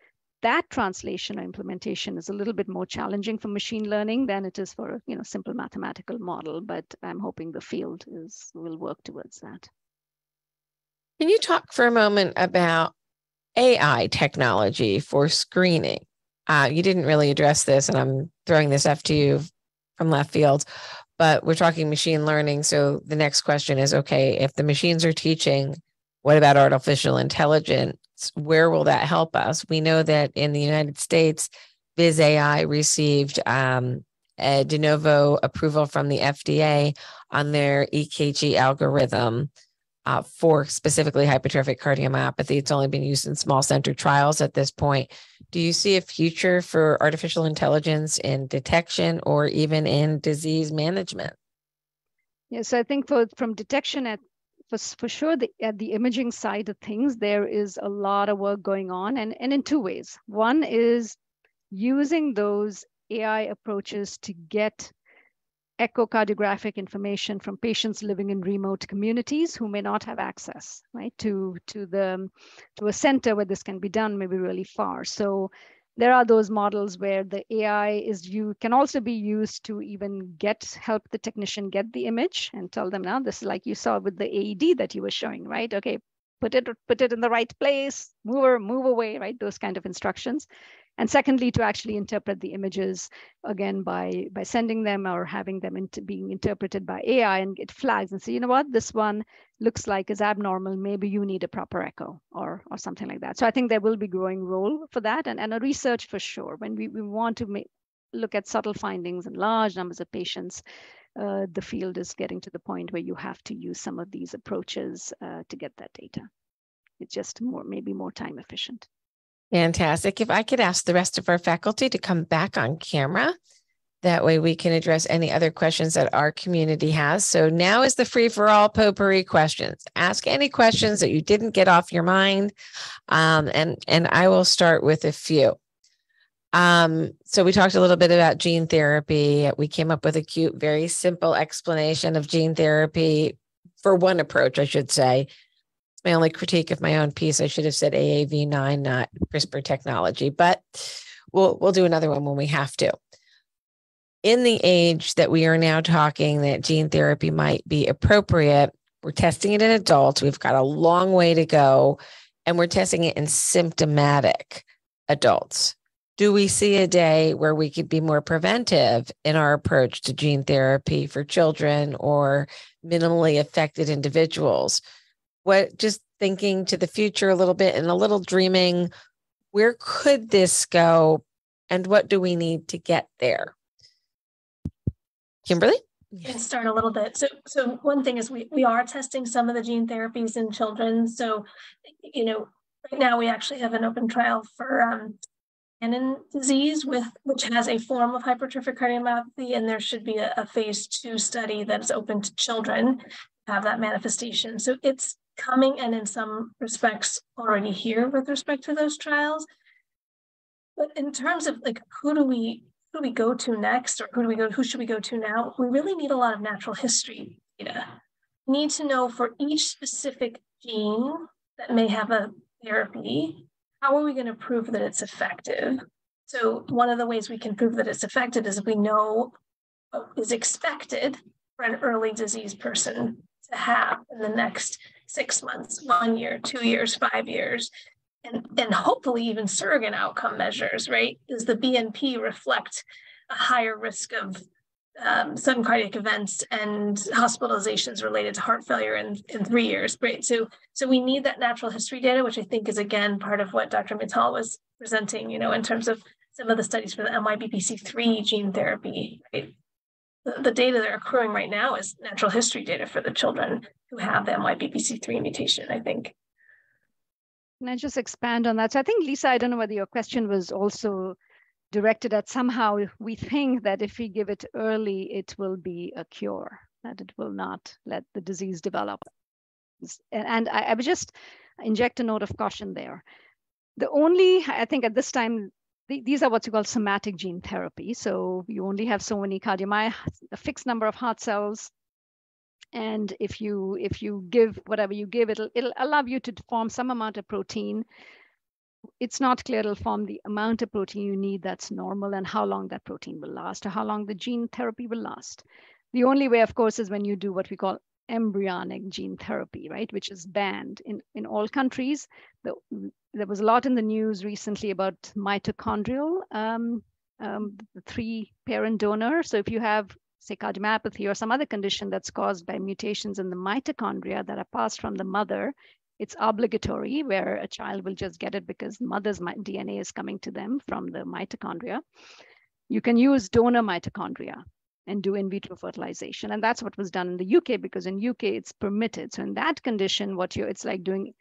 That translation or implementation is a little bit more challenging for machine learning than it is for a simple mathematical model, but I'm hoping the field will work towards that. Can you talk for a moment about AI technology for screening? You didn't really address this, and I'm throwing this up to you from left field, but we're talking machine learning. So the next question is, okay, if the machines are teaching, what about artificial intelligence? Where will that help us? We know that in the United States, Viz.ai received a de novo approval from the FDA on their EKG algorithm for specifically hypertrophic cardiomyopathy. It's only been used in small center trials at this point. Do you see a future for artificial intelligence in detection or even in disease management? Yes, I think from detection for sure, at the imaging side of things, there is a lot of work going on, and in two ways. One is using those AI approaches to get echocardiographic information from patients living in remote communities who may not have access, right, to a center where this can be done, maybe really far. So there are those models where the AI can also be used to even help the technician get the image and tell them, now this is like you saw with the AED that you were showing, right? Okay, put it in the right place, move away, right? Those kind of instructions. And secondly, to actually interpret the images, again, by sending them or having them being interpreted by AI and get flags and say, you know what, this one looks like is abnormal, maybe you need a proper echo or something like that. So I think there will be growing role for that, and a research for sure. When we want to look at subtle findings in large numbers of patients, the field is getting to the point where you have to use some of these approaches to get that data. It's just maybe more time efficient. Fantastic. If I could ask the rest of our faculty to come back on camera, that way we can address any other questions that our community has. So now is the free-for-all potpourri questions. Ask any questions that you didn't get off your mind, and I will start with a few. So we talked a little bit about gene therapy. We came up with a cute, very simple explanation of gene therapy for one approach, I should say. It's my only critique of my own piece. I should have said AAV9, not CRISPR technology, but we'll do another one when we have to. In the age that we are now talking that gene therapy might be appropriate, we're testing it in adults. We've got a long way to go, and we're testing it in symptomatic adults. Do we see a day where we could be more preventive in our approach to gene therapy for children or minimally affected individuals? Just thinking to the future a little bit and a little dreaming, where could this go and what do we need to get there? Kimberly? I can start a little bit. So one thing is we are testing some of the gene therapies in children. So, right now we actually have an open trial for Danon disease, which has a form of hypertrophic cardiomyopathy, and there should be a phase 2 study that is open to children to have that manifestation. So it's coming, and in some respects already here with respect to those trials. But in terms of who do we go to next, or who should we go to now? We really need a lot of natural history data. We need to know for each specific gene that may have a therapy, how are we going to prove that it's effective? So one of the ways we can prove that it's effective is if we know what is expected for an early disease person to have in the next 6 months, 1 year, 2 years, 5 years, and hopefully even surrogate outcome measures, right? Does the BNP reflect a higher risk of sudden cardiac events and hospitalizations related to heart failure in 3 years, right? So we need that natural history data, which I think is, again, part of what Dr. Mittal was presenting, in terms of some of the studies for the MYBPC3 gene therapy, right? The data that are accruing right now is natural history data for the children who have the MYBPC3 mutation, I think. Can I just expand on that? So I think, Lisa, I don't know whether your question was also directed at somehow we think that if we give it early, it will be a cure, that it will not let the disease develop. And I would just inject a note of caution there. I think at this time, these are what you call somatic gene therapy. So you only have so many a fixed number of heart cells. And if you give whatever you give, it'll allow you to form some amount of protein. It's not clear it'll form the amount of protein you need that's normal and how long that protein will last or how long the gene therapy will last. The only way, of course, is when you do what we call embryonic gene therapy, right, which is banned in all countries. There was a lot in the news recently about mitochondrial, the 3-parent donor. So if you have, say, cardiomyopathy or some other condition that's caused by mutations in the mitochondria that are passed from the mother, it's obligatory where a child will just get it because mother's DNA is coming to them from the mitochondria. You can use donor mitochondria and do in vitro fertilization. And that's what was done in the UK, because in UK it's permitted. So in that condition, it's like doing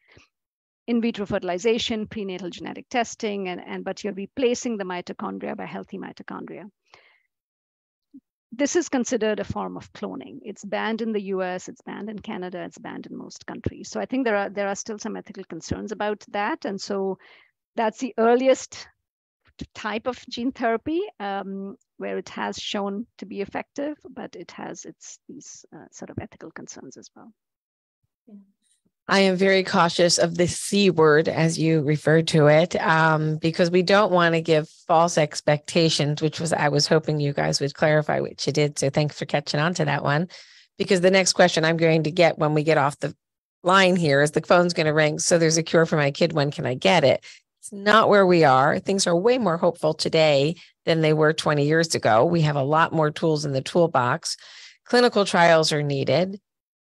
in vitro fertilization, prenatal genetic testing, but you're replacing the mitochondria by healthy mitochondria. This is considered a form of cloning. It's banned in the US, it's banned in Canada, it's banned in most countries. So I think there are still some ethical concerns about that. And so that's the earliest type of gene therapy where it has shown to be effective, but it has these sort of ethical concerns as well. I am very cautious of the C word, as you referred to it, because we don't want to give false expectations, I was hoping you guys would clarify, which you did. So thanks for catching on to that one, because the next question I'm going to get when we get off the line here is the phone's going to ring. So there's a cure for my kid. When can I get it? It's not where we are. Things are way more hopeful today than they were 20 years ago. We have a lot more tools in the toolbox. Clinical trials are needed.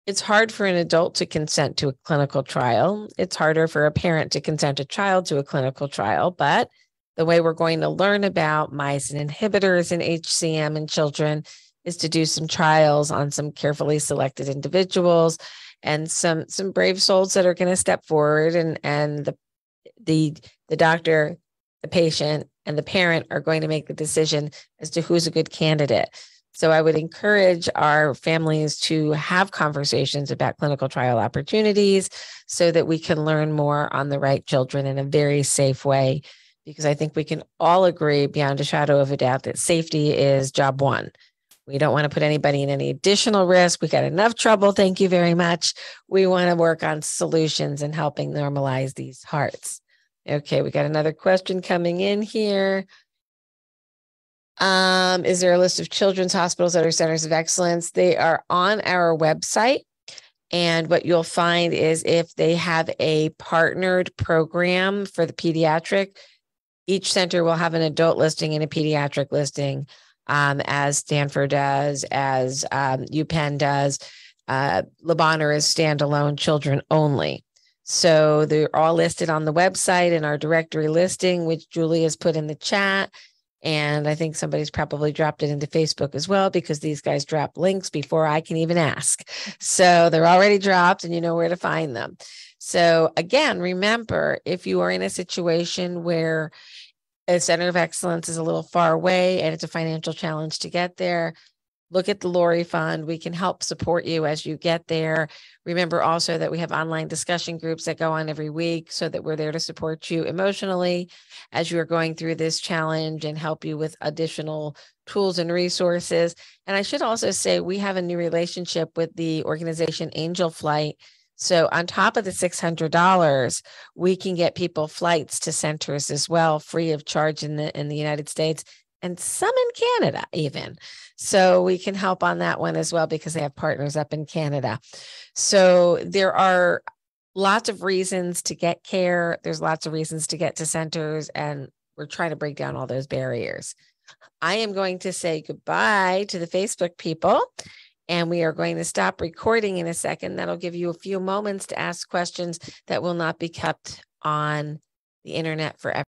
It's hard for an adult to consent to a clinical trial. It's harder for a parent to consent a child to a clinical trial. But the way we're going to learn about myosin inhibitors and HCM in children is to do some trials on some carefully selected individuals and some brave souls that are going to step forward, and the doctor, the patient, and the parent are going to make the decision as to who's a good candidate. So I would encourage our families to have conversations about clinical trial opportunities so that we can learn more on the right children in a very safe way, because I think we can all agree beyond a shadow of a doubt that safety is job one. We don't want to put anybody in any additional risk. We got enough trouble. Thank you very much. We want to work on solutions and helping normalize these hearts. Okay, we got another question coming in here. Is there a list of children's hospitals that are centers of excellence? They are on our website. And what you'll find is if they have a partnered program for the pediatric, each center will have an adult listing and a pediatric listing. As Stanford does, as UPenn does. Le Bonheur is standalone, children only. So they're all listed on the website in our directory listing, which Julie has put in the chat. And I think somebody's probably dropped it into Facebook as well, because these guys drop links before I can even ask. So they're already dropped and you know where to find them. So again, remember, if you are in a situation where a center of excellence is a little far away and it's a financial challenge to get there, look at the Lori Fund. We can help support you as you get there. Remember also that we have online discussion groups that go on every week, so that we're there to support you emotionally as you are going through this challenge and help you with additional tools and resources. And I should also say we have a new relationship with the organization Angel Flight. So on top of the $600, we can get people flights to centers as well, free of charge in the United States, and some in Canada even. So we can help on that one as well, because they have partners up in Canada. So there are lots of reasons to get care. There's lots of reasons to get to centers, and we're trying to break down all those barriers. I am going to say goodbye to the Facebook people. And we are going to stop recording in a second. That'll give you a few moments to ask questions that will not be kept on the internet forever.